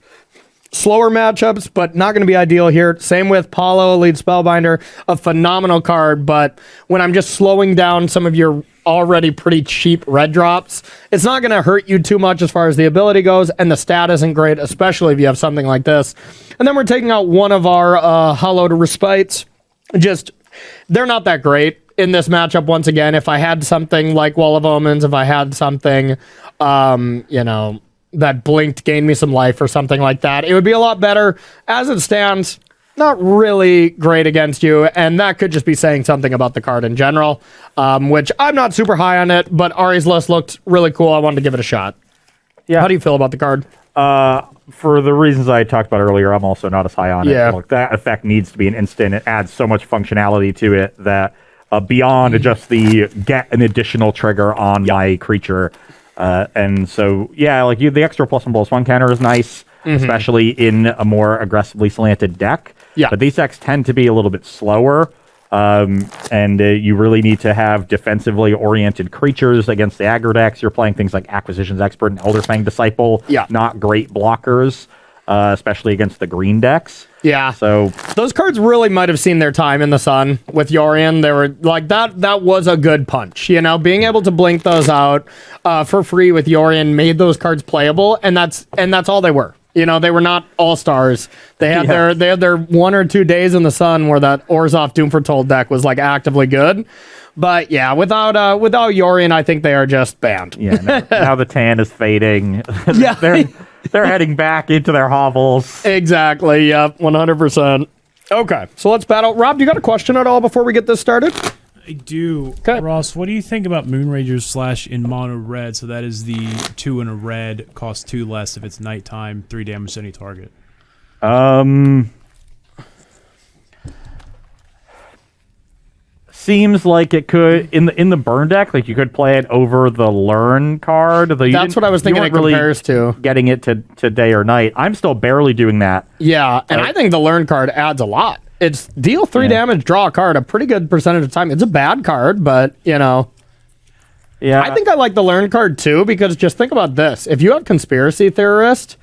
slower matchups, but not going to be ideal here. Same with Paulo, Elite Spellbinder, a phenomenal card, but when I'm just slowing down some of your already pretty cheap red drops, it's not going to hurt you too much as far as the ability goes, and the stat isn't great, especially if you have something like this. And then we're taking out one of our Hallowed Respites. They're not that great in this matchup. Once again, if I had something like Wall of Omens, if I had something, that blinked, gained me some life or something like that, it would be a lot better. As it stands, not really great against you, and that could just be saying something about the card in general, which I'm not super high on it, but Ari's list looked really cool. I wanted to give it a shot. Yeah. How do you feel about the card? For the reasons I talked about earlier, I'm also not as high on it. Yeah. Look, that effect needs to be an instant. It adds so much functionality to it that beyond just the get an additional trigger on my creature. And so, the extra +1/+1 counter is nice, especially in a more aggressively slanted deck. Yeah. But these decks tend to be a little bit slower. And you really need to have defensively oriented creatures against the aggro decks. You're playing things like Acquisitions Expert and Elderfang Disciple. Yeah. Not great blockers, especially against the green decks. Yeah. So Those cards really might have seen their time in the sun with Yorion. They were like that was a good punch. You know, being able to blink those out for free with Yorion made those cards playable, and that's all they were. You know, they were not all-stars. They had their 1 or 2 days in the sun where that Orzhov Doom Foretold deck was like actively good. But yeah, without Yorion, I think they are just banned. yeah, now the tan is fading. Yeah. They're heading back into their hovels. Exactly. Yep. 100%. Okay. So let's battle. Rob, do you got a question at all before we get this started? I do. Okay. Ross, what do you think about Moonragers / in mono red? So that is the 2 in a red, costs 2 less if it's nighttime, 3 damage to any target. Seems like it could in the burn deck, like you could play it over the learn card. That's what I was thinking it compares to. Getting it to day or night. I'm still barely doing that. Yeah, and I think the learn card adds a lot. It's deal 3 damage, draw a card a pretty good percentage of time. It's a bad card, but you know. Yeah. I think I like the learn card too, because just think about this. If you have Conspiracy Theorist,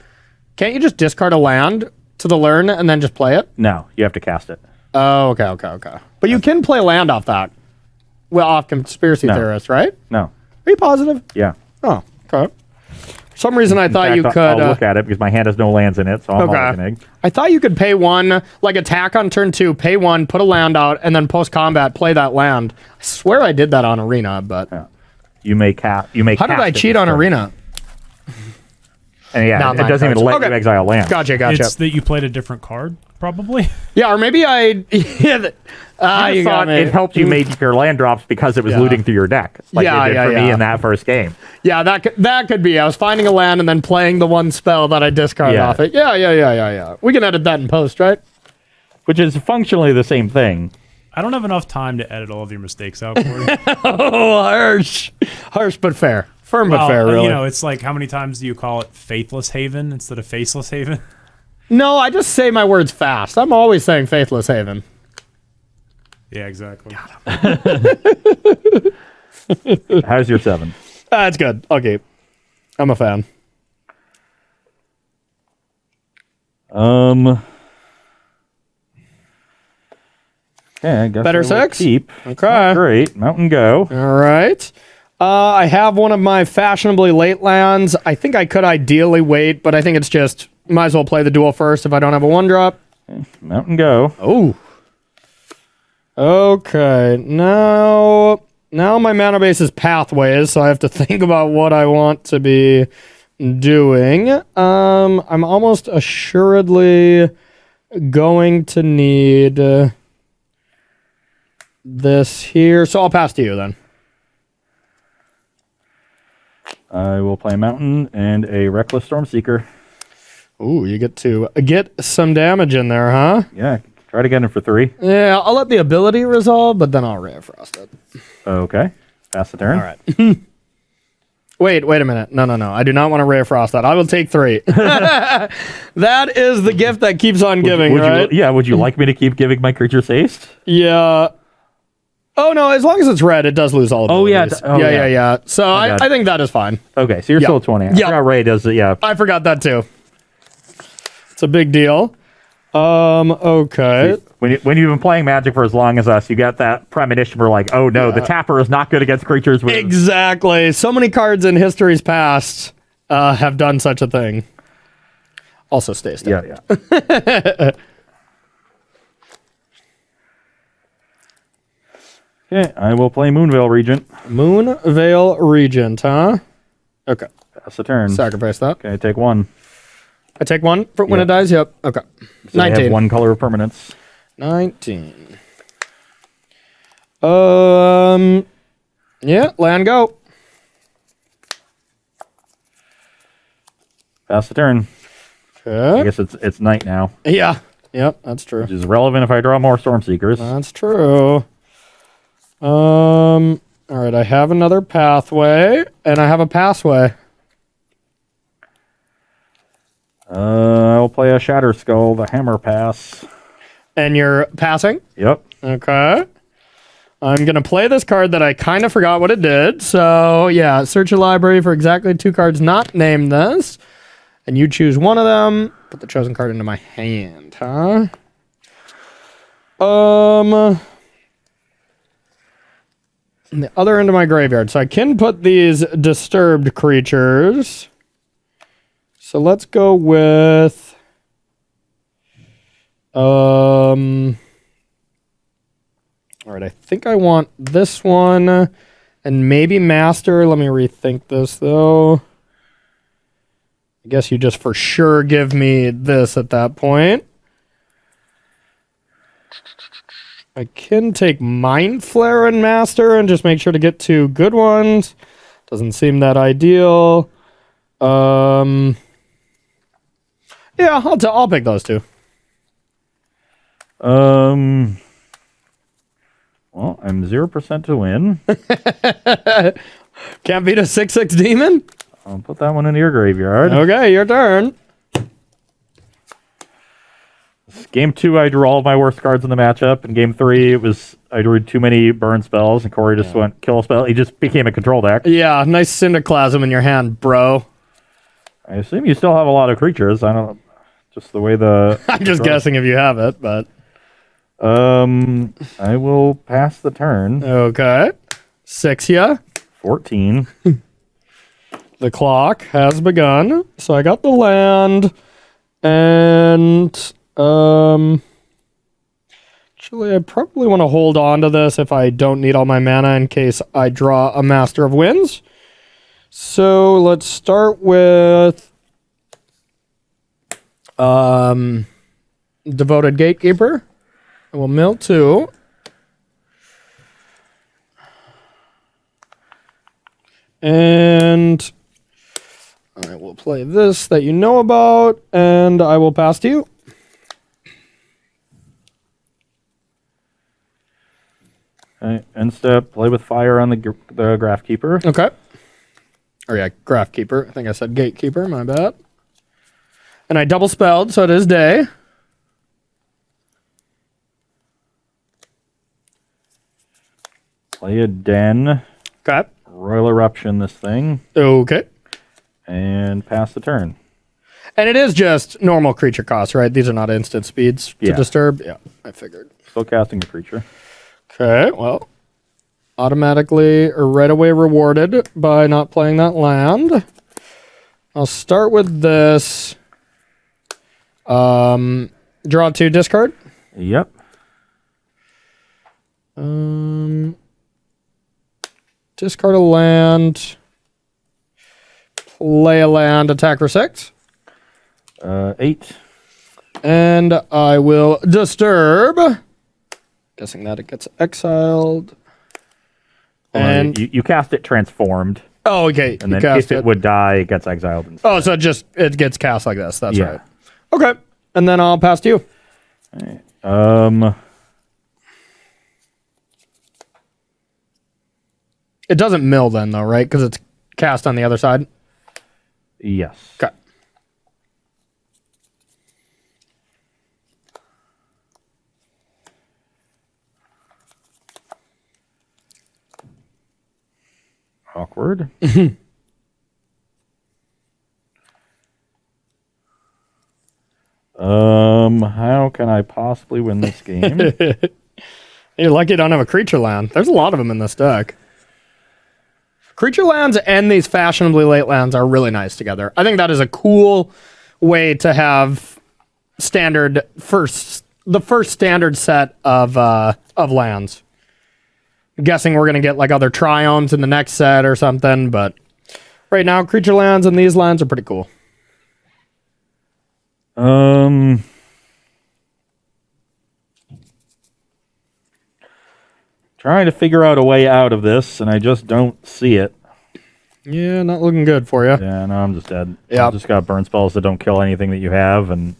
can't you just discard a land to the learn and then just play it? No, you have to cast it. Oh, okay. But you can play land off that. Well, off Conspiracy Theorist, right? No. Are you positive? Yeah. Oh, okay. For some reason, I thought you could. I'll look at it because my hand has no lands in it, so I'm mulliganing. I thought you could pay 1, like attack on turn 2, pay 1, put a land out, and then post combat play that land. I swear I did that on Arena, but you may cast. How did I cheat on Arena? And yeah, it doesn't even let you exile land. Gotcha. It's that you played a different card, probably. Yeah, or maybe I. I thought it helped you make your land drops because it was looting through your deck. Like it did for me in that first game. Yeah, that could be. I was finding a land and then playing the one spell that I discarded off it. Yeah. We can edit that in post, right? Which is functionally the same thing. I don't have enough time to edit all of your mistakes out, Corey. Oh, harsh but fair. Firm but fair, really. You know, it's like, how many times do you call it Faithless Haven instead of Faceless Haven? No, I just say my words fast. I'm always saying Faithless Haven. Yeah, exactly. How's your 7? It's good. I'll keep. I'm a fan. Okay, I guess Better I will 6? Keep. Okay. Great. Mountain go. All right. I have one of my fashionably late lands. I think I could ideally wait, but I think it's just, might as well play the duel first if I don't have a 1-drop. Okay. Mountain go. Oh. Okay. Now my mana base is pathways, so I have to think about what I want to be doing. I'm almost assuredly going to need this here. So I'll pass to you then. I will play a mountain and a Reckless Stormseeker. Ooh, you get to get some damage in there, huh? Yeah, try to get him for 3. Yeah, I'll let the ability resolve, but then I'll Ray of Frost it. Okay, pass the turn. All right. Wait a minute. No. I do not want to Ray of Frost that. I will take 3. That is the gift that keeps on giving, right? Would you like me to keep giving my creatures haste? Yeah. Oh, no, as long as it's red, it does lose all abilities. Yeah. So I think that is fine. Okay, so you're still 20. I forgot Ray does it, yeah. I forgot that too. It's a big deal. Okay. When you've been playing Magic for as long as us, you get that premonition where like, oh no, the tapper is not good against creatures with... Exactly. So many cards in history's past have done such a thing. Also stay still. Yeah. Okay, I will play Moonveil Regent. Moonveil Regent, huh? Okay. Pass the turn. Sacrifice that. Okay, take 1. I take 1 for when it dies? Yep. Okay. So 19. I have 1 color of permanence. 19. Yeah, land go. Pass the turn. Okay. I guess it's night now. Yeah. Yep, that's true. Which is relevant if I draw more Stormseekers. That's true. All right, I have another pathway, and I have a passway. I'll play a Shatter Skull, the Hammer Pass. And you're passing? Yep. Okay. I'm going to play this card that I kind of forgot what it did. So, yeah, search your library for exactly 2 cards not named this. and you choose one of them. Put the chosen card into my hand, huh? And the other end of my graveyard. So I can put these disturbed creatures. So let's go with all right, I think I want this one and maybe Master. Let me rethink this though. I guess you just for sure give me this at that point. I can take Mind Flare and Master and just make sure to get 2 good ones. Doesn't seem that ideal. Yeah, I'll pick those 2. Well, I'm 0% to win. Can't beat a 6/6 demon? I'll put that one into your graveyard. Okay, your turn. Game 2, I drew all of my worst cards in the matchup. In Game 3, I drew too many burn spells, and Corey just went kill a spell. He just became a control deck. Yeah, nice Syndiclasm in your hand, bro. I assume you still have a lot of creatures. I don't know. Just the way the... I'm just guessing if you have it, but... I will pass the turn. Okay. 6 ya. 14. The clock has begun. So I got the land. And... actually, I probably want to hold on to this if I don't need all my mana in case I draw a Master of Winds. So let's start with Devoted Gatekeeper. I will mill 2. And I will play this that you know about, and I will pass to you. Okay, end step, play with fire on the Graph Keeper. Okay. Or yeah, Graph Keeper. I think I said Gatekeeper, my bad. And I double spelled, so it is day. Play a Den. Okay. Royal Eruption this thing. Okay. And pass the turn. And it is just normal creature cost, right? These are not instant speeds to Yeah. disturb. Yeah, I figured. Still casting a creature. Okay, well, automatically or right away rewarded by not playing that land. I'll start with this. Draw 2, discard. Yep. Discard a land. Play a land, attack for 6. 8. And I will disturb. Guessing that it gets exiled. And you cast it transformed, oh, okay. and then cast if it would die, it gets exiled instead. Oh, so it gets cast like this. That's Yeah. right. Okay, and then I'll pass to you. It doesn't mill then, though, right? Because it's cast on the other side. Yes. Okay. Awkward. How can I possibly win this game? You're lucky you don't have a creature land. There's a lot of them in this deck. Creature lands and these fashionably late lands are really nice together. I think that is a cool way to have the first standard set of lands. I'm guessing we're gonna get like other Triomes in the next set or something, but right now creature lands and these lands are pretty cool. Trying to figure out a way out of this, and I just don't see it. Yeah, not looking good for you. Yeah, no, I'm just dead. Yeah. I've just got burn spells that don't kill anything that you have, and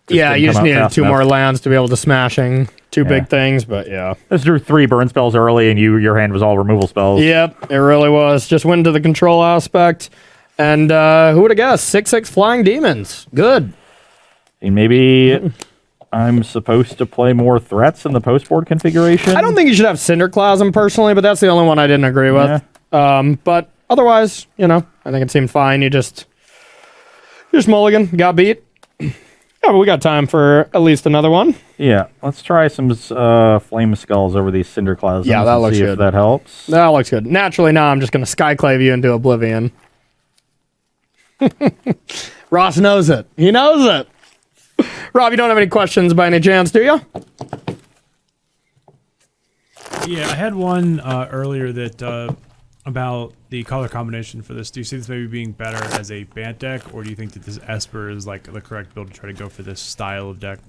Yeah, didn't you come just out needed fast 2 enough. more lands to be able to smashing 2 Yeah. big things, but yeah. I just drew 3 burn spells early, and your hand was all removal spells. Yep, it really was. Just went to the control aspect. And who would have guessed? 6/6 flying demons. Good. And maybe I'm supposed to play more threats in the post-board configuration. I don't think you should have Cinderclasm personally, but that's the only one I didn't agree with. But otherwise, I think it seemed fine. You just Just mulligan. Got beat. Yeah, but we got time for at least another one. Yeah, let's try some flame skulls over these cinder clouds. Yeah, that looks see good. if that helps. That looks good. Naturally, now I'm just going to skyclave you into oblivion. Ross knows it. He knows it. Rob, you don't have any questions by any chance, do you? Yeah, I had one earlier that about the color combination for this. Do you see this maybe being better as a Bant deck, or do you think that this Esper is like the correct build to try to go for this style of deck?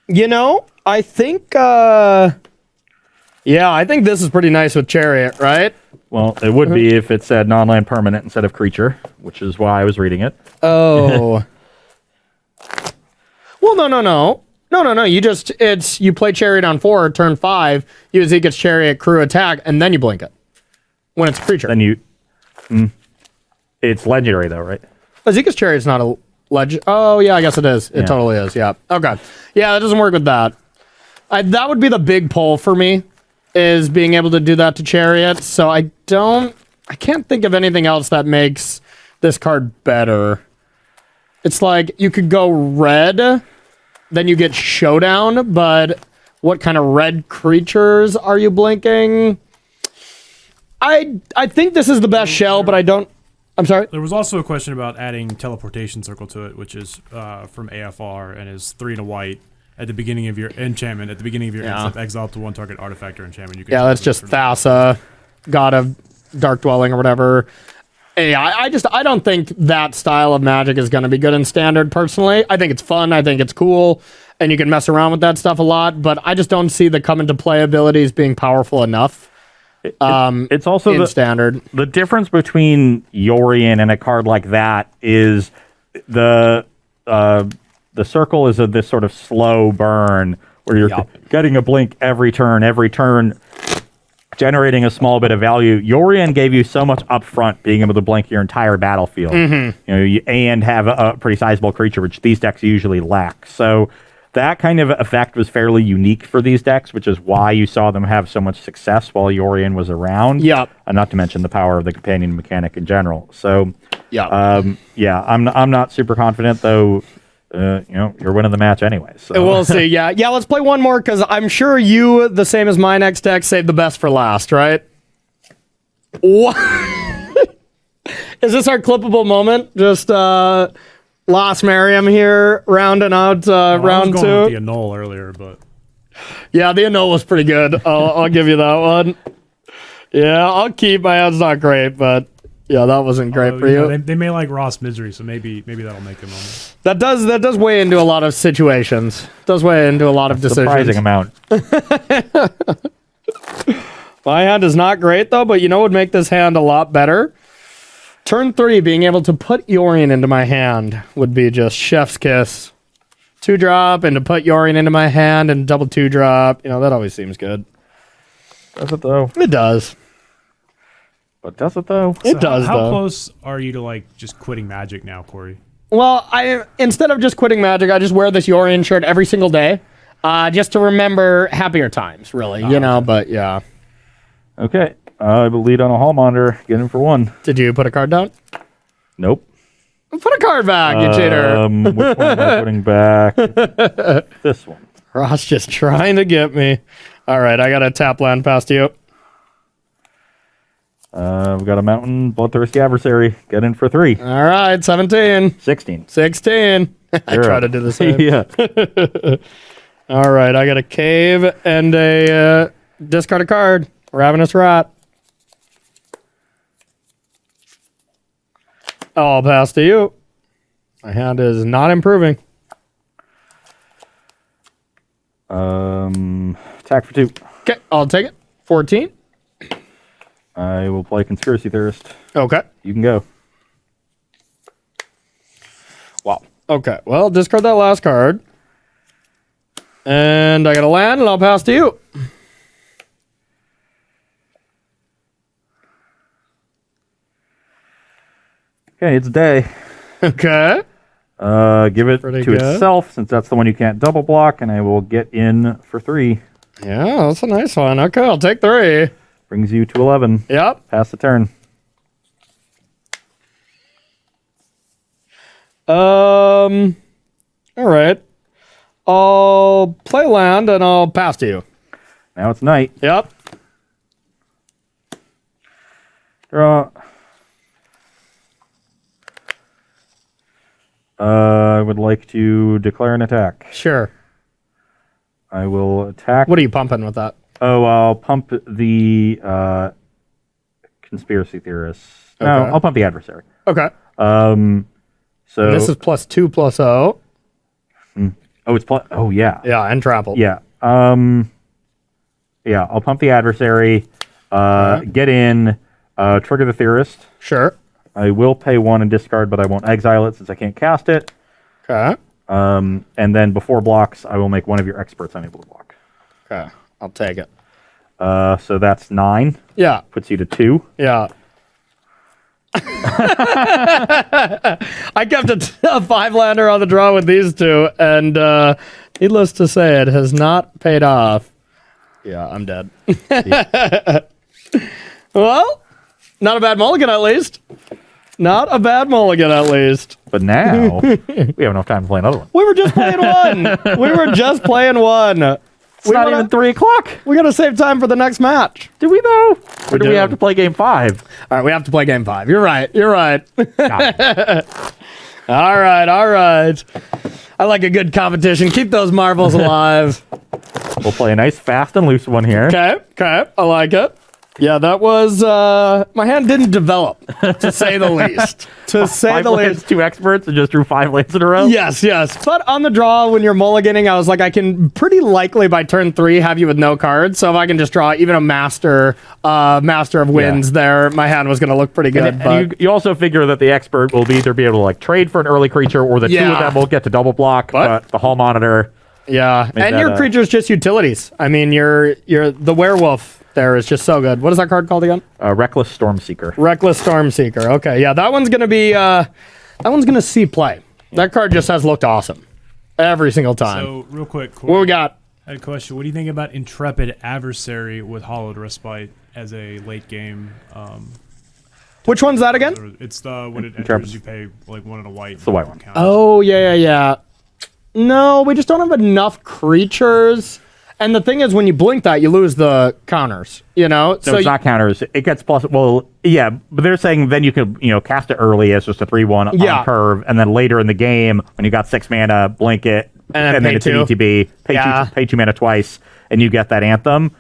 You know, I think, I think this is pretty nice with Chariot, right? Well, it would be if it said non-land permanent instead of creature, which is why I was reading it. Oh. Well, no. You play Chariot on 4, turn 5, you Ezekiel's Chariot, crew attack, and then you blink it. When it's a creature. Then it's legendary though, right? Ezekiel's Chariot's not a legend. Oh, yeah, I guess it is. It totally is, yeah. Okay. Yeah, that doesn't work with that. That would be the big pull for me, is being able to do that to Chariot. So I can't think of anything else that makes this card better. It's like, you could go red, then you get Showdown, but what kind of red creatures are you blinking? I think this is the best shell, but I don't... I'm sorry? There was also a question about adding Teleportation Circle to it, which is from AFR and is 3 and a white at the beginning of your enchantment. At the beginning of your end step, exile up to 1 target artifact or enchantment. You can that's just Thassa, God of Dark Dwelling or whatever. Hey, I don't think that style of Magic is going to be good in Standard, personally. I think it's fun. I think it's cool. And you can mess around with that stuff a lot. But I just don't see the come-into-play abilities being powerful enough. It's also in Standard. The difference between Yorion and a card like that is the circle is this sort of slow burn where you're getting a blink every turn, generating a small bit of value. Yorion gave you so much upfront, being able to blink your entire battlefield, and have a pretty sizable creature, which these decks usually lack. So that kind of effect was fairly unique for these decks, which is why you saw them have so much success while Yorion was around. Yep. And not to mention the power of the companion mechanic in general. So, I'm not super confident though. You're winning the match anyway. So. We'll see. Yeah. Let's play one more, because I'm sure you, the same as my next deck, saved the best for last, right? What? Is this our clippable moment? Just Lost Merriam here, rounding out round 2. I was going with the annul earlier, but yeah, the annul was pretty good. I'll give you that one. Yeah, I'll keep. My hand's not great, but yeah, that wasn't great for you. They may like Ross Misery, so maybe that'll make them on it. That does weigh into a lot of situations. Does weigh into a lot of decisions. Surprising amount. My hand is not great though, but would make this hand a lot better. Turn 3, being able to put Yorion into my hand would be just chef's kiss. 2-drop and to put Yorion into my hand and double 2-drop. That always seems good. Does it though? It does. But does it though? It does. How close are you to just quitting Magic now, Corey? Well, instead of just quitting Magic, I just wear this Yorion shirt every single day, just to remember happier times. Really, okay. But yeah. Okay, I will lead on a Hall Monitor. Get in for 1. Did you put a card down? Nope. Put a card back, you cheater. Which one am I putting back? This one. Ross just trying to get me. All right, I got a tap land past you. We've got a Mountain, Bloodthirsty Adversary. Get in for 3. All right, 17. 16. 16. I try to do the same. Yeah. All right, I got a Cave and a discard a card. Ravenous Rat. I'll pass to you. My hand is not improving. Attack for 2. Okay, I'll take it. 14. I will play Conspiracy Theorist. Okay. You can go. Wow. Okay, well, discard that last card. And I got a land, and I'll pass to you. Okay, it's day. Okay. Give it Pretty to good. itself, since that's the one you can't double block, and I will get in for 3. Yeah, that's a nice one. Okay, I'll take 3. Brings you to 11. Yep. Pass the turn. All right. I'll play land and I'll pass to you. Now it's night. Yep. Draw. I would like to declare an attack. Sure. I will attack. What are you pumping with that? Oh, I'll pump the conspiracy theorists. No, Okay. I'll pump the adversary. Okay. So And this is +2 +0. oh, it's plus. Oh, yeah, Yeah, and trample. yeah. Yeah. I'll pump the adversary. Get in. Trigger the theorist. Sure. I will pay 1 and discard, but I won't exile it since I can't cast it. Okay. And then before blocks, I will make one of your experts unable to block. Okay. I'll take it. So that's 9. Yeah. Puts you to 2. Yeah. I kept a 5-lander on the draw with these two, and needless to say, it has not paid off. Yeah, I'm dead. Well, not a bad mulligan at least. Not a bad mulligan at least. But now we have enough time to play another one. We were just playing one. We were just playing one. It's not even 3 o'clock. We gotta save time for the next match. Do we though? Or do we do. have to play game 5? All right, we have to play game 5. You're right. You're right. God. All right. All right. I like a good competition. Keep those marbles alive. We'll play a nice fast and loose one here. Okay. Okay. I like it. Yeah, that was my hand didn't develop, to say the least. To say 5 the lands, least. 2 experts, and just drew 5 lands in a row. Yes, yes. But on the draw, when you're mulliganing, I was like, I can pretty likely by turn 3 have you with no cards. So if I can just draw even a master of winds there, my hand was going to look pretty good. And you also figure that the expert will either be able to like trade for an early creature, or the 2 of them will get to double block. But the Hall Monitor. Yeah, Make and that your creature's just utilities. I mean, you're the werewolf there is just so good. What is that card called again? Reckless Stormseeker. Reckless Stormseeker. Okay, yeah, that one's gonna be that one's gonna see play. That card just has looked awesome every single time. So, real quick, What we got? I had a question. What do you think about Intrepid Adversary with Hollowed Respite as a late game? Which one's that again? It's the when it Intrepid. enters, you pay like 1 and a white. It's the white one. Oh yeah. No, we just don't have enough creatures. And the thing is, when you blink that, you lose the counters. You know, So it's not counters. It gets plus. Well, yeah, but they're saying then you could cast it early as just a 3/1 on curve, and then later in the game when you got 6 mana, blink it, And then then pay it's 2. an ETB. Pay 2 mana twice, and you get that anthem.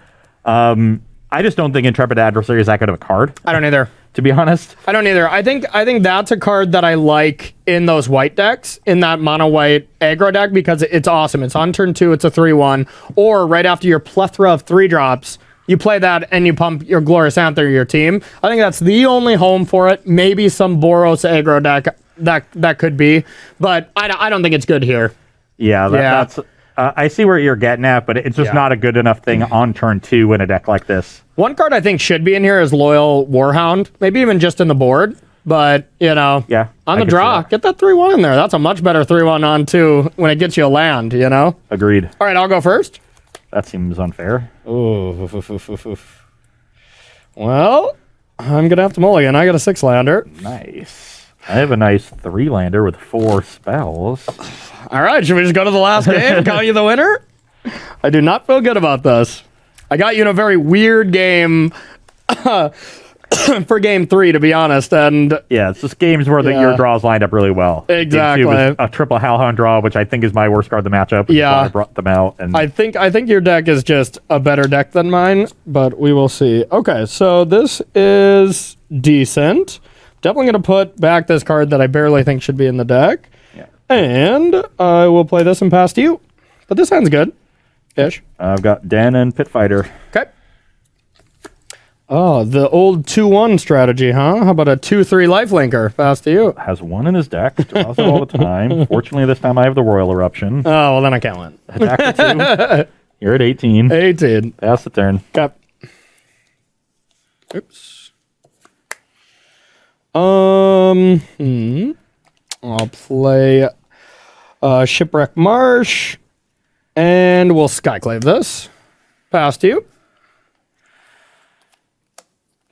I just don't think Intrepid Adversary is that good of a card, I don't either. to be honest. I don't either. I think that's a card that I like in those white decks, in that mono white aggro deck, because it's awesome. It's on turn 2, it's a 3/1, or right after your plethora of 3-drops, you play that and you pump your Glorious Anther your team. I think that's the only home for it. Maybe some Boros aggro deck that could be, but I don't think it's good here. Yeah, that's. I see where you're getting at, but it's just not a good enough thing on turn 2 in a deck like this. One card I think should be in here is Loyal Warhound, maybe even just in the board. But, Yeah, on I the can see draw, that. get that 3/1 in there. That's a much better 3/1 on 2 when it gets you a land, Agreed. All right, I'll go first. That seems unfair. Ooh. Well, I'm going to have to mulligan. I got a 6-lander. Nice. I have a nice 3-lander with 4 spells. All right, should we just go to the last game? Call you the winner? I do not feel good about this. I got you in a very weird game for game 3, to be honest. And Yeah, it's just games where your draws lined up really well. Exactly. Game 2 was a triple Hellhound draw, which I think is my worst card of the matchup. Which is why I brought them out. And I think your deck is just a better deck than mine, but we will see. Okay, so this is decent. Definitely going to put back this card that I barely think should be in the deck. Yeah. And I will play this and pass to you. But this sounds good. Ish. I've got Den and Pitfighter. Okay. Oh, the old 2-1 strategy, huh? How about a 2-3 lifelinker? Pass to you. Has 1 in his deck. Draws it all the time. Fortunately, this time I have the Royal Eruption. Oh, well, then I can't win. Attack for 2. You're at 18. 18. Pass the turn. Okay. Oops. I'll play Shipwreck Marsh, and we'll Skyclave this. Pass to you.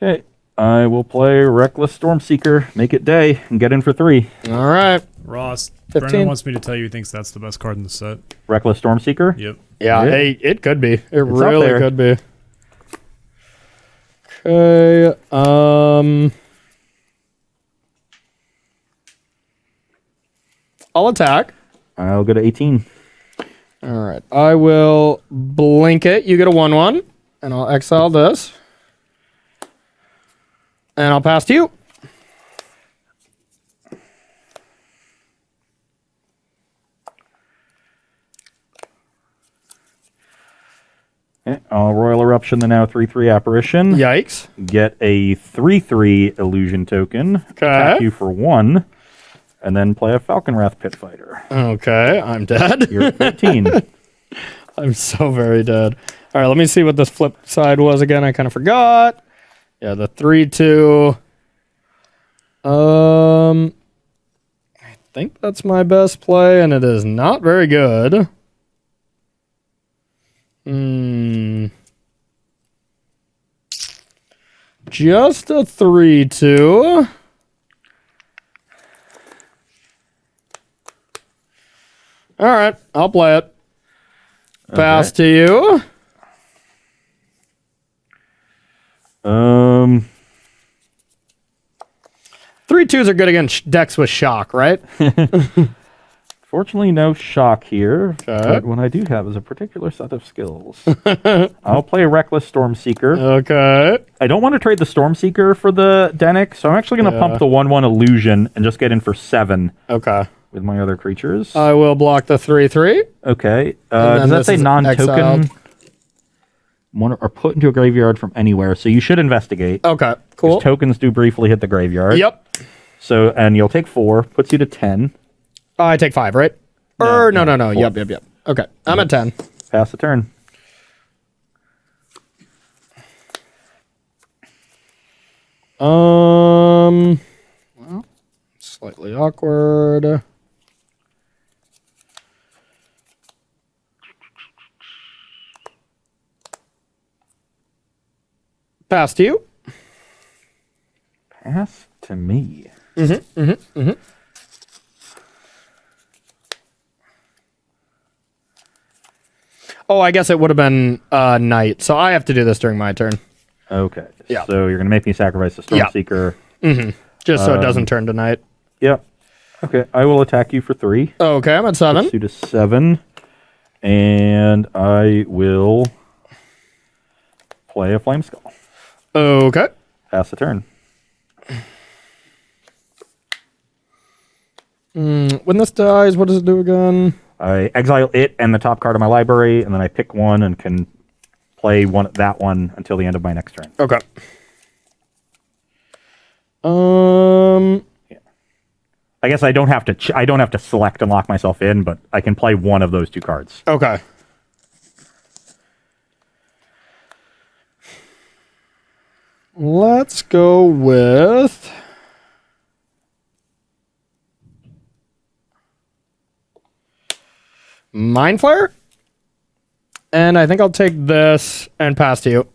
Okay. I will play Reckless Stormseeker, make it day, and get in for 3. All right. Ross, 15. Brennan wants me to tell you he thinks that's the best card in the set. Reckless Stormseeker. Yep. Yeah, Yeah. hey, it could be. It up really there. could be. Okay. I'll attack. I'll go to 18. All right. I will blink it. You get a 1/1, and I'll exile this. And I'll pass to you. Okay, I'll Royal Eruption the now 3/3 Apparition. Yikes. Get a 3/3 Illusion token. Attack you for 1. And then play a Falcon Wrath Pit Fighter. Okay, I'm dead. You're at 15. I'm so very dead. All right, let me see what this flip side was again. I kind of forgot. Yeah, the 3/2. I think that's my best play, and it is not very good. Just a 3/2. All right, I'll play it. Pass to you. Three twos are good against decks with shock, right? Fortunately, no shock here. Okay. But what I do have is a particular set of skills. I'll play Reckless Stormseeker. Okay. I don't want to trade the Stormseeker for the Denic, so I'm actually going to pump the 1/1 Illusion and just get in for 7 Okay. with my other creatures. I will block the 3/3. Okay. then Does that this say is non-token? exiled. Or put into a graveyard from anywhere, so you should investigate. Okay. Cool. Tokens do briefly hit the graveyard. Yep. So, and you'll take 4, puts you to 10. I take 5, right? No. Yep. Okay. I'm at 10. Pass the turn. Well, slightly awkward. Pass to you. Pass to me. Oh, I guess it would have been night, so I have to do this during my turn. Okay. Yeah. So you're going to make me sacrifice the Stormseeker. Just so it doesn't turn to night. Yep. Okay. I will attack you for 3. Okay, I'm at 7. Puts you to 7. And I will play a Flame Skull. Okay. Pass the turn. When this dies, what does it do again? I exile it and the top card of my library, and then I pick one and can play that one until the end of my next turn. Okay. I guess I don't have to. I don't have to select and lock myself in, but I can play one of those 2 cards. Okay. Let's go with Mind Flare. And I think I'll take this and pass to you.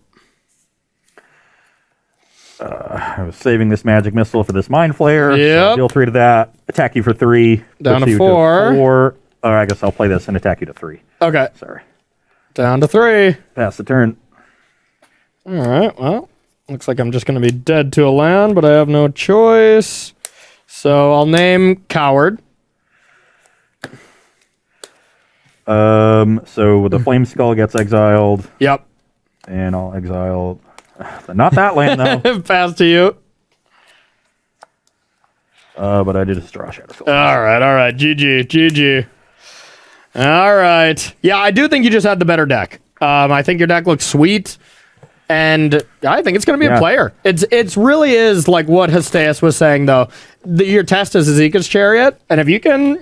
I was saving this Magic Missile for this Mind Flare. Yep. So deal 3 to that. Attack you for 3. Down puts to you 4. 4. Or I guess I'll play this and attack you to 3. Okay. Sorry. Down to 3. Pass the turn. All right. Well, looks like I'm just going to be dead to a land, but I have no choice. So I'll name Coward. So the Flame Skull gets exiled, Yep. and I'll exile. Not that land though. Pass to you. But I did just draw Shadow Filter. All right. GG. All right. Yeah, I do think you just had the better deck. I think your deck looks sweet, and I think it's going to be a player. It's really is like what Hesteus was saying though. Your test is Ezekiel's Chariot, and if you can,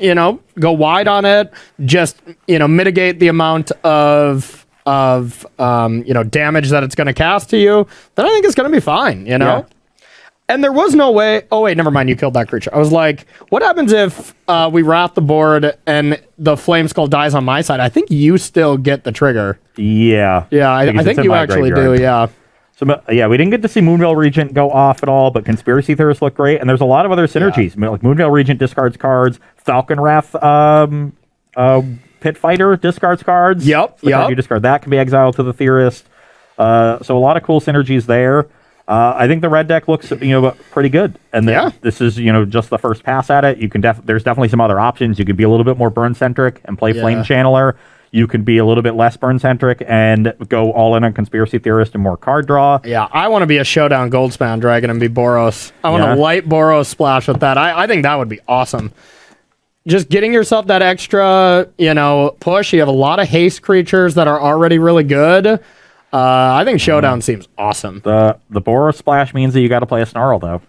go wide on it, just mitigate the amount of damage that it's going to cast to you, then I think it's going to be fine. Yeah. And there was no way. Oh wait, never mind. You killed that creature. I was like, what happens if we wrath the board and the Flame Skull dies on my side? I think you still get the trigger. Yeah. Yeah, I Because think it's in you my actually graveyard. do. Yeah. Yeah, we didn't get to see Moonveil Regent go off at all, but Conspiracy Theorists look great, and there's a lot of other synergies. Like Moonveil Regent discards cards, Falcon Wrath Pit Fighter discards cards. Yep, So the card you discard that can be exiled to the Theorist. So a lot of cool synergies there. I think the red deck looks pretty good, and this is just the first pass at it. You can there's definitely some other options. You could be a little bit more burn centric and play Flame Channeler. You could be a little bit less burn-centric and go all in on Conspiracy Theorist and more card draw. Yeah, I want to be a Showdown Goldspan Dragon and be Boros. I want to light Boros splash with that. I think that would be awesome. Just getting yourself that extra, push. You have a lot of haste creatures that are already really good. I think Showdown seems awesome. The Boros splash means that you got to play a Snarl, though.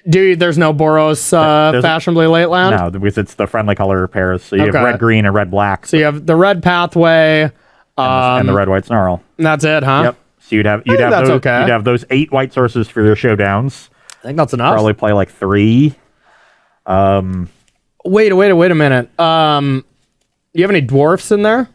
Dude, there's no Boros fashionably late land? No, because it's the friendly color pairs. So you have red-green and red-black. So you have the red pathway. And the red-white Snarl. That's it, huh? Yep. So you'd have those 8 white sources for your showdowns. I think that's enough. Probably play like 3. Wait a minute. You have any dwarfs in there?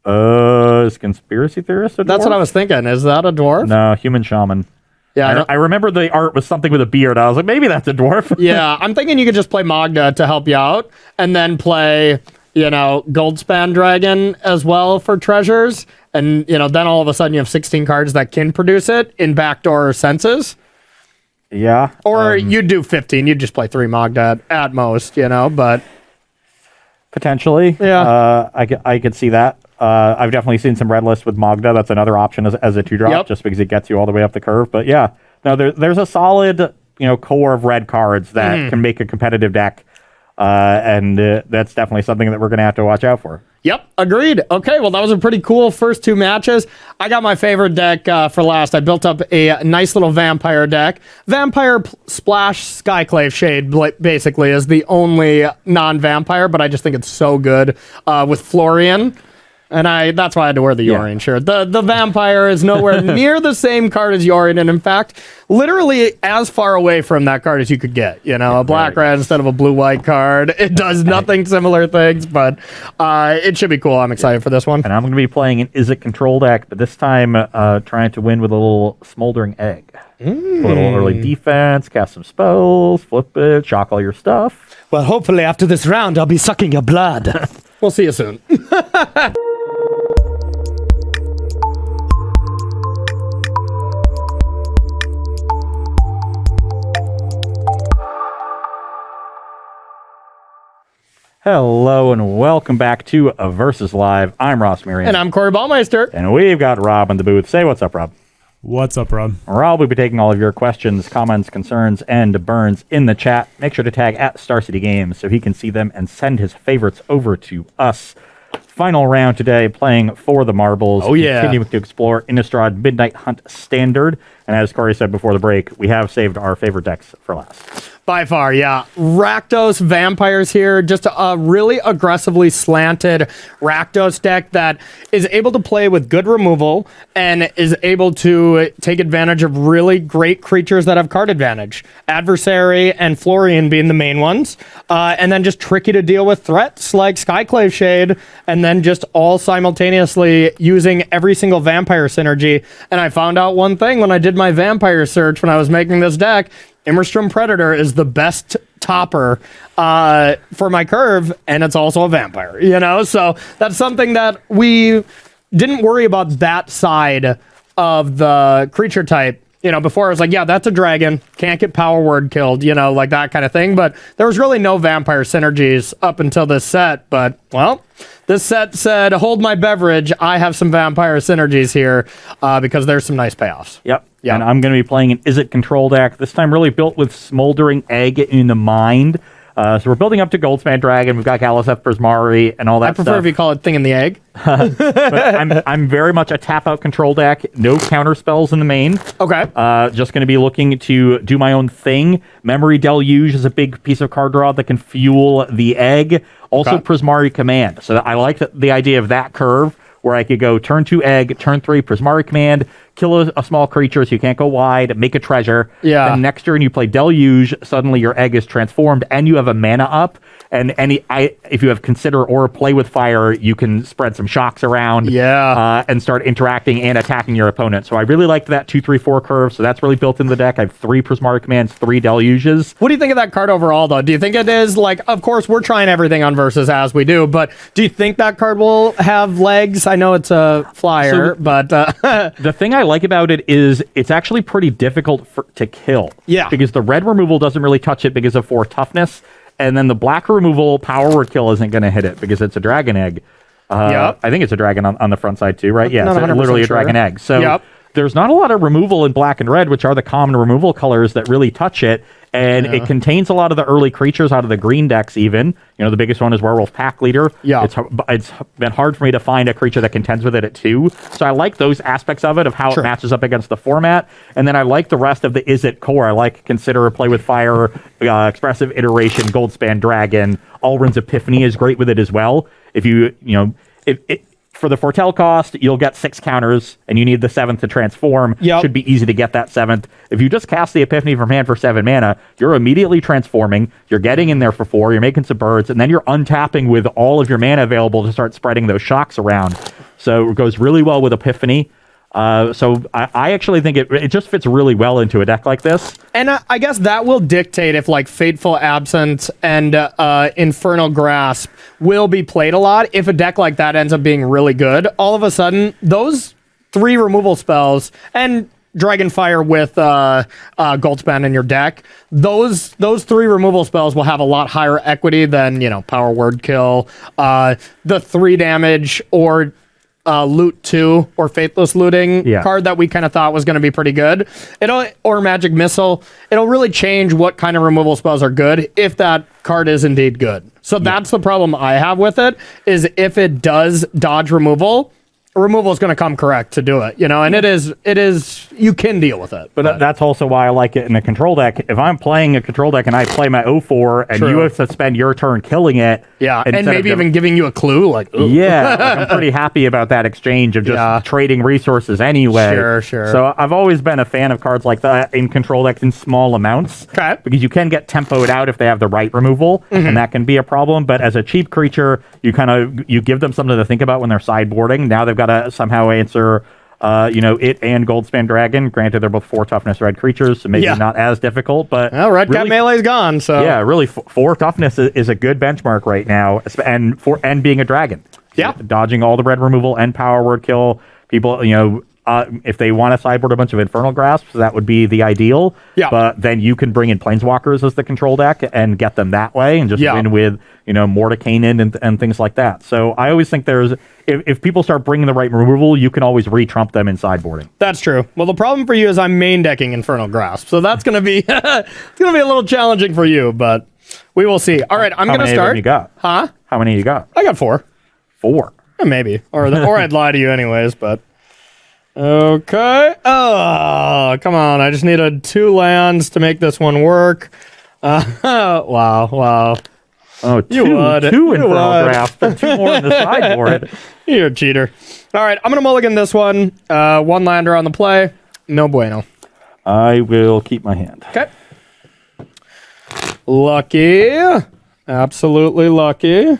Is Conspiracy Theorist a dwarf? That's what I was thinking. Is that a dwarf? No, Human Shaman. Yeah, I remember the art was something with a beard. I was like, maybe that's a dwarf. Yeah, I'm thinking you could just play Magda to help you out, and then play, Goldspan Dragon as well for treasures, and then all of a sudden you have 16 cards that can produce it in backdoor senses. Yeah. Or you'd do 15. You'd just play 3 Magda at most, but potentially. Yeah. I could see that. I've definitely seen some red lists with Magda. That's another option as a 2-drop, just because it gets you all the way up the curve. But yeah, no, there's a solid core of red cards that can make a competitive deck, and that's definitely something that we're going to have to watch out for. Yep, agreed. Okay, well, that was a pretty cool first 2 matches. I got my favorite deck for last. I built up a nice little vampire deck. Vampire Splash Skyclave Shade, basically, is the only non-vampire, but I just think it's so good with Florian. And that's why I had to wear the Yorion shirt. The vampire is nowhere near the same card as Yorion, and in fact, literally as far away from that card as you could get. A black-red instead of a blue-white card. It does nothing similar things, but it should be cool. I'm excited for this one. And I'm going to be playing an Is It Control deck, but this time trying to win with a little Smoldering Egg. A little early defense, cast some spells, flip it, shock all your stuff. Well, hopefully after this round, I'll be sucking your blood. We'll see you soon. Hello and welcome back to A Versus Live. I'm Ross Miriam. And I'm Corey Baumeister. And we've got Rob in the booth. Say what's up, Rob. What's up, Rob? Rob will be taking all of your questions, comments, concerns, and burns in the chat. Make sure to tag at Star City Games so he can see them and send his favorites over to us. Final round today, playing for the marbles. Oh, yeah. Continuing to explore Innistrad Midnight Hunt Standard. And as Corey said before the break, we have saved our favorite decks for last. By far, yeah. Rakdos Vampires here. Just a really aggressively slanted Rakdos deck that is able to play with good removal and is able to take advantage of really great creatures that have card advantage. Adversary and Florian being the main ones. And then just tricky to deal with threats like Skyclave Shade, and then just all simultaneously using every single vampire synergy. And I found out one thing when I did my vampire search when I was making this deck. Immerstrom Predator is the best topper for my curve, and it's also a vampire, So that's something that we didn't worry about that side of the creature type. Before I was like, yeah, that's a dragon. Can't get power word killed, like that kind of thing. But there was really no vampire synergies up until this set. But, well, this set said, hold my beverage. I have some vampire synergies here because there's some nice payoffs. Yep. Yeah. And I'm going to be playing an Is It Control deck, this time really built with Smoldering Egg in the mind. So we're building up to Goldspan Dragon. We've got Galliseth Prismari and all that stuff. I prefer if you call it Thing in the Egg. But I'm very much a tap-out control deck. No counter spells in the main. Okay. Just going to be looking to do my own thing. Memory Deluge is a big piece of card draw that can fuel the egg. Also, Prismari Command. So I like the idea of that curve, where I could go turn 2 Egg, turn 3 Prismari Command, kill a small creature so you can't go wide, make a treasure. Yeah. Then next turn you play Deluge, suddenly your egg is transformed and you have a mana up. And if you have Consider or Play with Fire, you can spread some shocks around. Yeah. And start interacting and attacking your opponent. So I really liked that 2-3-4 curve. So that's really built in the deck. I have 3 Prismatic Commands, 3 Deluges. What do you think of that card overall, though? Do you think it is like, of course, we're trying everything on Versus as we do, but do you think that card will have legs? I know it's a flyer, but the thing I like about it is it's actually pretty difficult to kill. Yeah. Because the red removal doesn't really touch it because of 4 toughness. And then the black removal power word kill isn't going to hit it because it's a dragon egg. Yep. I think it's a dragon on the front side too, right? Yeah, Not it's 100% literally a sure. dragon egg. So Yep. there's not a lot of removal in black and red, which are the common removal colors that really touch it. And it contains a lot of the early creatures out of the green decks even. You know, the biggest one is Werewolf Pack Leader. Yeah. It's been hard for me to find a creature that contends with it at 2. So I like those aspects of it, of how it matches up against the format. And then I like the rest of the Is It core. I like Consider, Play with Fire, Expressive Iteration, Goldspan Dragon. Alrund's Epiphany is great with it as well. If for the Foretell cost, you'll get 6 counters, and you need the 7th to transform. Yep. Should be easy to get that 7th. If you just cast the Epiphany from hand for 7 mana, you're immediately transforming, you're getting in there for 4, you're making some birds, and then you're untapping with all of your mana available to start spreading those shocks around. So it goes really well with Epiphany. So I actually think it just fits really well into a deck like this. And I guess that will dictate if like Fateful Absence and Infernal Grasp will be played a lot. If a deck like that ends up being really good, all of a sudden those 3 removal spells and Dragonfire with Goldspan in your deck, those 3 removal spells will have a lot higher equity than, Power Word Kill, the 3 damage or Loot 2 or Faithless Looting card that we kind of thought was going to be pretty good. Or Magic Missile. It'll really change what kind of removal spells are good if that card is indeed good. So that's the problem I have with it, is if it does dodge removal is going to come correct to do it, and it is, you can deal with it. But that's also why I like it in a control deck. If I'm playing a control deck and I play my 0-4 and you have to spend your turn killing it. Yeah, and maybe even giving you a clue, like, ooh. Yeah, like I'm pretty happy about that exchange of just trading resources anyway. Sure. So I've always been a fan of cards like that in control decks in small amounts. Okay. Because you can get tempoed out if they have the right removal, and that can be a problem. But as a cheap creature, you give them something to think about when they're sideboarding. Now they've got to somehow answer it and Goldspan Dragon. Granted, they're both 4 toughness red creatures, so maybe not as difficult. But Red Cat Melee's gone, so yeah, really 4 toughness is a good benchmark right now, and being a dragon. Yeah, dodging all the red removal and power word kill. People, if they want to sideboard a bunch of Infernal Grasps, that would be the ideal. Yeah. But then you can bring in Planeswalkers as the control deck and get them that way, and just win with Mordekainen and things like that. So I always think if people start bringing the right removal, you can always re-trump them in sideboarding. That's true. Well, the problem for you is I'm main decking Infernal Grasp, so that's gonna be it's gonna be a little challenging for you, but we will see. All right, I'm gonna start. How many you got? Huh? How many you got? I got 4. 4. Maybe, or I'd lie to you anyways, but. Okay. Oh, come on. I just needed 2 lands to make this one work. Wow. Oh, two Infernal Grasp and 2 more in the sideboard. You're a cheater. All right, I'm going to mulligan this one. 1 lander on the play. No bueno. I will keep my hand. Okay. Lucky. Absolutely lucky.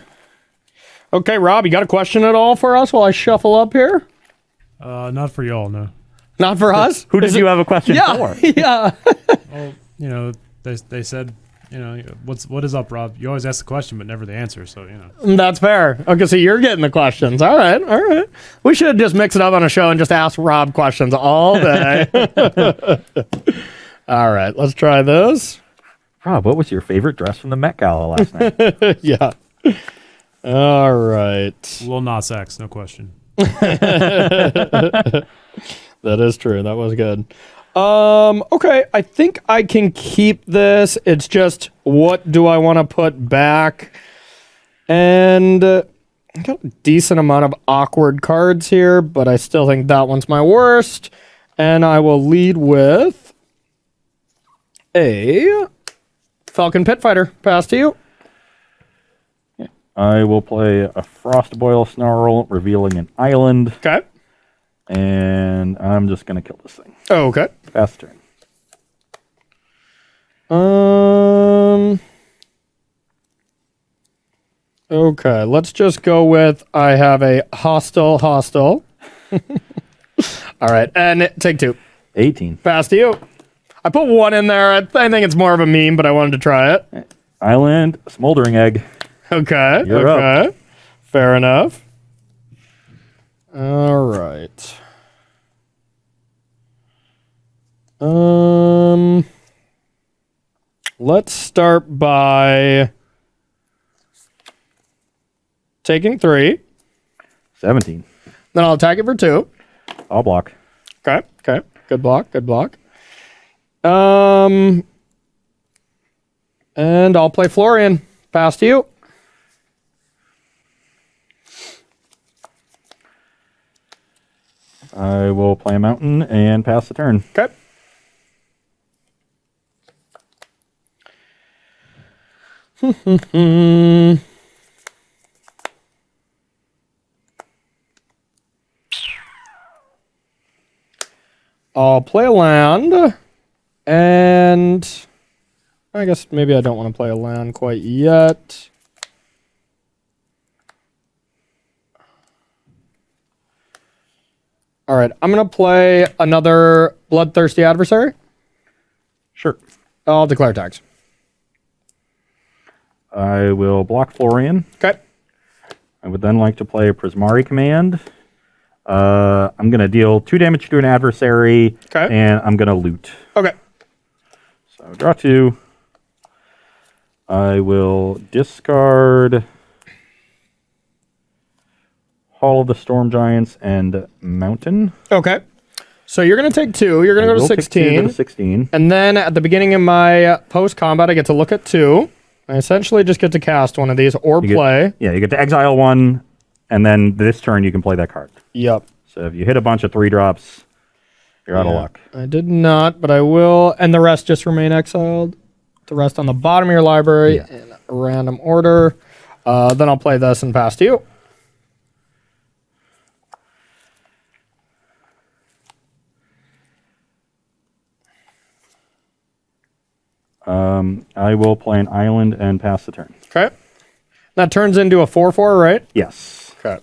Okay, Rob, you got a question at all for us while I shuffle up here? Not for y'all, no. Not for us? Who did you have a question for? Yeah. Well, they said, what is up, Rob? You always ask the question, but never the answer, so, That's fair. Okay, so you're getting the questions. All right. We should just mix it up on a show and just ask Rob questions all day. All right, let's try this. Rob, what was your favorite dress from the Met Gala last night? Yeah. All right. Lil Nas X, no question. That is true. That was good. Okay, I think I can keep this. It's just, what do I want to put back? And I got a decent amount of awkward cards here, but I still think that one's my worst. And I will lead with a Falcon Pitfighter. Pass to you. I will play a Frostboil Snarl, revealing an island. Okay. And I'm just going to kill this thing. Oh, okay. Pass the turn. Okay, let's just go with I have a hostile. All right, and take 2. 18. Pass to you. I put 1 in there. I think it's more of a meme, but I wanted to try it. Island, Smoldering Egg. Okay. You're up. Fair enough. All right. Let's start by taking 3. 17. Then I'll attack it for 2. I'll block. Okay. Good block. And I'll play Florian. Pass to you. I will play a mountain and pass the turn. Okay. I'll play a land, and I guess maybe I don't want to play a land quite yet. All right, I'm going to play another Bloodthirsty Adversary. Sure. I'll declare tax. I will block Florian. Okay. I would then like to play a Prismari command. I'm going to deal 2 damage to an adversary, Okay. and I'm going to loot. Okay. So draw 2. I will discard Hall of the Storm Giants and Mountain. Okay. So you're going to take 2. You're going to go to We'll take 2 16. to 16. And then at the beginning of my post-combat, I get to look at 2. I essentially just get to cast one of these or play. You get to exile 1, and then this turn you can play that card. Yep. So if you hit a bunch of 3-drops, you're out of luck. I did not, but I will. And the rest just remain exiled. The rest on the bottom of your library in random order. Then I'll play this and pass to you. I will play an island and pass the turn. Okay. That turns into a 4/4, right? Yes. Okay.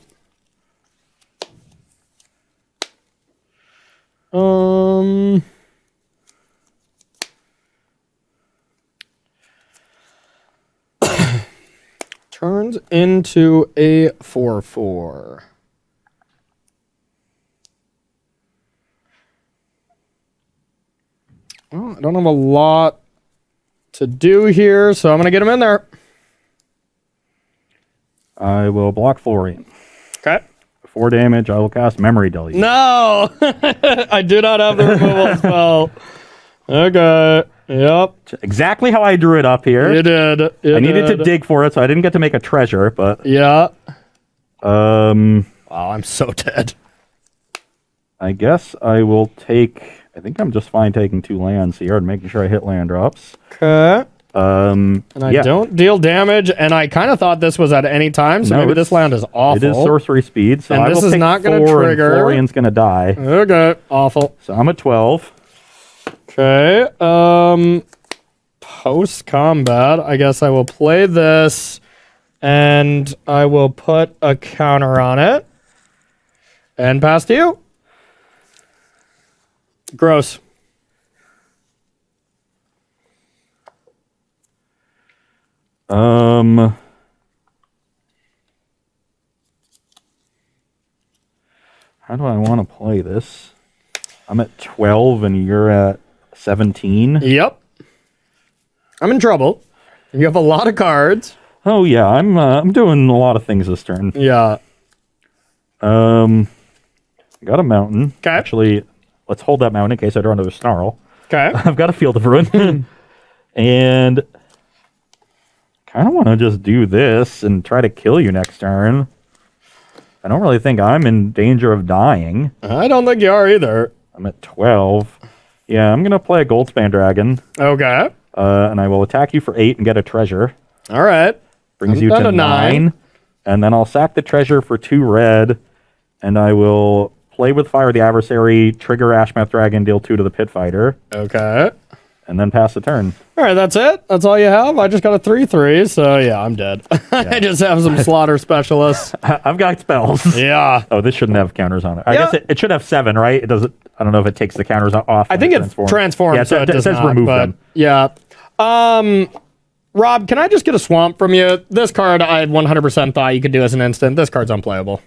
Turns into a 4/4. Well, I don't have a lot to do here, so I'm going to get him in there. I will block Florian. Okay. 4 damage, I will cast Memory Deluge. No! I do not have the removal spell. Okay. Yep. Exactly how I drew it up here. You did. I needed to dig for it, so I didn't get to make a treasure, but... Yeah. Wow, I'm so dead. I guess I will take... I think I'm just fine taking 2 lands here and making sure I hit land drops. Okay. And I don't deal damage, and I kind of thought this was at any time, so maybe this land is awful. It is sorcery speed, so and I this will is take not going to 4 trigger. and Florian's going to die. Okay, awful. So I'm at 12. Okay. Post combat, I guess I will play this, and I will put a counter on it, and pass to you. Gross. How do I want to play this? I'm at 12 and you're at 17. Yep. I'm in trouble. You have a lot of cards. Oh yeah, I'm doing a lot of things this turn. Yeah. Got a mountain. Okay. Actually, let's hold that mountain in case I draw another snarl. Okay. I've got a Field of Ruin. And kind of want to just do this and try to kill you next turn. I don't really think I'm in danger of dying. I don't think you are either. I'm at 12. Yeah, I'm going to play a Goldspan Dragon. Okay. And I will attack you for 8 and get a treasure. All right. Brings you to 9. And then I'll sack the treasure for 2 red. And I will play with fire the adversary, trigger Ashmeth Dragon, deal 2 to the pit fighter, Okay. and then pass the turn. All right, that's it. That's all you have. I just got a 3/3, so yeah, I'm dead. I just have some slaughter specialists. I've got spells. Yeah. Oh, this shouldn't have counters on it. I Yeah. guess it should have 7, right? It doesn't. I don't know if it takes the counters off. I think it's transformed, Yeah, so it it does says not, remove but them. yeah. Rob, can I just get a swamp from you? This card I 100% thought you could do as an instant. This card's unplayable.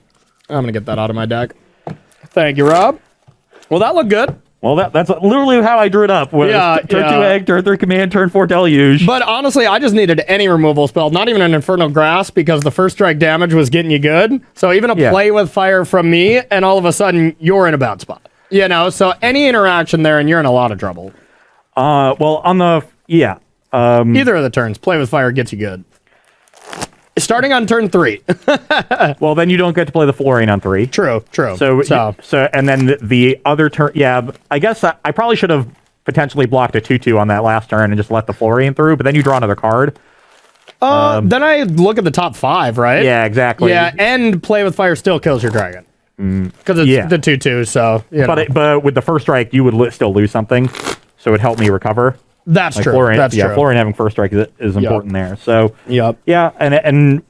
I'm going to get that out of my deck. Thank you, Rob. Well, that looked good. Well, that's literally how I drew it up. Yeah, turn 2 egg, turn 3 command, turn 4 deluge. But honestly, I just needed any removal spell, not even an Infernal Grasp, because the first strike damage was getting you good. So even a play with fire from me, and all of a sudden, you're in a bad spot. You know, so any interaction there, and you're in a lot of trouble. Well, on the Either of the turns, play with fire gets you good. Starting on turn 3. well, then you don't get to play the Florian on 3. True. So and then the other turn, I guess I probably should have potentially blocked a 2/2 on that last turn and just let the Florian through, but then you draw another card. Then I look at the top 5, right? Yeah, exactly. Yeah, and play with fire still kills your dragon. Because it's the 2/2, so, you know. But with the first strike, you would still lose something, so it would help me recover. That's true. Florian, That's true. Florian having first strike is important there. So Yep. yeah, and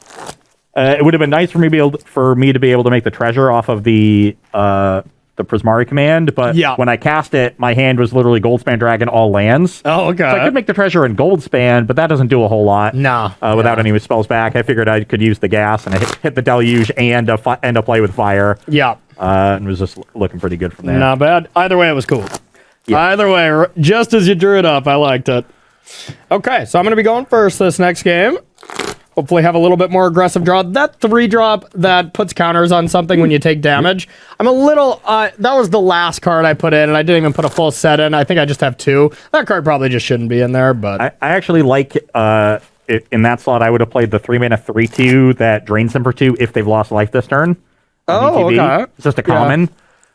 it would have been nice for me to be able to make the treasure off of the Prismari command, but when I cast it, my hand was literally Goldspan Dragon all lands. Oh, okay. So I could make the treasure in Goldspan, but that doesn't do a whole lot. No. Without any spells back, I figured I could use the gas and I hit the deluge and end up play with fire. Yeah. And was just looking pretty good from there. Not bad. Either way, it was cool. Yeah. Either way, just as you drew it up, I liked it. Okay, so I'm going to be going first this next game. Hopefully have a little bit more aggressive draw. That 3-drop that puts counters on something when you take damage. I'm a little... that was the last card I put in, and I didn't even put a full set in. I think I just have 2. That card probably just shouldn't be in there, but... I actually like... in that slot, I would have played the 3-mana 3/2 that drains them for 2 if they've lost life this turn. Oh, okay. It's just a common.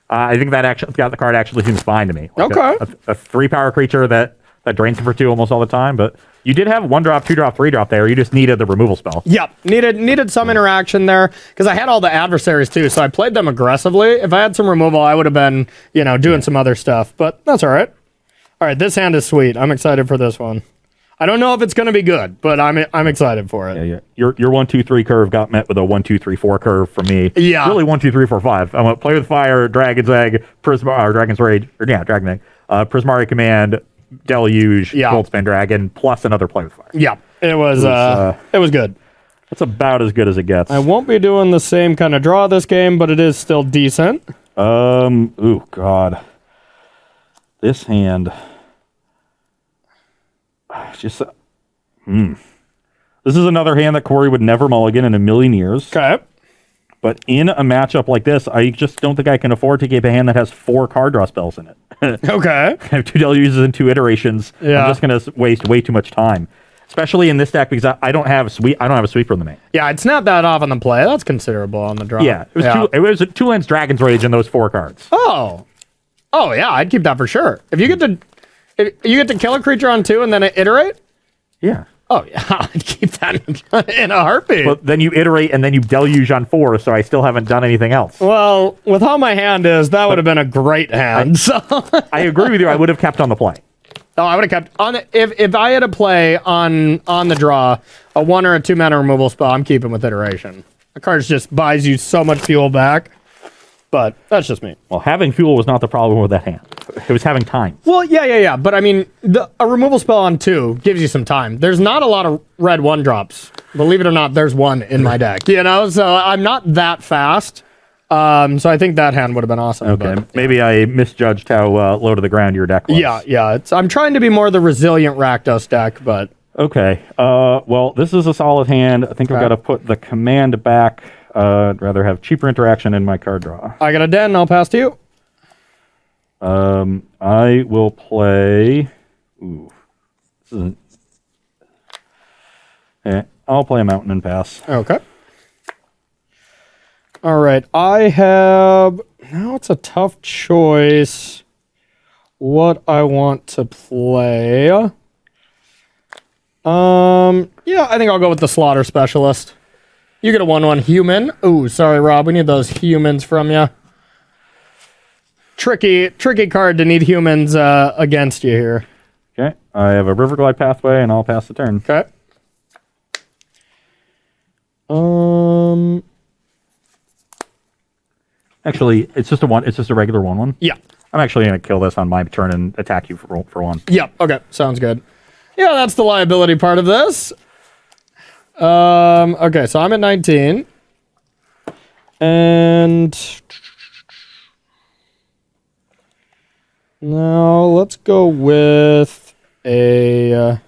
I think that the card actually seems fine to me. Like Okay. A 3-power creature that drains them for 2 almost all the time, but you did have 1-drop, 2-drop, 3-drop there. You just needed the removal spell. Yep, needed some interaction there because I had all the adversaries too, so I played them aggressively. If I had some removal, I would have been, doing some other stuff, but that's all right. All right, this hand is sweet. I'm excited for this one. I don't know if it's going to be good, but I'm excied for it. Yeah. Your 1, 2, 3 curve got met with a 1, 2, 3, 4 curve from me. Yeah. Really 1, 2, 3, 4, 5. I went play with fire, Dragon's Egg, Dragon's Rage, Dragon Egg, Prismari Command, Deluge, Goldspan Dragon, plus another play with fire. Yeah, it was good. That's about as good as it gets. I won't be doing the same kind of draw this game, but it is still decent. Oh God. This hand. Just. This is another hand that Corey would never mulligan in a million years. Okay. But in a matchup like this, I just don't think I can afford to keep a hand that has 4 card draw spells in it. Okay. I have 2 deluges and 2 iterations. Yeah. I'm just going to waste way too much time. Especially in this deck because I don't have a sweeper in the main. Yeah, I'd snap that off on the play. That's considerable on the draw. Yeah, it was 2 lands Dragon's Rage and those 4 cards. Oh yeah, I'd keep that for sure. If you get to kill a creature on 2 and then iterate. Yeah. Oh yeah, I'd keep that in a heartbeat. Well, then you iterate and then you deluge on 4, so I still haven't done anything else. Well, with how my hand is, that would have been a great hand. I agree with you. I would have kept on the play. Oh, I would have kept on if I had a play on the draw a 1 or a 2 mana removal spell. I'm keeping with iteration. The card just buys you so much fuel back. But that's just me. Well, having fuel was not the problem with that hand. It was having time. Well, yeah. But I mean, a removal spell on 2 gives you some time. There's not a lot of red 1-drops. Believe it or not, there's 1 in my deck. So I'm not that fast. So I think that hand would have been awesome. Okay, but, maybe I misjudged how low to the ground your deck was. Yeah. I'm trying to be more the resilient Rakdos deck, but... Okay, well, this is a solid hand. I think I've got to put the command back. I'd rather have cheaper interaction in my card draw. I got a den, I'll pass to you. I will play... Ooh. This isn't... Yeah, I'll play a mountain and pass. Okay. All right, I have... Now it's a tough choice what I want to play. Yeah, I think I'll go with the Slaughter Specialist. You get a 1/1 human. Ooh, sorry, Rob. We need those humans from you. tricky card to need humans against you here. Okay, I have a River Glide pathway, and I'll pass the turn. Okay. Actually, it's just a regular 1/1. Yeah. I'm actually going to kill this on my turn and attack you for 1. Yep. Okay. Sounds good. Yeah, that's the liability part of this. Okay, so I'm at 19. And now let's go with a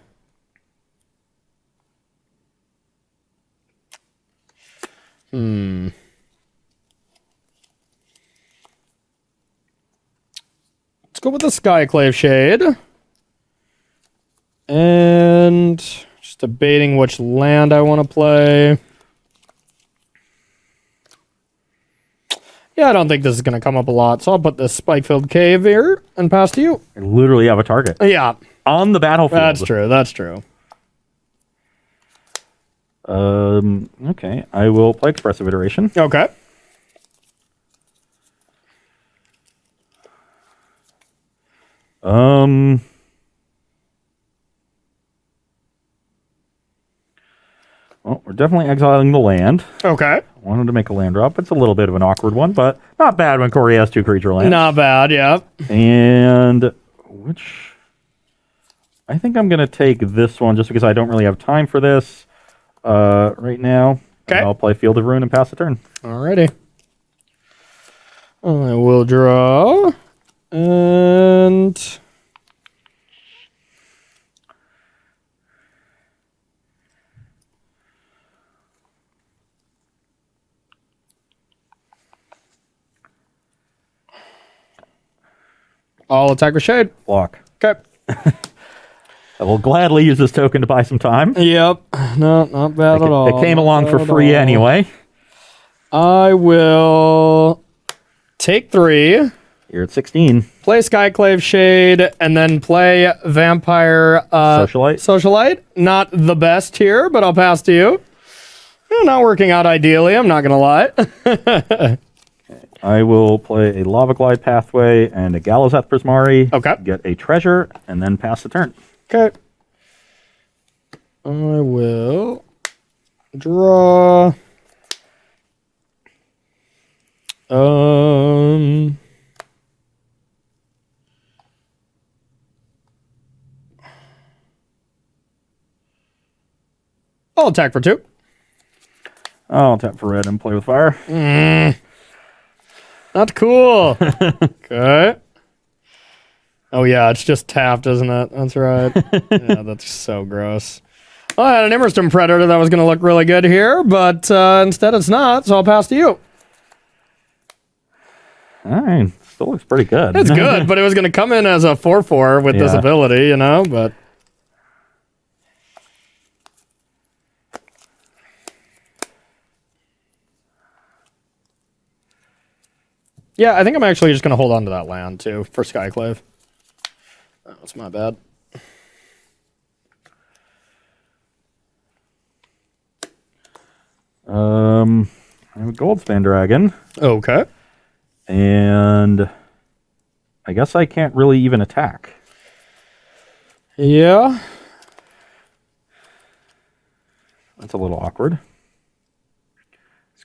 Let's go with the Skyclave Shade. And just debating which land I want to play. Yeah, I don't think this is going to come up a lot, so I'll put this Spike-Filled Cave here and pass to you. I literally have a target. Yeah. On the battlefield. That's true. Okay, I will play Expressive Iteration. Okay. Well, we're definitely exiling the land. Okay. Wanted to make a land drop. It's a little bit of an awkward one, but not bad when Corey has 2 creature lands. Not bad, yeah. And I think I'm going to take this one just because I don't really have time for this right now. Okay. I'll play Field of Ruin and pass the turn. Alrighty. I will draw. And I'll attack with Shade. Block. Okay. I will gladly use this token to buy some time. Yep. No, not bad at all. It came along for free anyway. I will take 3. You're at 16. Play Skyclave Shade, and then play Vampire Socialite. Not the best here, but I'll pass to you. Not working out ideally, I'm not going to lie. I will play a Lava Glide pathway and a Galazeth Prismari. Okay. Get a treasure, and then pass the turn. Okay. I will draw. I'll attack for 2. I'll tap for red and play with fire. Not cool. Okay. Oh, yeah, it's just tapped, isn't it? That's right. Yeah, that's so gross. Well, I had an Innistrad Predator that was going to look really good here, but instead it's not, so I'll pass to you. All right. Still looks pretty good. It's good, but it was going to come in as a 4/4 with this ability, you know, but... Yeah, I think I'm actually just going to hold on to that land, too, for Skyclave. That was my bad. I have a Goldspan Dragon. Okay. And I guess I can't really even attack. Yeah. That's a little awkward.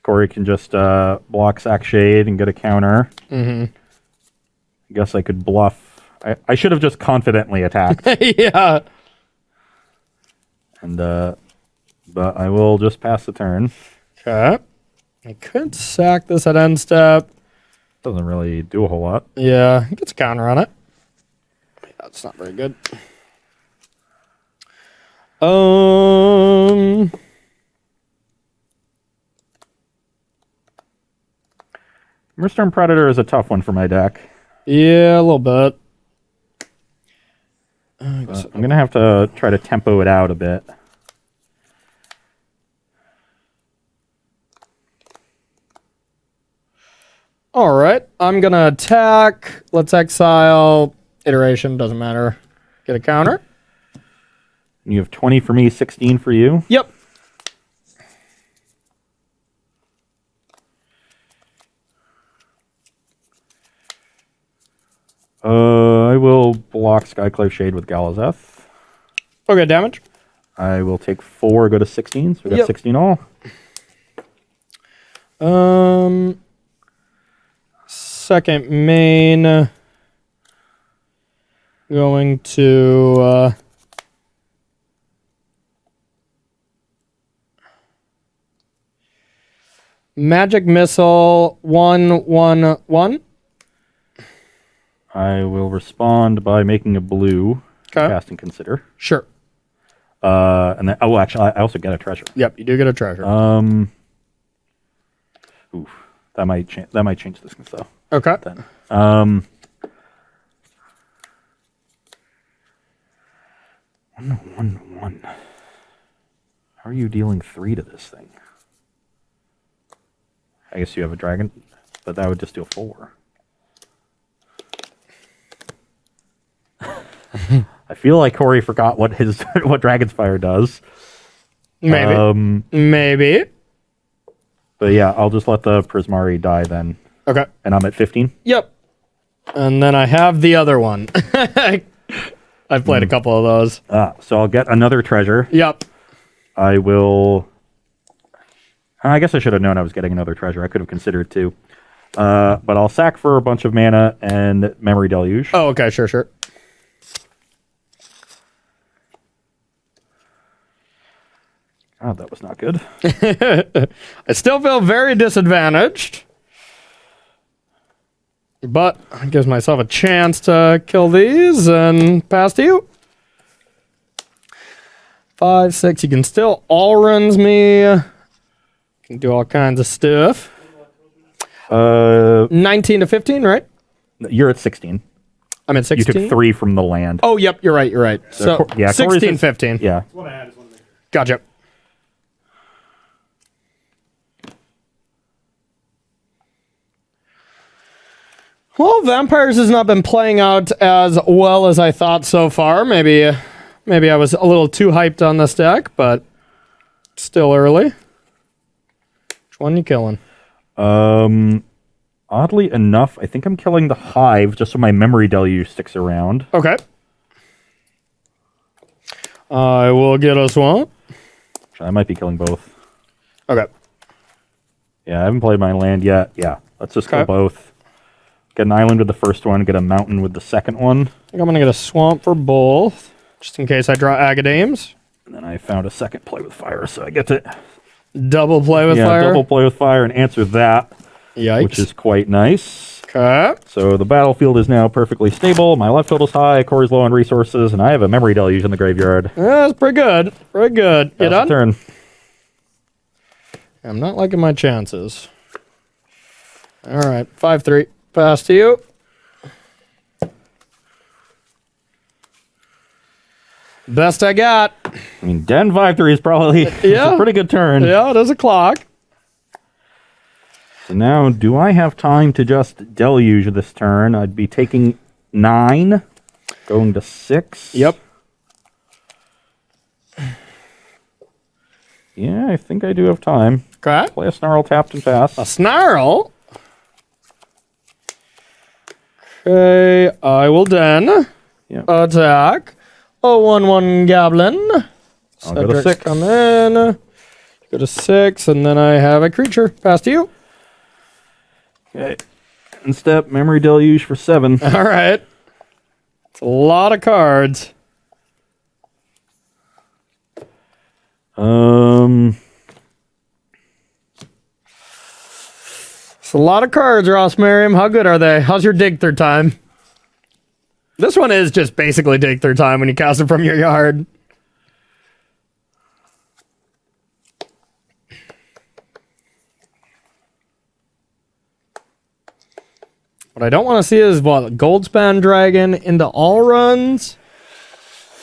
Corey can just block Sack Shade and get a counter. I guess I could bluff. I should have just confidently attacked. Yeah. And but I will just pass the turn. Okay. I could sack this at end step. Doesn't really do a whole lot. Yeah, he gets a counter on it. Yeah, that's not very good. Mr. Predator is a tough one for my deck. Yeah, a little bit. I'm going to have to try to tempo it out a bit. All right, I'm going to attack. Let's exile. Iteration, doesn't matter. Get a counter. You have 20 for me, 16 for you. Yep. I will block Skyclave Shade with Galazeth. Okay, damage. I will take 4, go to 16, so we got Yep. 16 all. Second main. Going to Magic Missile 1/1/1. I will respond by making a blue, Okay. cast and consider. Sure. And then, oh, actually, I also get a treasure. Yep, you do get a treasure. Oof, that might change this though. Okay. Then, 1/1/1. How are you dealing 3 to this thing? I guess you have a dragon, but that would just deal 4. I feel like Corey forgot what his what Dragon's Fire does. Maybe. Maybe. But yeah, I'll just let the Prismari die then. Okay. And I'm at 15. Yep. And then I have the other one. I've played a couple of those. So I'll get another treasure. Yep. I will... I guess I should have known I was getting another treasure. I could have considered two. But I'll sack for a bunch of mana and Memory Deluge. Oh, okay. Sure, sure. Oh, that was not good. I still feel very disadvantaged. But it gives myself a chance to kill these and pass to you. 5, 6. You can still all runs me. Can do all kinds of stuff. 19 to 15, right? You're at 16. I'm at 16. You took 3 from the land. Oh, yep. You're right. You're right. So, yeah, 16, 15. Yeah. What I had is one of the Gotcha. Well, Vampires has not been playing out as well as I thought so far. Maybe I was a little too hyped on this deck, but still early. Which one you killing? Oddly enough, I think I'm killing the Hive just so my Memory Deluge sticks around. Okay. I will get a swamp. I might be killing both. Okay. Yeah, I haven't played my land yet. Yeah, let's just kill both. Get an island with the first one, get a mountain with the second one. I think I'm going to get a swamp for both, just in case I draw Agadames. And then I found a second play with fire, so I get to Double play with fire. double play with fire and answer that, Yikes. which is quite nice. Okay. So the battlefield is now perfectly stable. My left field is high, Corey's low on resources, and I have a Memory Deluge in the graveyard. Yeah, that's pretty good. Pretty good. You That's the done? turn. I'm not liking my chances. All right. 5-3. Pass to you. Best I got. I mean, Den 5-3 is probably Yeah. a pretty good turn. Yeah, it is a clock. So now, do I have time to just Deluge this turn? I'd be taking 9, going to 6. Yep. Yeah, I think I do have time. Okay. Play a Snarl tapped and pass. A snarl. Okay, I will then Yep. attack a 1/1 goblin. I'll go to Cedric's 6. come in. Go to 6, and then I have a creature. Pass to you. Okay. And step, Memory Deluge for 7. All right. It's a lot of cards. It's a lot of cards, Ross Merriam. How good are they? How's your dig through time? This one is just basically dig through time when you cast it from your yard. What I don't want to see is what Goldspan Dragon into all runs.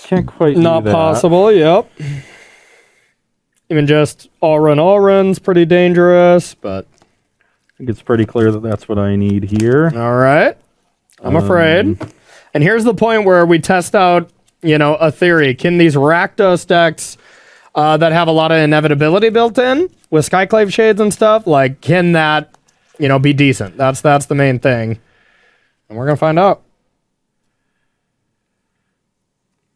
Can't quite do Not that. possible. Yep. Even just all runs pretty dangerous, but I think it's pretty clear that that's what I need here. all right. I'm afraid. And here's the point where we test out, a theory. Can these Rakdos decks that have a lot of inevitability built in with Skyclave Shades and stuff, can that, be decent? That's the main thing. And we're going to find out.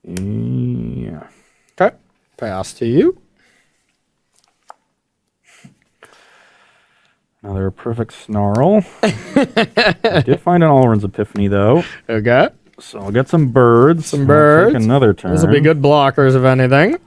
Yeah. Okay. Pass to you. Another perfect snarl. I did find an Alrund's Epiphany, though. Okay. So I'll get some birds. Some I'll birds. take another turn. These will be good blockers, if anything.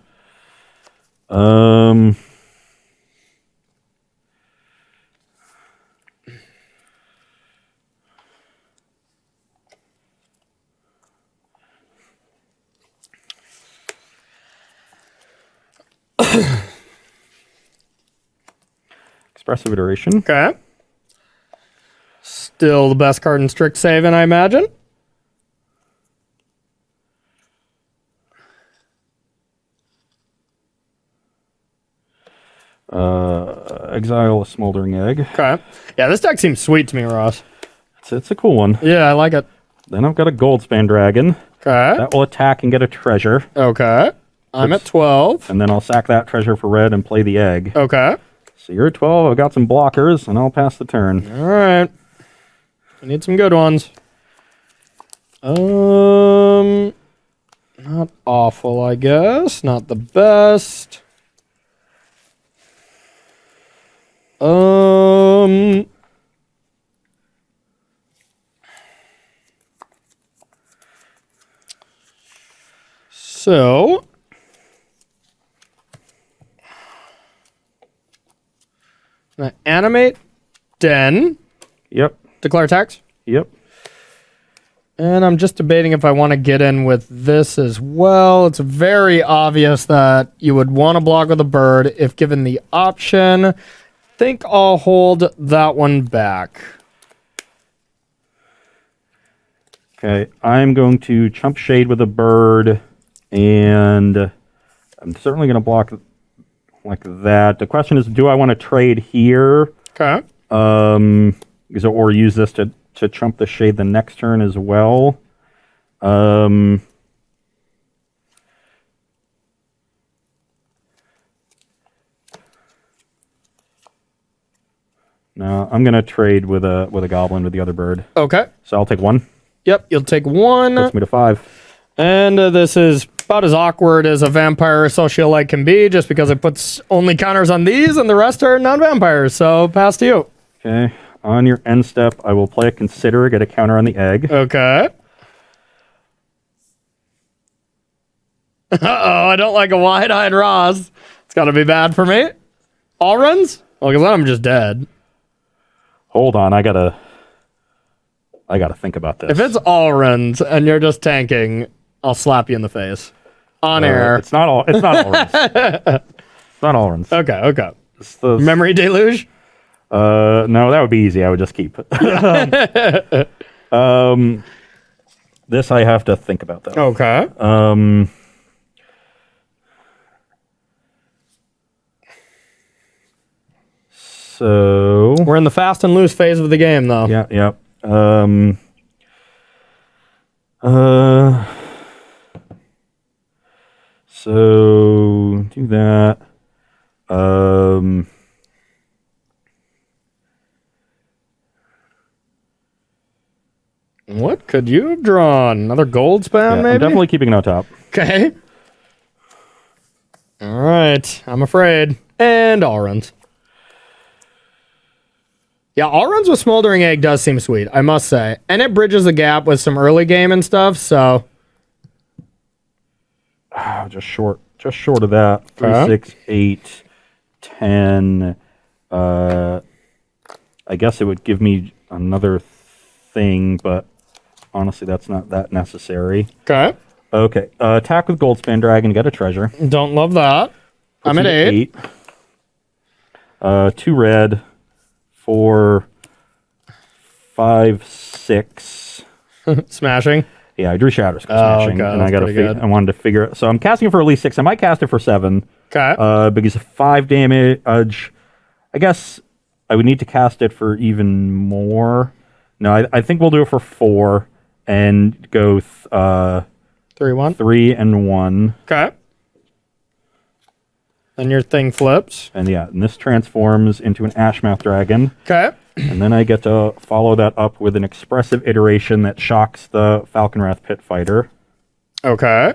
Expressive Iteration. Okay. Still the best card in Strixhaven, I imagine. Exile a Smoldering Egg. Okay. Yeah, this deck seems sweet to me, Ross. It's a cool one. Yeah, I like it. Then I've got a Goldspan Dragon. Okay. That will attack and get a treasure. Okay. I'm at 12. And then I'll sack that treasure for red and play the egg. Okay. So you're at 12. I've got some blockers, and I'll pass the turn. All right. I need some good ones. Not awful, I guess. Not the best. So I'm gonna animate Den. Yep. Declare tax. Yep. And I'm just debating if I want to get in with this as well. It's very obvious that you would want to block with a bird if given the option. Think I'll hold that one back. Okay, I'm going to Chump Shade with a bird, and I'm certainly going to block like that. The question is, do I want to trade here? Okay. Or use this to chump the shade the next turn as well? No, I'm going to trade with a goblin with the other bird. Okay. So I'll take one. Yep, you'll take one. Puts me to 5. And this is about as awkward as a vampire socialite can be, just because it puts only counters on these and the rest are non-vampires. So pass to you. Okay. On your end step, I will play a Consider, get a counter on the egg. Okay. Uh-oh, I don't like a wide-eyed Ross. It's got to be bad for me. All runs? Well, because then I'm just dead. Hold on, I gotta think about this. If it's all runs and you're just tanking, I'll slap you in the face. On air. It's not all runs. It's not all runs. Okay. It's the, Memory deluge? no, that would be easy. I would just keep it. This I have to think about, though. Okay. So We're in the fast and loose phase of the game, though. yeah. So do that. What could you have drawn? Another gold spam, maybe? I'm definitely keeping it on top. Okay. All right. I'm afraid. And all runs. Yeah, all runs with Smoldering Egg does seem sweet, I must say. And it bridges the gap with some early game and stuff, so. Just short of that. 3, Okay. 6, 8, 10. I guess it would give me another thing, but honestly, that's not that necessary. Okay. Okay. Attack with Goldspan Dragon, get a treasure. Don't love that. I'm at 8. 2 red. 4, 5, 6. Smashing. Yeah, I drew Shadow Smashing, okay, and I that's pretty good. I wanted to figure it. So I'm casting it for at least 6. I might cast it for 7. Okay. Because 5 damage. I guess I would need to cast it for even more. No, I think we'll do it for 4 and go 3-1. 3 and 1. Okay. Then your thing flips. And yeah, and this transforms into an Ashmouth Dragon. Okay. And then I get to follow that up with an expressive iteration that shocks the Falconwrath Pit Fighter. Okay.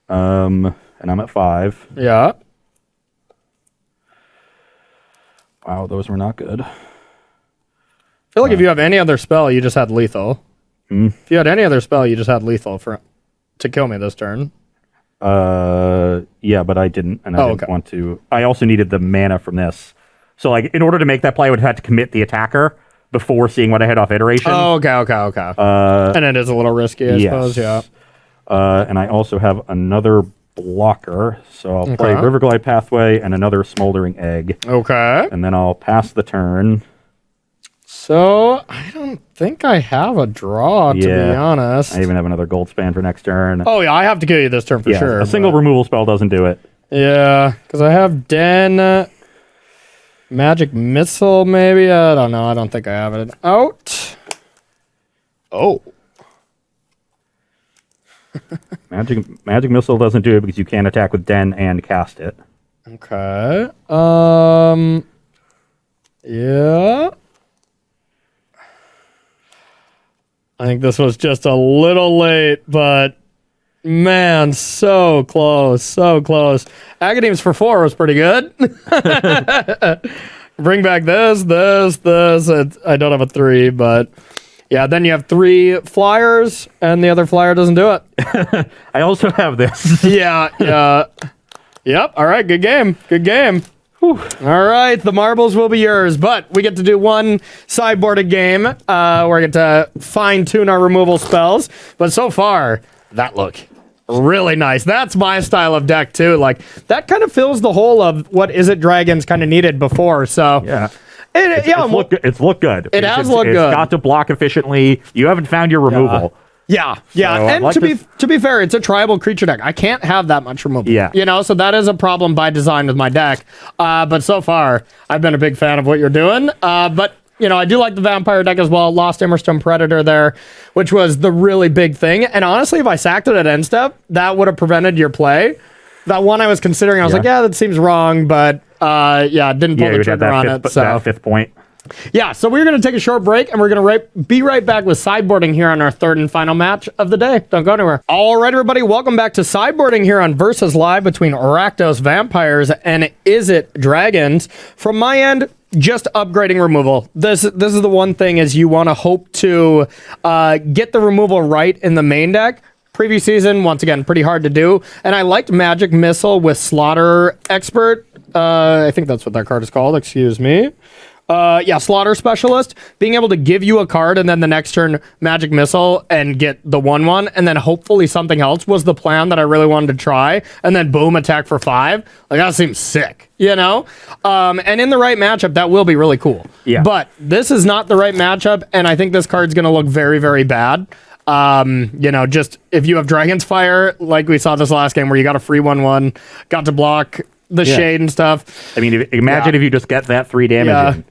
And I'm at 5. Yeah. Wow, those were not good. I feel like if you have any other spell, you just had lethal. If you had any other spell, you just had lethal to kill me this turn. Yeah, but I didn't, and I didn't want to. I also needed the mana from this. So, like, in order to make that play, I would have had to commit the attacker before seeing what I had off iteration. Oh, okay. And it is a little risky, I suppose, yeah. And I also have another blocker, so I'll play Riverglide Pathway and another Smoldering Egg. Okay. And then I'll pass the turn. So, I don't think I have a draw, to be honest. I even have another Goldspan for next turn. Oh, yeah, I have to kill you this turn for sure. A single removal spell doesn't do it. Yeah, because I have Den, Magic Missile, maybe? I don't know. I don't think I have it out. Oh. Magic Missile doesn't do it because you can't attack with Den and cast it. Okay. Yeah. I think this was just a little late, but man, so close, so close. Agadeem's for 4 was pretty good. Bring back this. I don't have a 3, but yeah, then you have 3 flyers, and the other flyer doesn't do it. I also have this. Yeah. Yep, all right, good game. Whew. All right, the marbles will be yours, but we get to do one sideboarded game. We're going to fine-tune our removal spells, but so far, that look really nice. That's my style of deck, too. Like, that kind of fills the hole of what Is It Dragons kind of needed before, so... Yeah. It's looked good. It has looked good. It's got to block efficiently. You haven't found your removal. Yeah. So And like to be fair, it's a tribal creature deck. I can't have that much removal. Yeah. You know, so that is a problem by design with my deck. But so far, I've been a big fan of what you're doing. But, you know, I do like the vampire deck as well. Lost Immerstone Predator there, which was the really big thing. And honestly, if I sacked it at end step, that would have prevented your play. That one I was considering, I was like, that seems wrong, but didn't pull the trigger on it. So that 5th point. Yeah, so we're going to take a short break, and we're going to be right back with sideboarding here on our third and final match of the day. Don't go anywhere. All right, everybody, welcome back to sideboarding here on Versus Live between Rakdos Vampires and Is It Dragons. From my end, just upgrading removal. This is the one thing is you want to hope to get the removal right in the main deck. Previous season, once again, pretty hard to do. And I liked Magic Missile with Slaughter Expert. I think that's what that card is called, excuse me. Slaughter Specialist, being able to give you a card and then the next turn Magic Missile and get the 1/1 and then hopefully something else was the plan that I really wanted to try and then boom, attack for 5. Like, that seems sick, you know? And in the right matchup, that will be really cool. Yeah. But this is not the right matchup, and I think this card's going to look very, very bad. You know, just if you have Dragon's Fire, like we saw this last game where you got a free 1/1, got to block the shade and stuff. I mean, imagine if you just get that 3 damage in.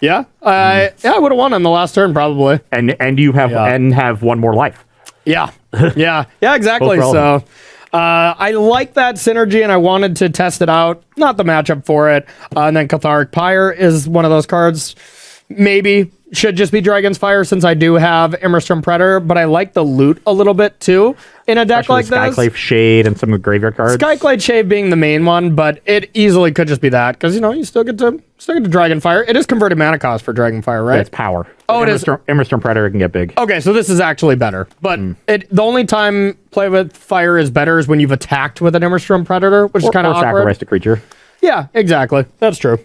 Yeah, I would have won on the last turn probably. And you have and have 1 more life. Yeah, exactly. So I like that synergy, and I wanted to test it out. Not the matchup for it. And then Catharic Pyre is one of those cards. Maybe should just be Dragon's Fire since I do have Immerstone Predator, but I like the loot a little bit too in a deck Especially like this. Skyclave Shade and some graveyard cards. Skyclave Shade being the main one, but it easily could just be that because you know you still get to Dragonfire. It is converted mana cost for Dragonfire, right? Yeah, it's power. Oh, it is. Immerstone Predator can get big. Okay, so this is actually better, but the only time play with fire is better is when you've attacked with an Immerstone Predator, which is kind of awkward. Sacrificed a creature. Yeah, exactly. That's true.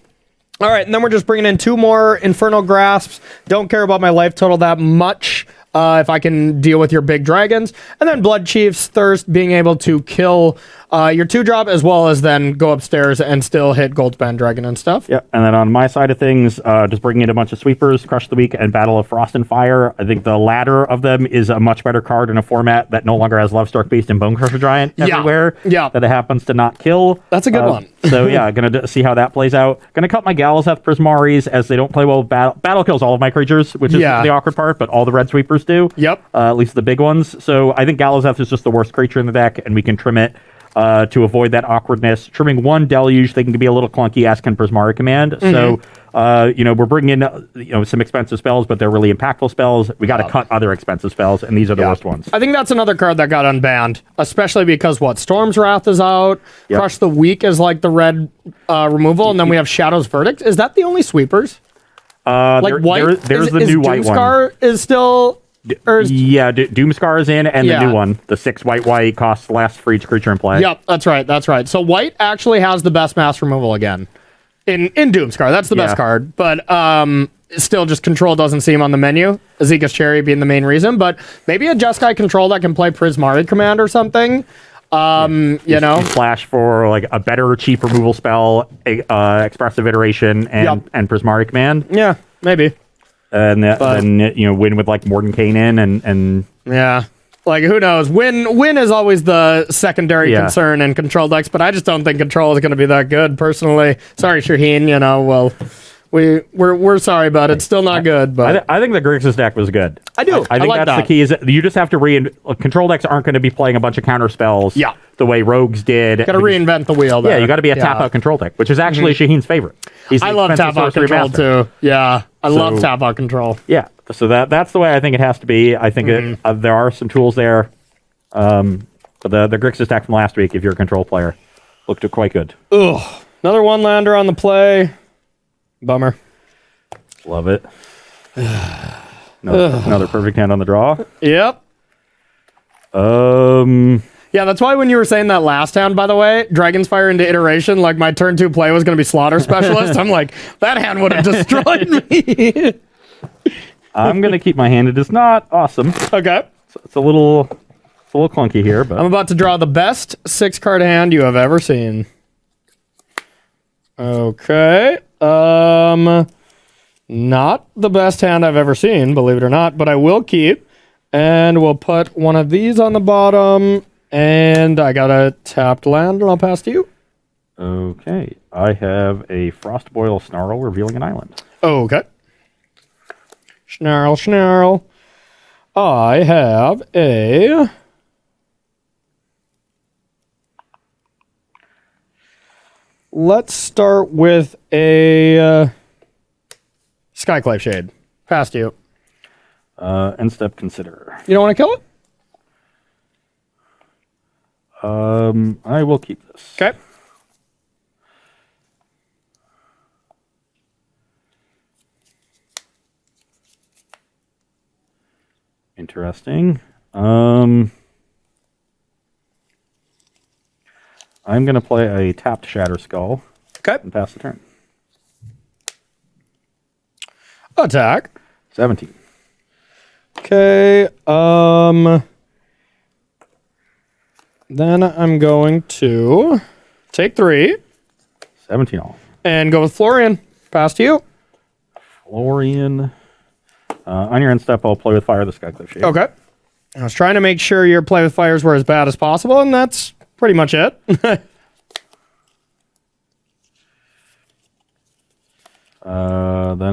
All right, and then we're just bringing in 2 more Infernal Grasps. Don't care about my life total that much if I can deal with your big dragons. And then Blood Chief's Thirst, being able to kill your 2-drop as well as then go upstairs and still hit Goldspan Dragon and stuff. Yeah, and then on my side of things, just bringing in a bunch of sweepers, Crush the Weak, and Battle of Frost and Fire. I think the latter of them is a much better card in a format that no longer has Lovestark Beast and Bone Crusher Giant everywhere. Yeah. That it happens to not kill. That's a good one. So yeah, gonna see how that plays out. Gonna cut my Galazeth Prismaris as they don't play well with Battle. Battle kills all of my creatures, which is the awkward part, but all the red sweepers do. Yep. At least the big ones. So I think Galazeth is just the worst creature in the deck, and we can trim it to avoid that awkwardness. Trimming 1 Deluge, they can be a little clunky, as can Prismari Command. So we're bringing in, some expensive spells, but they're really impactful spells. We got to cut other expensive spells, and these are the worst ones. I think that's another card that got unbanned, especially because Storm's Wrath is out. Yep. Crush the Weak is like the red removal, and then we have Shadow's Verdict. Is that the only sweepers? White. There's the new white one. Doomscar is still. Doomscar is in, and the new one, the 6 white costs less for each creature in play. Yep, that's right. So white actually has the best mass removal again in Doomscar. That's the best card, but still, just control doesn't seem on the menu. Azeka's Cherry being the main reason, but maybe a Jeskai control that can play Prismari Command or something. Flash for like a better cheap removal spell, Expressive Iteration, and Prismari Command. Yeah, maybe. And then win with like Mordenkainen and yeah, like who knows? Win is always the secondary concern in control decks, but I just don't think control is going to be that good personally. Sorry, Shaheen. We're sorry, but it's still not good. But I think the Grixis deck was good. I do. I think that's the key. Is that you just have to control decks aren't going to be playing a bunch of counter spells. Yeah. The way Rogues did. Got to reinvent the wheel. There. Yeah, you got to be a tap out control deck, which is actually Shaheen's favorite. I love tap out control too. Yeah, I love tap out control. Yeah, so that's the way I think it has to be. I think there are some tools there. But the Grixis deck from last week, if you're a control player, looked quite good. Ugh. Another one lander on the play. Bummer. Love it. Another perfect hand on the draw. Yep. Yeah, that's why when you were saying that last hand, by the way, Dragon's Fire into Iteration, like my turn 2 play was going to be Slaughter Specialist. I'm like, that hand would have destroyed me. I'm going to keep my hand. It is not awesome. Okay. It's a little clunky here, but I'm about to draw the best 6-card hand you have ever seen. Okay. Not the best hand I've ever seen, believe it or not, but I will keep. And we'll put one of these on the bottom. And I got a tapped land, and I'll pass to you. Okay. I have a Frostboil Snarl revealing an island. Okay. Snarl. I have a... Let's start with a Skyclave Shade. Pass to you. End step, consider. You don't want to kill it? I will keep this. Okay. Interesting. I'm going to play a tapped Shatter Skull. Okay. And pass the turn. Attack. 17. Okay. Then I'm going to take 3. 17 all. And go with Florian. Pass to you. Florian. On your end step, I'll play with Fire the Skyclave Shade. Okay. I was trying to make sure your play with fires were as bad as possible, and that's pretty much it. Then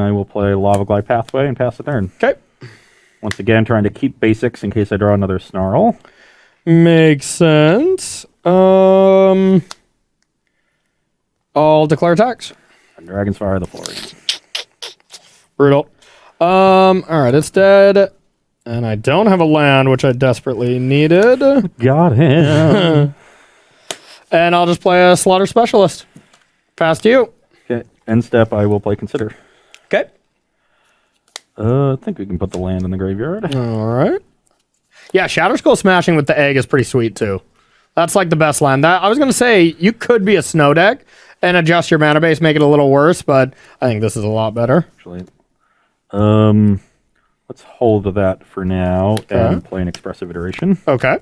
I will play Lava Glide Pathway and pass the turn. Okay. Once again, trying to keep basics in case I draw another Snarl. Makes sense. I'll declare attacks. And Dragon's Fire the Florian. Brutal. All right, it's dead. And I don't have a land, which I desperately needed. Got him. And I'll just play a Slaughter Specialist. Pass to you. Okay. End step, I will play Consider. Okay. I think we can put the land in the graveyard. All right. Yeah, Shatter Skull smashing with the egg is pretty sweet, too. That's like the best land. I was going to say, you could be a snow deck and adjust your mana base, make it a little worse, but I think this is a lot better. Actually, let's hold to that for now and play an Expressive Iteration. Okay.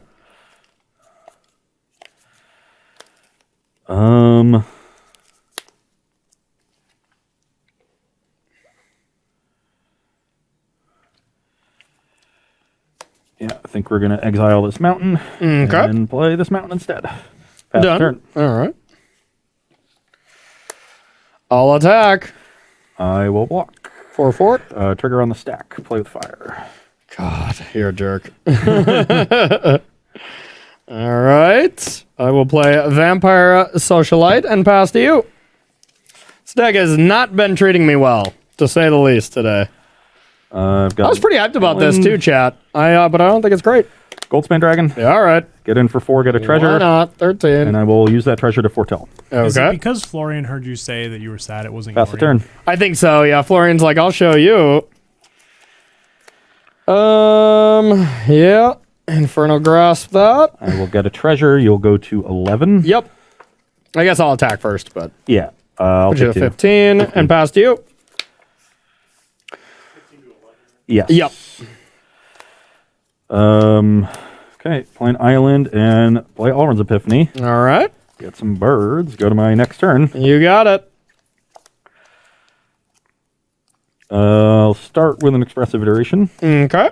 Yeah, I think we're going to exile this mountain and play this mountain instead. Pass Done. turn. All right. I'll attack. I will block. 4/4. Trigger on the stack. Play with fire. God, you're a jerk. All right. I will play Vampire Socialite and pass to you. This deck has not been treating me well, to say the least, today. I've got I was pretty hyped about this too, chat. But I don't think it's great. Goldspan Dragon. Yeah, all right. Get in for 4, get a treasure. Why not? 13. And I will use that treasure to foretell. Is it Okay. because Florian heard you say that you were sad it wasn't Pass the Yorion? turn. I think so, yeah. Florian's like, I'll show you. Yeah. Inferno Grasp that. I will get a treasure. You'll go to 11. Yep. I guess I'll attack first, but Yeah. I'll put you take to 2. 15 and pass to you. Yes. Yep. Okay. Play an island and play Alrund's Epiphany. All right. Get some birds. Go to my next turn. You got it. I'll start with an expressive iteration. Okay.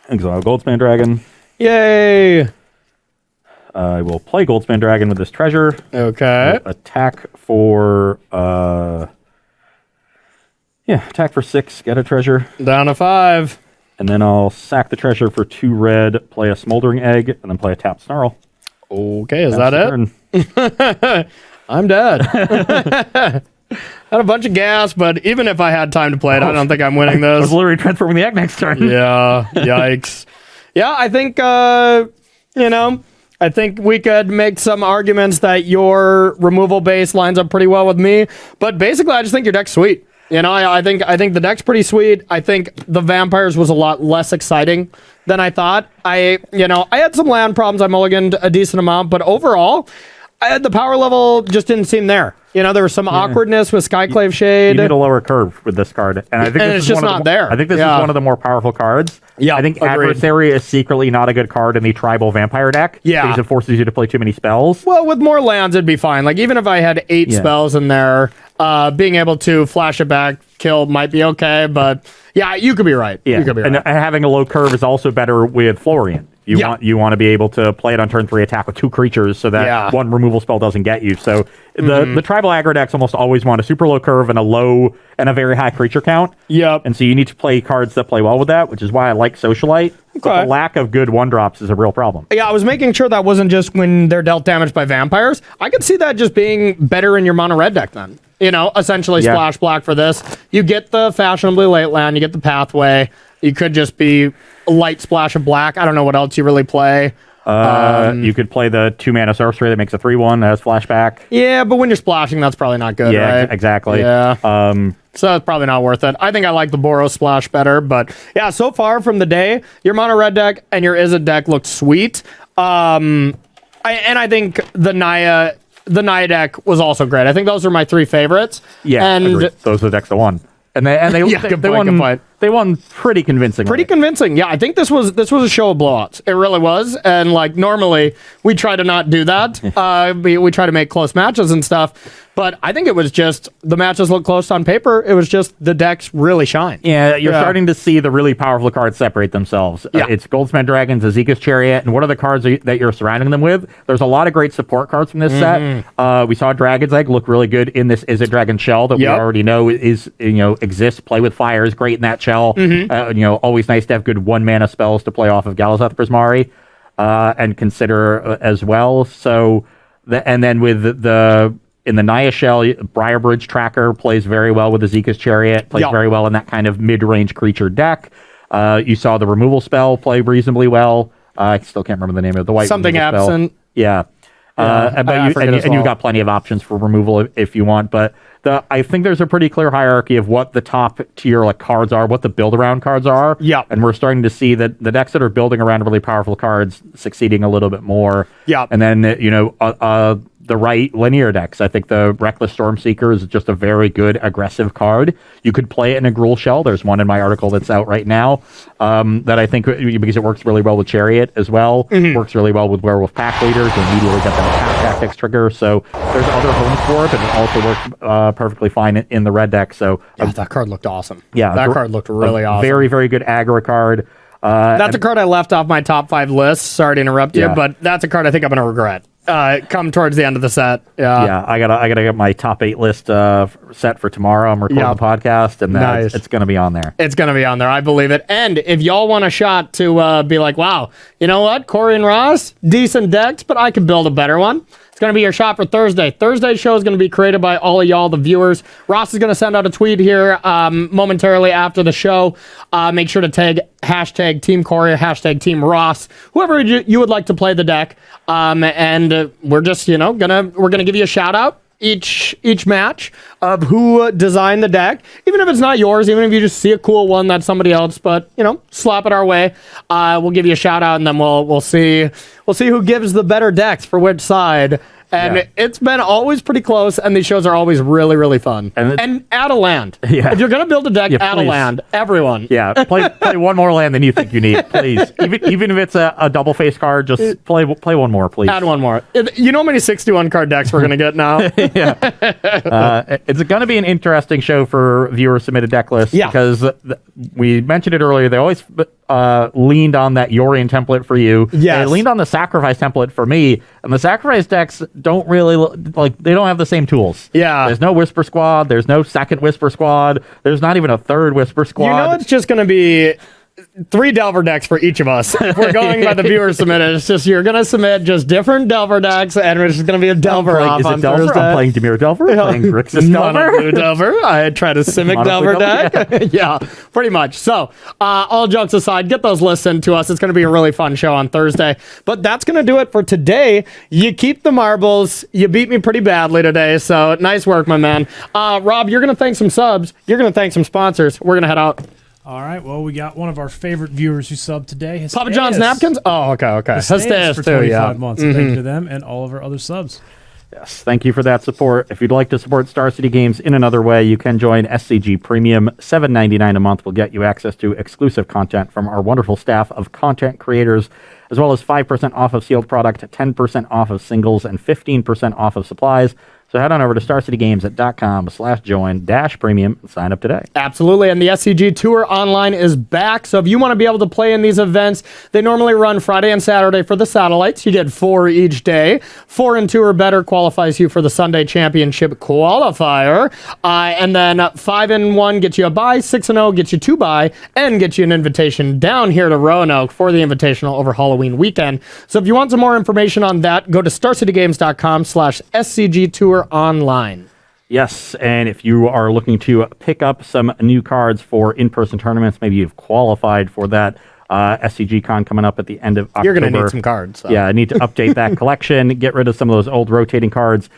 Exile Goldspan Dragon. Yay. I will play Goldspan Dragon with this treasure. Okay. Attack for attack for 6, get a treasure. Down to 5. And then I'll sack the treasure for 2 red, play a Smoldering Egg, and then play a Tap Snarl. Okay, is Pass that the it? turn. I'm dead. Had a bunch of gas, but even if I had time to play it, I don't think I'm winning I was this. literally transforming the egg next turn. Yeah, yikes. Yeah, I think, I think we could make some arguments that your removal base lines up pretty well with me, but basically I just think your deck's sweet. I think the deck's pretty sweet. I think the vampires was a lot less exciting than I thought. I had some land problems. I mulliganed a decent amount, but overall, the power level just didn't seem there. There was some awkwardness with Skyclave Shade. You need a lower curve with this card, and I think And this it's is just one of not the, there. I think this Yeah. is one of the more powerful cards. Yeah, I think agreed. Adversary is secretly not a good card in the tribal vampire deck. Yeah. Because it forces you to play too many spells. Well, with more lands, it'd be fine. Like, even if I had 8 Yeah. spells in there, being able to flash it back, kill might be okay, but yeah, you could be right. Yeah, You could be right. and having a low curve is also better with Florian. You want to be able to play it on turn 3, attack with 2 creatures, so that Yeah. one removal spell doesn't get you. So the tribal aggro decks almost always want a super low curve and a very high creature count. Yep. And so you need to play cards that play well with that, which is why I like Socialite. But Okay. the lack of good 1-drops is a real problem. Yeah, I was making sure that wasn't just when they're dealt damage by vampires. I could see that just being better in your mono red deck then. Essentially Yeah. splash black for this. You get the fashionably late land, you get the pathway. You could just be a light splash of black. I don't know what else you really play. You could play the 2-mana sorcery that makes a 3/1 that has flashback. Yeah, but when you're splashing, that's probably not good, Yeah, right? exactly. Yeah. So it's probably not worth it. I think I like the Boros splash better, but yeah, so far from the day, your mono red deck and your Izzet deck looked sweet. I think the Naya deck was also great. I think those are my 3 favorites. Yeah, and agreed. Those are the decks that won. And they Yeah, good they point, good point. They won pretty convincingly. pretty convincing. Yeah, I think this was a show of blowouts. It really was. And like normally we try to not do that. We try to make close matches and stuff. But I think it was just the matches look close on paper. It was just the decks really shine. Yeah, you're starting to see the really powerful cards separate themselves. Yeah. It's Goldspan Dragons, Azeka's Chariot, and what are the cards that you're surrounding them with? There's a lot of great support cards from this set. We saw Dragon's Egg look really good in this Izzet Dragon Shell that we Yep. already know exists. Play with Fire is great in that shell. Always nice to have good 1-mana spells to play off of Galazeth Prismari and consider as well. So, and then with in the Naya shell, Briarbridge Tracker plays very well with Azeka's Chariot, plays Yep. very well in that kind of mid-range creature deck. You saw the removal spell play reasonably well. I still can't remember the name of the white Something removal spell. absent. Yeah. I forget as And well. you've got plenty of options for removal if you want, but I think there's a pretty clear hierarchy of what the top tier cards are, what the build around cards are. Yeah. And we're starting to see that the decks that are building around really powerful cards succeeding a little bit more. Yeah. And then the right linear decks. I think the Reckless Stormseeker is just a very good aggressive card. You could play it in a Gruul shell. There's one in my article that's out right now that I think, because it works really well with Chariot as well, works really well with Werewolf Pack Leaders, and immediately get that attack tactics trigger. So there's other homes for it, but it also works perfectly fine in the red deck. So Yeah, that card looked awesome. yeah, That card looked really awesome. Very, very good aggro card. That's a card I left off my top 5 list. Sorry to interrupt you, Yeah. but that's a card I think I'm going to regret. come towards the end of the set. Yeah, I gotta get my top 8 list set for tomorrow. I'm recording the podcast, and then it's gonna be on there. It's gonna be on there. I believe it. And if y'all want a shot to be like, wow, you know what, Corey and Ross, decent decks, but I can build a better one. It's going to be your shot for Thursday. Thursday's show is going to be created by all of y'all, the viewers. Ross is going to send out a tweet here momentarily after the show. Make sure to tag hashtag Team Corey, hashtag Team Ross, whoever you would like to play the deck. And we're just, we're gonna give you a shout out each match of who designed the deck, even if it's not yours, even if you just see a cool one that's somebody else, but slap it our way. We'll give you a shout out, and then we'll see who gives the better decks for which side. And it's been always pretty close, and these shows are always really, really fun. And add a land. Yeah. If you're going to build a deck, add a land. Everyone. Yeah, play one more land than you think you need, please. Even if it's a double face card, just play one more, please. Add one more. You know how many 61 card decks we're going to get now? It's going to be an interesting show for viewer-submitted deck lists because we mentioned it earlier. They always leaned on that Yorion template for you. Yes. They leaned on the Sacrifice template for me, and the Sacrifice decks don't really they don't have the same tools. Yeah. There's no Whisper Squad. There's no second Whisper Squad. There's not even a third Whisper Squad. It's just going to be 3 Delver decks for each of us. If we're going by the viewer submitted, it's just you're going to submit just different Delver decks, and it's just going to be a Delver off on Delver? Thursday. I'm playing Dimir Delver. I'm playing Grixis Delver. Blue Delver. I tried a Simic Delver deck. Yeah, pretty much. So, all jokes aside, get those lists into us. It's going to be a really fun show on Thursday. But that's going to do it for today. You keep the marbles. You beat me pretty badly today, so nice work, my man. Rob, you're going to thank some subs. You're going to thank some sponsors. We're going to head out. All right. Well, we got one of our favorite viewers who subbed today. Papa John's Napkins? Oh, okay. Histeus for 25 months. Thank you to them and all of our other subs. Yes, thank you for that support. If you'd like to support Star City Games in another way, you can join SCG Premium. $7.99 a month will get you access to exclusive content from our wonderful staff of content creators, as well as 5% off of sealed product, 10% off of singles, and 15% off of supplies. So head on over to starcitygames.com/join-premium and sign up today. Absolutely. And the SCG Tour Online is back. So if you want to be able to play in these events, they normally run Friday and Saturday for the satellites. You get 4 each day. 4 and 2 or better qualifies you for the Sunday Championship qualifier. And then 5 and 1 gets you a bye. 6 and 0 gets you 2 bye and gets you an invitation down here to Roanoke for the Invitational over Halloween weekend. So if you want some more information on that, go to starcitygames.com/SCG Tour Online. Yes, and if you are looking to pick up some new cards for in-person tournaments, maybe you've qualified for that SCG Con coming up at the end of October. You're going to need some cards. So. Yeah, I need to update that collection, get rid of some of those old rotating cards.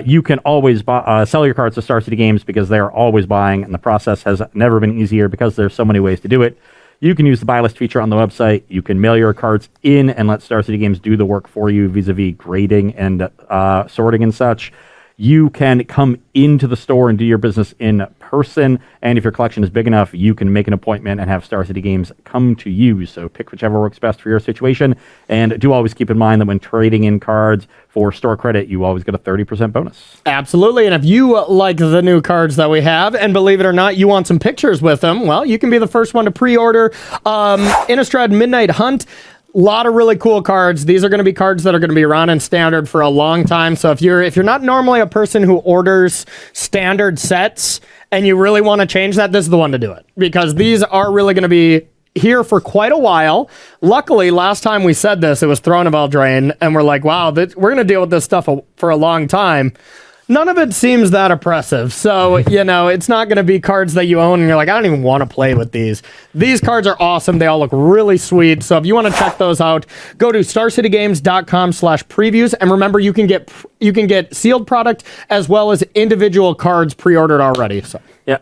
You can always sell your cards to Star City Games because they are always buying, and the process has never been easier because there's so many ways to do it. You can use the buy list feature on the website. You can mail your cards in and let Star City Games do the work for you vis-a-vis grading and sorting and such. You can come into the store and do your business in person. And if your collection is big enough, you can make an appointment and have Star City Games come to you. So pick whichever works best for your situation. And do always keep in mind that when trading in cards for store credit, you always get a 30% bonus. Absolutely. And if you like the new cards that we have, and believe it or not, you want some pictures with them, well, you can be the first one to pre-order Innistrad Midnight Hunt. A lot of really cool cards. These are going to be cards that are going to be around in Standard for a long time. So if you're not normally a person who orders Standard sets and you really want to change that, this is the one to do it. Because these are really going to be here for quite a while. Luckily, last time we said this, it was Throne of Eldraine, and we're like, wow, we're going to deal with this stuff for a long time. None of it seems that oppressive. So, it's not going to be cards that you own and you're like, I don't even want to play with these. These cards are awesome. They all look really sweet. So if you want to check those out, go to starcitygames.com/previews. And remember, you can get sealed product as well as individual cards pre-ordered already. So. Yeah.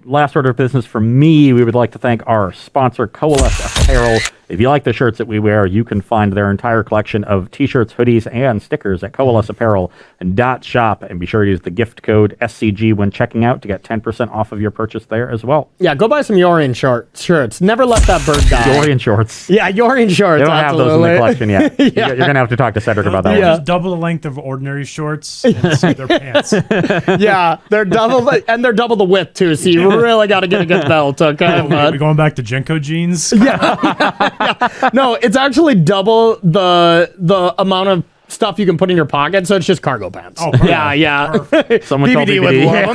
Last order of business from me, we would like to thank our sponsor, Coalesce Apparel. If you like the shirts that we wear, you can find their entire collection of t-shirts, hoodies, and stickers at coalesceapparel.shop. And be sure to use the gift code SCG when checking out to get 10% off of your purchase there as well. Yeah, go buy some Yorion shirts. Never let that bird die. Yorion shorts. Yeah, Yorion shorts. They don't have those in the collection yet. Yeah. You're going to have to talk to Cedric about that one. Just double the length of ordinary shorts and see their pants. Yeah, they're double the width too, so you really got to get a good belt, okay? Are we going back to Jenko jeans? Yeah. No, it's actually double the amount of stuff you can put in your pocket, so it's just cargo pants. Oh, perfect. Yeah. Someone told BBD would BBD. love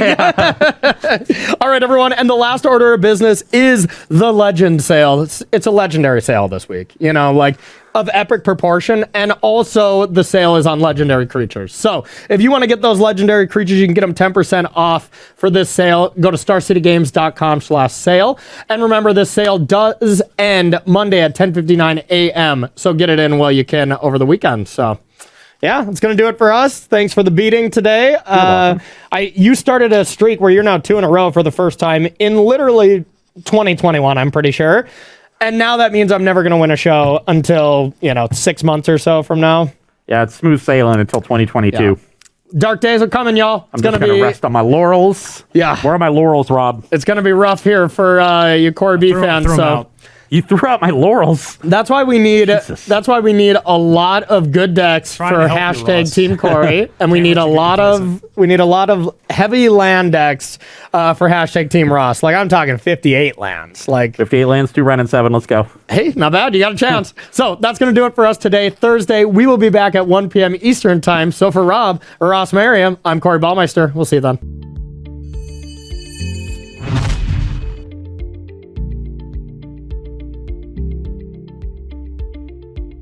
them. All right, everyone. And the last order of business is the Legend sale. It's a legendary sale this week, you know, like of epic proportion. And also the sale is on legendary creatures. So if you want to get those legendary creatures, you can get them 10% off for this sale. Go to starcitygames.com/sale. And remember, this sale does end Monday at 10:59 a.m. So get it in while you can over the weekend. So yeah, that's going to do it for us. Thanks for the beating today. You started a streak where you're now 2 in a row for the first time in literally 2021, I'm pretty sure. And now that means I'm never going to win a show until, 6 months or so from now. Yeah, it's smooth sailing until 2022. Yeah. Dark days are coming, y'all. I'm just going to rest on my laurels. Yeah. Where are my laurels, Rob? It's going to be rough here for you Corey B fans. Throw 'em So out. You threw out my laurels. that's why we need a lot of good decks Trying for to help you, Ross. Team Corey, and we Can't need let a you get lot of heavy land decks for Team Ross. Like I'm talking 58 lands. Like 58 lands, 2 Ren and 7. Let's go. hey, not bad. You got a chance. So that's going to do it for us today. Thursday, we will be back at 1 p.m. Eastern time. So for Ross Merriam, I'm Corey Ballmeister. We'll see you then.